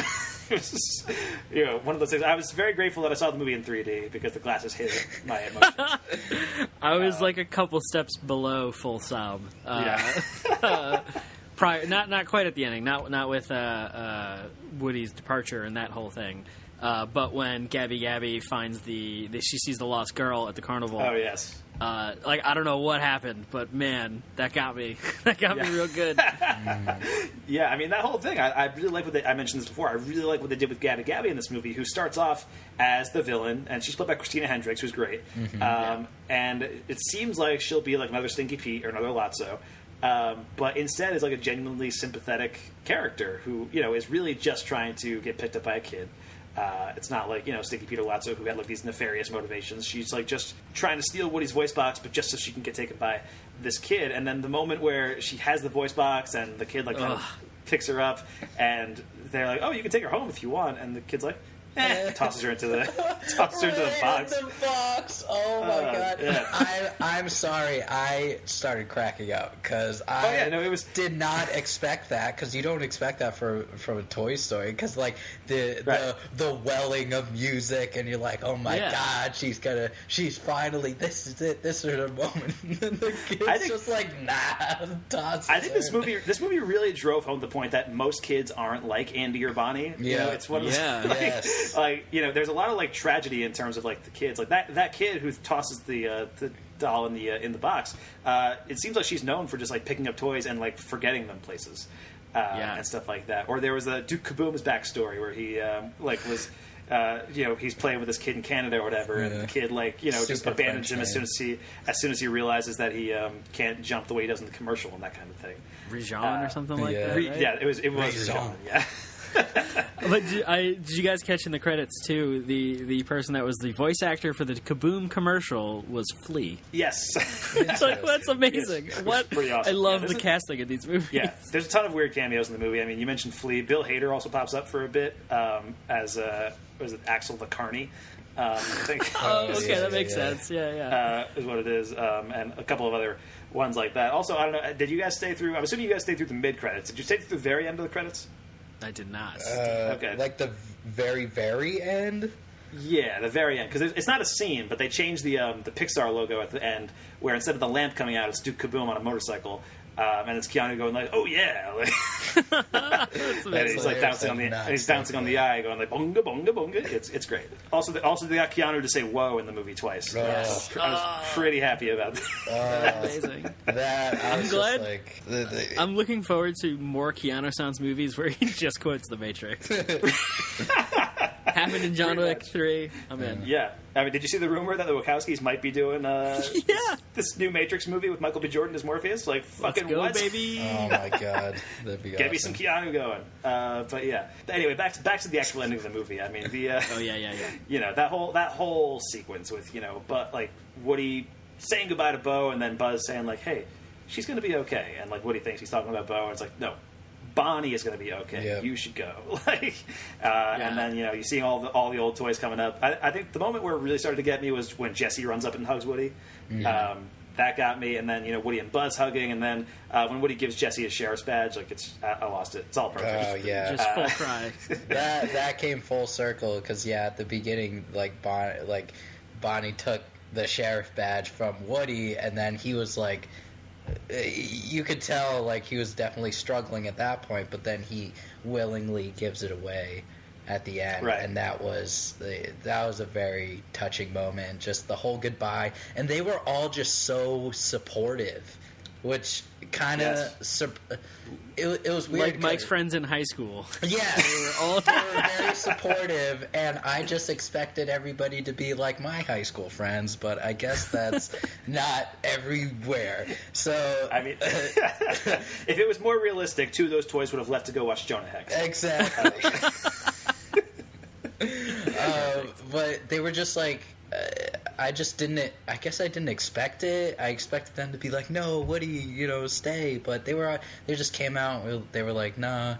just, you know, one of those things. I was very grateful that I saw the movie in 3D because the glasses hid my emotions. I was like a couple steps below full sob. Prior, not quite at the ending, not with Woody's departure and that whole thing. But when Gabby finds she sees the lost girl at the carnival. Oh yes. Like I don't know what happened, but man, that got me. That got me real good. Yeah, I mean that whole thing. I really like what I mentioned this before. I really like what they did with Gabby in this movie, who starts off as the villain, and she's played by Christina Hendricks, who's great. And it seems like she'll be like another Stinky Pete or another Lotso. But instead is like a genuinely sympathetic character who, you know, is really just trying to get picked up by a kid. It's not like, you know, Stinky Pete or Lotso who had like these nefarious motivations. She's like just trying to steal Woody's voice box, but just so she can get taken by this kid. And then the moment where she has the voice box and the kid like kind of picks her up, and they're like, "Oh, you can take her home if you want," and the kid's like, tosses her into the box. The box. Oh my god! Yeah. I'm sorry. I started cracking up because I did not expect that, because you don't expect that from a Toy Story, because like the welling of music, and you're like, oh my god, she's finally, this is it, this is her moment. And the kid's just like, nah, toss. I think this movie really drove home the point that most kids aren't like Andy or Bonnie. You know, it's one of those, like, you know, there's a lot of like tragedy in terms of like the kids, like that kid who tosses the doll in the box. It seems like she's known for just like picking up toys and like forgetting them places, and stuff like that. Or there was a Duke Kaboom's backstory where he was. He's playing with this kid in Canada or whatever, and the kid, like, you know, just abandons him as soon as he realizes that he can't jump the way he does in the commercial and that kind of thing. Rijon or something like that. Right? Yeah, it was Rijon. Yeah. But did you guys catch in the credits too? The person that was the voice actor for the Kaboom commercial was Flea. Yes. It's like, that's amazing. What? Pretty awesome. I love the casting of these movies. Yeah, there's a ton of weird cameos in the movie. I mean, you mentioned Flea. Bill Hader also pops up for a bit as was it Axel the Carney? I think. Okay, that makes sense. Yeah. Is what it is, and a couple of other ones like that. Also, I don't know. Did you guys stay through? I'm assuming you guys stayed through the mid credits. Did you stay through the very end of the credits? I did not. Okay. Like the very, very end? Yeah, the very end. Because it's not a scene, but they changed the Pixar logo at the end, where instead of the lamp coming out, it's Duke Kaboom on a motorcycle. And it's Keanu going like, "Oh yeah!" And he's like bouncing on the eye, going like "bonga bonga bonga." It's great. Also, they got Keanu to say "whoa" in the movie twice. Yes. I was pretty happy about that. That's amazing. I'm glad. I'm looking forward to more Keanu Sounds movies where he just quotes The Matrix. Happened in John Wick 3. I'm in. Yeah. I mean, did you see the rumor that the Wachowskis might be doing this new Matrix movie with Michael B. Jordan as Morpheus? Like, fucking Let's go, what? baby. Oh my god, that'd be Get me some Keanu going. But yeah. Anyway, back to the actual ending of the movie. I mean, the you know, that whole sequence with, you know, but like Woody saying goodbye to Bo, and then Buzz saying like, "Hey, she's going to be okay," and like Woody thinks he's talking about Bo, and it's like, no. Bonnie is going to be okay. Yep. You should go. And then, you know, you see all the old toys coming up. I think the moment where it really started to get me was when Jesse runs up and hugs Woody. Mm-hmm. That got me. And then, you know, Woody and Buzz hugging. And then when Woody gives Jesse his sheriff's badge, like I lost it. It's all perfect. Oh yeah, just full cry. that came full circle because at the beginning, Bonnie took the sheriff badge from Woody, and then he was like. You could tell, like, he was definitely struggling at that point, but then he willingly gives it away at the end, and that was a very touching moment. Just the whole goodbye, and they were all just so supportive, which kind of it was weird. Like Mike's friends in high school. Yeah, they were very supportive, and I just expected everybody to be like my high school friends, but I guess that's not everywhere. So, I mean, if it was more realistic, two of those toys would have left to go watch Jonah Hex. Exactly. But they were just like, I guess I didn't expect it. I expected them to be like, no, Woody, you know, stay. But they just came out. They were like, nah.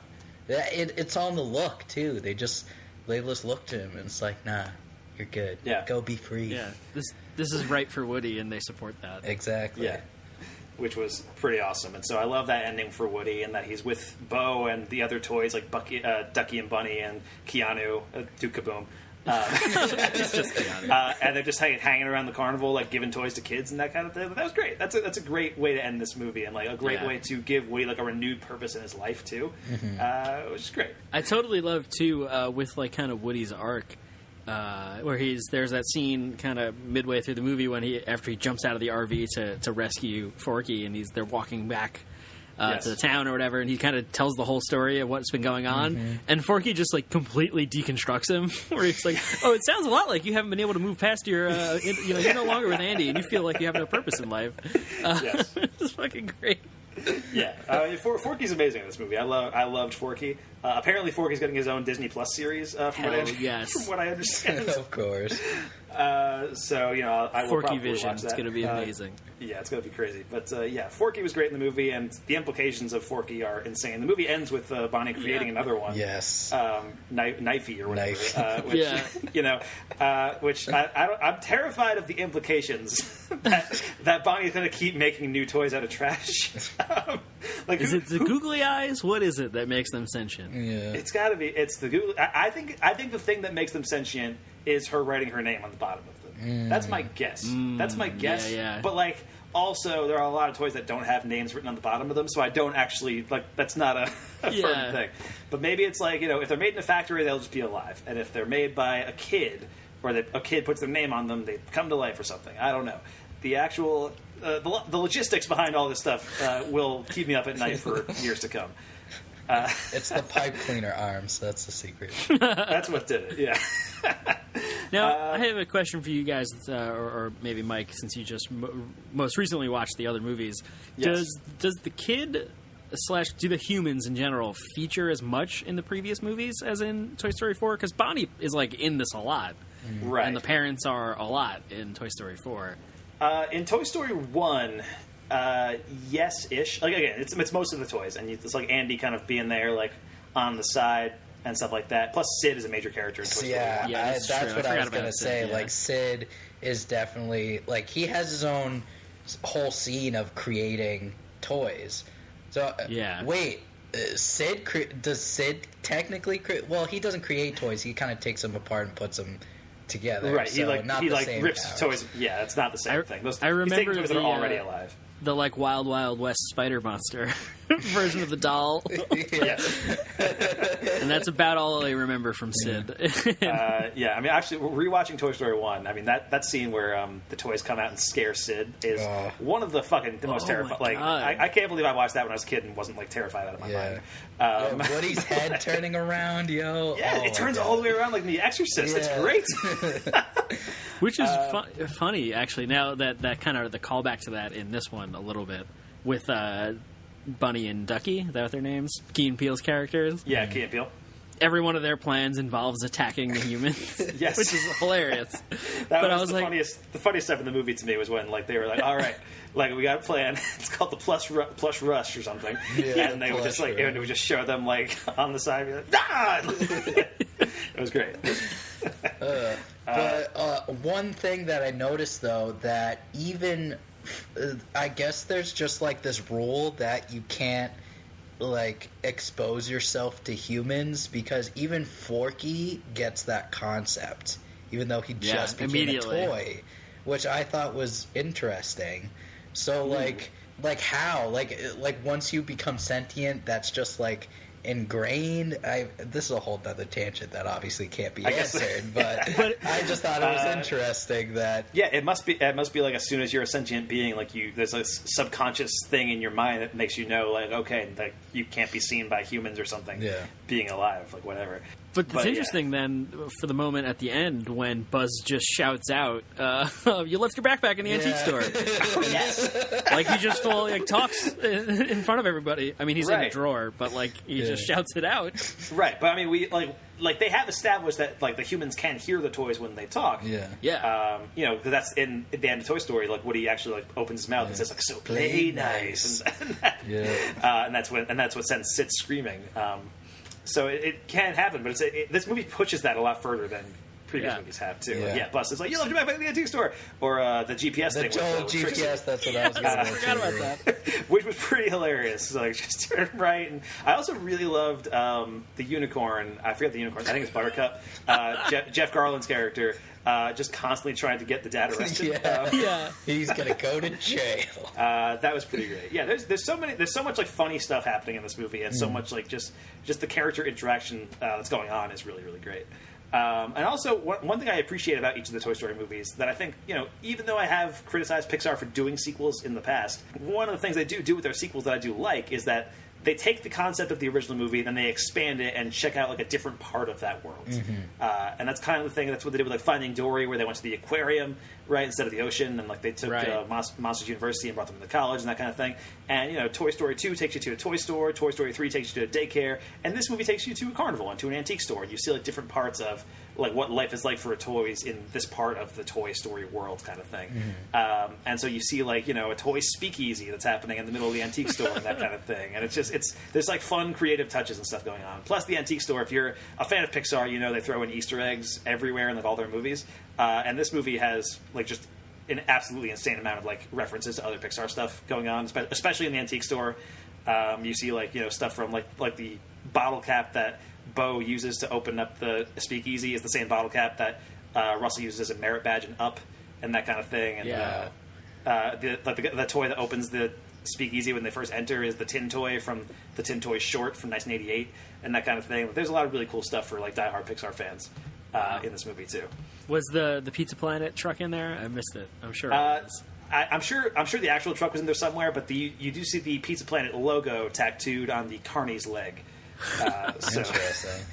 It's on the look too. They just looked at him and it's like, nah, you're good. Yeah, go be free. Yeah, this is right for Woody, and they support that. Exactly. Yeah, which was pretty awesome. And so I love that ending for Woody, and that he's with Bo and the other toys like Ducky and Bunny and Keanu, Duke Kaboom. It's just Keanu. And they're just hanging around the carnival, like giving toys to kids and that kind of thing. That was great. That's a great way to end this movie, and like a great way to give Woody like a renewed purpose in his life too, which is great. I totally love too with like kind of Woody's arc, where there's that scene kind of midway through the movie when after he jumps out of the RV to rescue Forky, and they're walking back. To the town or whatever, and he kind of tells the whole story of what's been going on, and Forky just like completely deconstructs him, where he's like, "Oh, it sounds a lot like you haven't been able to move past your, you're no longer with Andy, and you feel like you have no purpose in life." It's fucking great. Yeah, Forky's amazing in this movie. I loved Forky. Apparently, Forky's getting his own Disney Plus series. From what I understand. Of course. So, you know, I will Forky probably Vision. watch that. It's going to be amazing. Yeah, it's going to be crazy. But, yeah, Forky was great in the movie, and the implications of Forky are insane. The movie ends with Bonnie creating another one. Yes. Knifey or whatever. Knifey. Which, you know, which I'm terrified of the implications that Bonnie's going to keep making new toys out of trash. Like, is it the googly eyes? What is it that makes them sentient? Yeah. It's got to be. It's the googly. I think the thing that makes them sentient is her writing her name on the bottom of them. That's my guess. That's my guess. Yeah. But like, also there are a lot of toys that don't have names written on the bottom of them, so I don't actually like. That's not a firm thing. But maybe it's like, you know, if they're made in a factory, they'll just be alive, and if they're made by a kid, or a kid puts their name on them, they come to life or something. I don't know. The actual the logistics behind all this stuff will keep me up at night for years to come. It's the pipe cleaner arms. That's the secret. That's what did it. Yeah. Now, I have a question for you guys, or maybe Mike, since you just most recently watched the other movies. Yes. Does the kid / do the humans in general feature as much in the previous movies as in Toy Story 4? Because Bonnie is like in this a lot, right? And the parents are a lot in Toy Story 4. In Toy Story 1, yes-ish. Like, again, it's most of the toys, and it's like Andy kind of being there, like, on the side and stuff like that. Plus, Sid is a major character in Toy Story 1. That's what I was going to say. Yeah. Like, Sid is definitely, like, he has his own whole scene of creating toys. So, wait, does Sid technically create? Well, he doesn't create toys. He kind of takes them apart and puts them together. Right, so he rips powers. toys. Yeah, it's not the same thing. I remember he's taking toys that are already alive. The like Wild Wild West Spider Monster version of the doll. And that's about all I remember from Sid. Yeah, I mean, actually, rewatching Toy Story 1, I mean, that scene where the toys come out and scare Sid is one of the most terrifying. Like, I can't believe I watched that when I was a kid and wasn't like terrified out of my mind. Woody's head turning around, yo. Yeah, it turns all the way around like in The Exorcist. It's great. Which is funny, actually, now that kind of the callback to that in this one a little bit with Bunny and Ducky. Is that what their names? Key and Peele's characters? Yeah, Key and Peele. Every one of their plans involves attacking the humans. Yes. Which is hilarious. The funniest stuff in the movie to me was when like they were like, all right, like we got a plan. It's called the Plush Rush or something. Yeah, and they would just like, and it would just show them like on the side, be like, ah! It was great. But one thing that I noticed, though, that even, I guess there's just, like, this rule that you can't, like, expose yourself to humans, because even Forky gets that concept, even though he just became a toy, which I thought was interesting. So, like how? Like, once you become sentient, that's just, like, ingrained. This is a whole other tangent that obviously can't be answered, but I just thought it was interesting that it must be like as soon as you're a sentient being, like there's a subconscious thing in your mind that makes you know, like, okay, like you can't be seen by humans or something. Being alive, like whatever. But it's interesting then for the moment at the end when Buzz just shouts out, "You left your backpack in the antique store." Oh, yes. Like he just talks in front of everybody. I mean, he's in a drawer, but like he just shouts it out. Right, but I mean, we like they have established that like the humans can hear the toys when they talk. Yeah. You know, because that's in the end of Toy Story. Like Woody actually like opens his mouth and says like, "So play nice," and that's what sends Sid screaming. So it can happen, but this movie pushes that a lot further than previous movies have too. Yeah, Bus is like, "You left your backpack in the antique store," or the GPS thing. The GPS, that's what I was going to I forgot about that. Which was pretty hilarious. Like, just turn right. And I also really loved the unicorn. I forget the unicorn. I think it's Buttercup. Jeff Garland's character. Just constantly trying to get the dad arrested. He's gonna go to jail. That was pretty great. Yeah, there's so much like funny stuff happening in this movie, and so much like just the character interaction that's going on is really, really great. And also, one thing I appreciate about each of the Toy Story movies that I think, you know, even though I have criticized Pixar for doing sequels in the past, one of the things they do with their sequels that I do like is that they take the concept of the original movie, then they expand it and check out like a different part of that world. And that's kind of the thing. That's what they did with like Finding Dory, where they went to the aquarium, right, instead of the ocean, and like they took Monsters University and brought them to college and that kind of thing. And you know, Toy Story 2 takes you to a toy store, Toy Story 3 takes you to a daycare, and this movie takes you to a carnival and to an antique store. And you see like different parts of like what life is like for toys in this part of the Toy Story world, kind of thing. And so you see like, you know, a toy speakeasy that's happening in the middle of the antique store and that kind of thing. And there's like fun creative touches and stuff going on. Plus the antique store, if you're a fan of Pixar, you know they throw in Easter eggs everywhere in like all their movies. And this movie has like just an absolutely insane amount of like references to other Pixar stuff going on, especially in the antique store. You see like, you know, stuff from like the bottle cap that Bo uses to open up the speakeasy is the same bottle cap that Russell uses as a merit badge in Up and that kind of thing. And the toy that opens the speakeasy when they first enter is the Tin Toy from the Tin Toy short from 1988 and that kind of thing. But there's a lot of really cool stuff for like diehard Pixar fans in this movie too. Was the Pizza Planet truck in there? I missed it. I'm sure it was. I'm sure the actual truck was in there somewhere, but you do see the Pizza Planet logo tattooed on the Carney's leg. Interesting.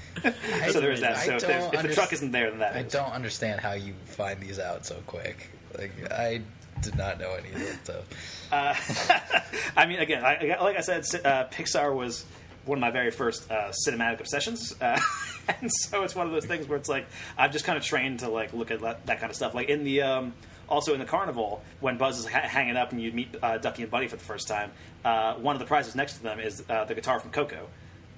So there is that. So if the truck isn't there, then that I is. don't understand how you find these out so quick. Like, I did not know any of that stuff. I mean, again, like I said, Pixar was one of my very first cinematic obsessions, and so it's one of those things where it's like I've just kind of trained to like look at that kind of stuff. Like in the also in the carnival, when Buzz is hanging up and you meet Ducky and Buddy for the first time, one of the prizes next to them is the guitar from Coco.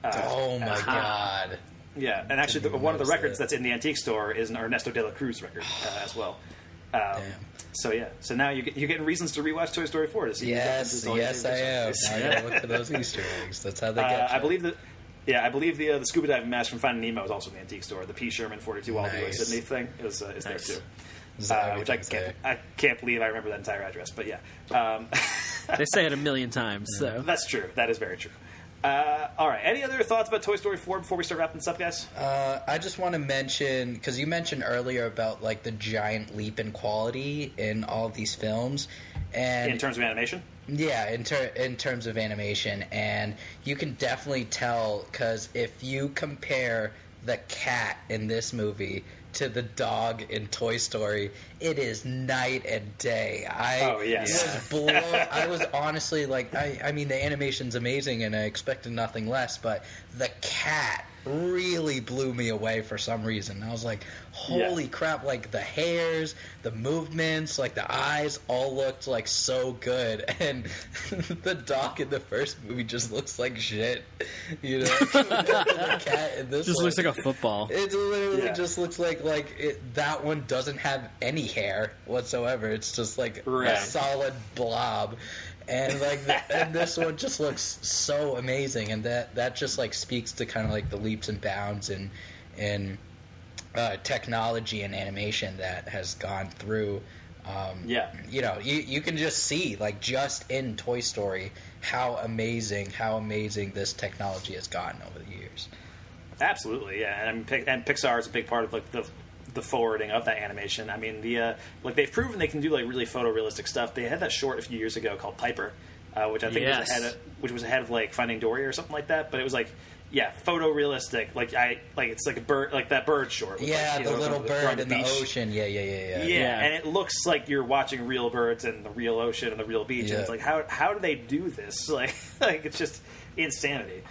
Oh my god! Yeah, and actually, one of the records that's in the antique store is an Ernesto de la Cruz record as well. So yeah, so now you're getting reasons to rewatch Toy Story 4 to see. Yes, I am. I gotta look for those Easter eggs. That's how they get you. I believe the scuba diving mask from Finding Nemo is also in the antique store. The P. Sherman 42 Walibi Sydney thing is there too. Which I can't believe I remember that entire address, but yeah. They say it a million times, so that's true. That is very true. All right. Any other thoughts about Toy Story 4 before we start wrapping this up, guys? I just want to mention, because you mentioned earlier about like the giant leap in quality in all of these films, and in terms of animation. Yeah, in terms of animation, and you can definitely tell because if you compare the cat in this movie to the dog in Toy Story, it is night and day. I was honestly like, I mean, the animation's amazing, and I expected nothing less, but the cat really blew me away for some reason. I was like, holy crap, like the hairs, the movements, like the eyes all looked like so good, and the dog in the first movie just looks like shit, you know. The cat in this just looks like a football. It literally just looks like that one doesn't have any hair whatsoever. It's just like a solid blob. And and this one just looks so amazing, and that just like speaks to kind of like the leaps and bounds in technology and animation that has gone through. You know, you can just see like just in Toy Story how amazing this technology has gotten over the years. Absolutely, yeah, and Pixar is a big part of like the forwarding of that animation. I mean, like they've proven they can do like really photorealistic stuff. They had that short a few years ago called Piper, which I think was ahead of like Finding Dory or something like that. But it was like, photorealistic. Like it's like a bird, like that bird short. With, the little bird in the ocean. Yeah. And it looks like you're watching real birds and the real ocean and the real beach. And it's like, how do they do this? Like it's just insanity.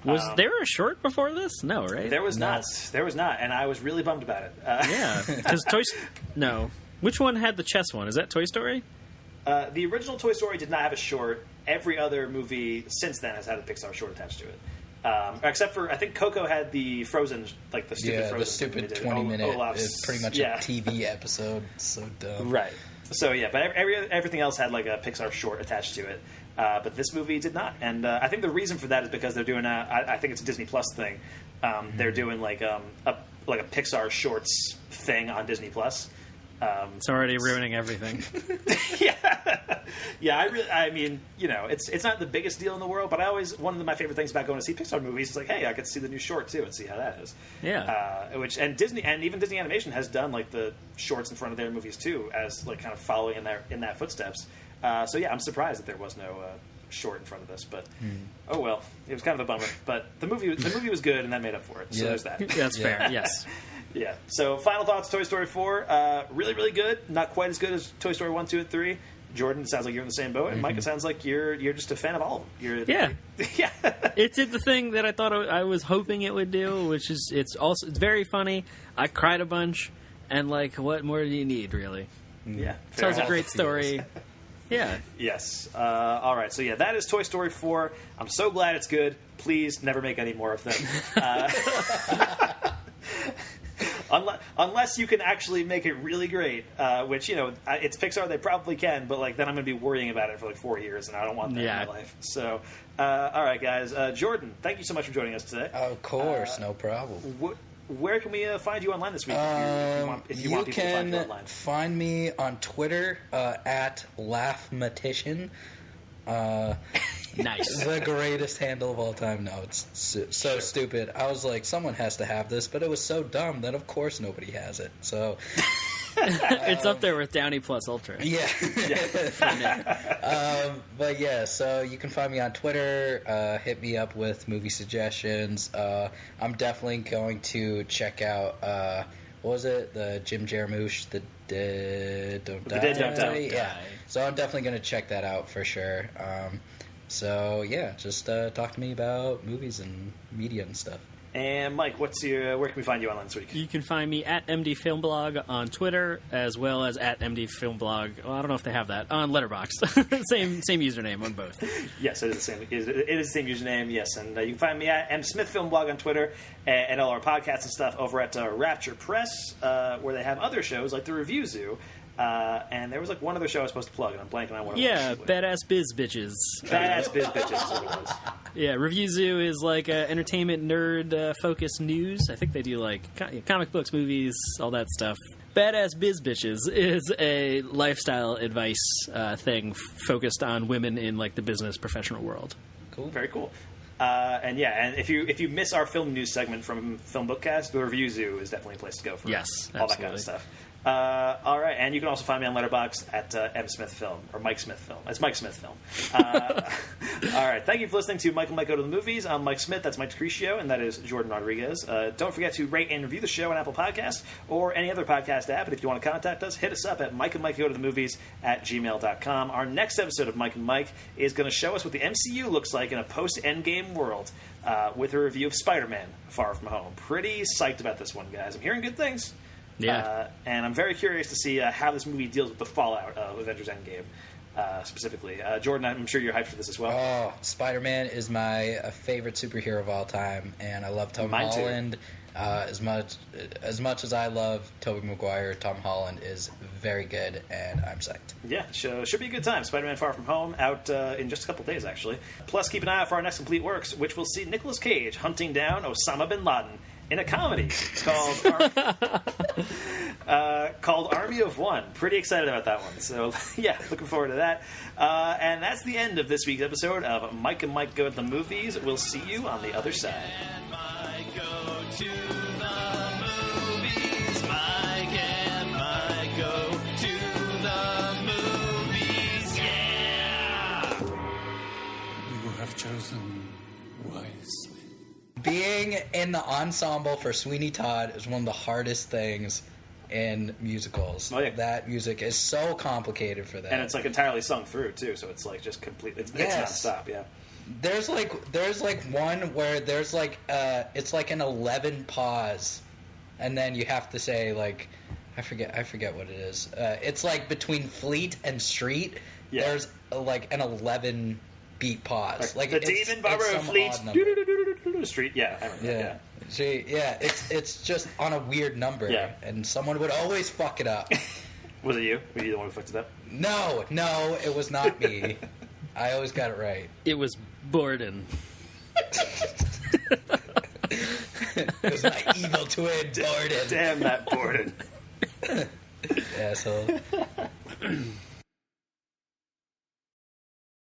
Was there a short before this? No, right? There was not. There was not, and I was really bummed about it. Because No. Which one had the chess one? Is that Toy Story? The original Toy Story did not have a short. Every other movie since then has had a Pixar short attached to it. Except for, I think Coco had the Frozen, like the stupid Frozen. The stupid 20-minute, it's pretty much a TV episode. It's so dumb. Right. So, but everything else had like a Pixar short attached to it. But this movie did not. And I think the reason for that is because they're doing I think it's a Disney Plus thing. They're doing like a Pixar Shorts thing on Disney Plus. It's already ruining everything. I mean, you know, it's not the biggest deal in the world, but one of my favorite things about going to see Pixar movies is like, hey, I get to see the new short too and see how that is. And Disney and even Disney Animation has done like the shorts in front of their movies too, as like kind of following in that footsteps. I'm surprised that there was no short in front of this, but oh well, it was kind of a bummer. But the movie was good, and that made up for it. So there's that. That's fair. Yes. Yeah. So final thoughts: Toy Story 4, really, really good. Not quite as good as Toy Story 1, 2, and 3. Jordan, it sounds like you're in the same boat, and Mike, it sounds like you're just a fan of all of them. Yeah. It did the thing that I thought I was hoping it would do, which is it's very funny. I cried a bunch, and like, what more do you need, really? Yeah. Tells a great story. Yeah. Yes. All right. So yeah, that is Toy Story 4. I'm so glad it's good. Please never make any more of them. Unless you can actually make it really great, which, it's Pixar, they probably can, but like then I'm going to be worrying about it for like 4 years, and I don't want that in my life. So, all right, guys. Jordan, thank you so much for joining us today. Of course, no problem. Where can we find you online this week if you want people to find you online? Find me on Twitter at Laughmatician. Nice. The greatest handle of all time. No, it's so stupid. I was like, someone has to have this, but it was so dumb that of course nobody has it. So it's up there with Downey plus Ultra. Yeah. But yeah, so you can find me on Twitter. Hit me up with movie suggestions. I'm definitely going to check out what was it? The Jim Jarmusch, The Dead Don't Die. Yeah. So I'm definitely going to check that out for sure. So yeah, just talk to me about movies and media and stuff. And Mike, where can we find you online this week? You can find me at MD Film Blog on Twitter, as well as at MD Film Blog. Well, I don't know if they have that on Letterboxd. same username on both. Yes, it is the same. It is the same username. Yes, and you can find me at M Smith Film Blog on Twitter, and all our podcasts and stuff over at Rapture Press, where they have other shows like the Review Zoo. And there was like one other show I was supposed to plug, and I'm blanking on what it was. Yeah, Badass Biz Bitches. Badass Biz Bitches is what it was. Yeah, Review Zoo is like entertainment nerd focused news. I think they do like comic books, movies, all that stuff. Badass Biz Bitches is a lifestyle advice thing focused on women in like the business professional world. Cool. Very cool. And if you miss our film news segment from Film Bookcast, the Review Zoo is definitely a place to go for all that kind of stuff. All right, and you can also find me on Letterboxd at M Smith Film or Mike Smith Film. It's Mike Smith Film. All right, thank you for listening to Mike and Mike Go to the Movies. I'm Mike Smith. That's Mike DeCriscio, and that is Jordan Rodriguez. Don't forget to rate and review the show on Apple Podcasts or any other podcast app. And if you want to contact us, hit us up at Mike and Mike Go to the Movies at gmail.com. Our next episode of Mike and Mike is going to show us what the MCU looks like in a post-Endgame world with a review of Spider-Man: Far From Home. Pretty psyched about this one, guys. I'm hearing good things. Yeah. And I'm very curious to see how this movie deals with the fallout of Avengers Endgame, specifically. Jordan, I'm sure you're hyped for this as well. Oh, Spider-Man is my favorite superhero of all time, and I love Tom Holland. As much as I love Tobey Maguire, Tom Holland is very good, and I'm psyched. Yeah, should be a good time. Spider-Man: Far From Home out in just a couple days, actually. Plus, keep an eye out for our next complete works, which will see Nicolas Cage hunting down Osama bin Laden in a comedy called Army of One. Pretty excited about that one. So, yeah, looking forward to that. And that's the end of this week's episode of Mike and Mike Go to the Movies. We'll see you on the other side. Mike go to the movies. Mike and Mike go to the movies. Yeah! You have chosen wisely. Being in the ensemble for Sweeney Todd is one of the hardest things in musicals. Oh, yeah. That music is so complicated for that. And it's like entirely sung through, too, so it's like just complete. It's nonstop, yeah. There's like one where there's like it's like an 11 pause, and then you have to say like I forget what it is. It's like between Fleet and Street. Yeah. There's like an 11 beat pause. Like the Demon Barber of Fleet Street. Yeah, I remember. Yeah. See, it's just on a weird number. Yeah. And someone would always fuck it up. Was it you? Were you the one who fucked it up? No, it was not me. I always got it right. It was Borden. It was my evil twin, Borden. Damn that Borden. Asshole.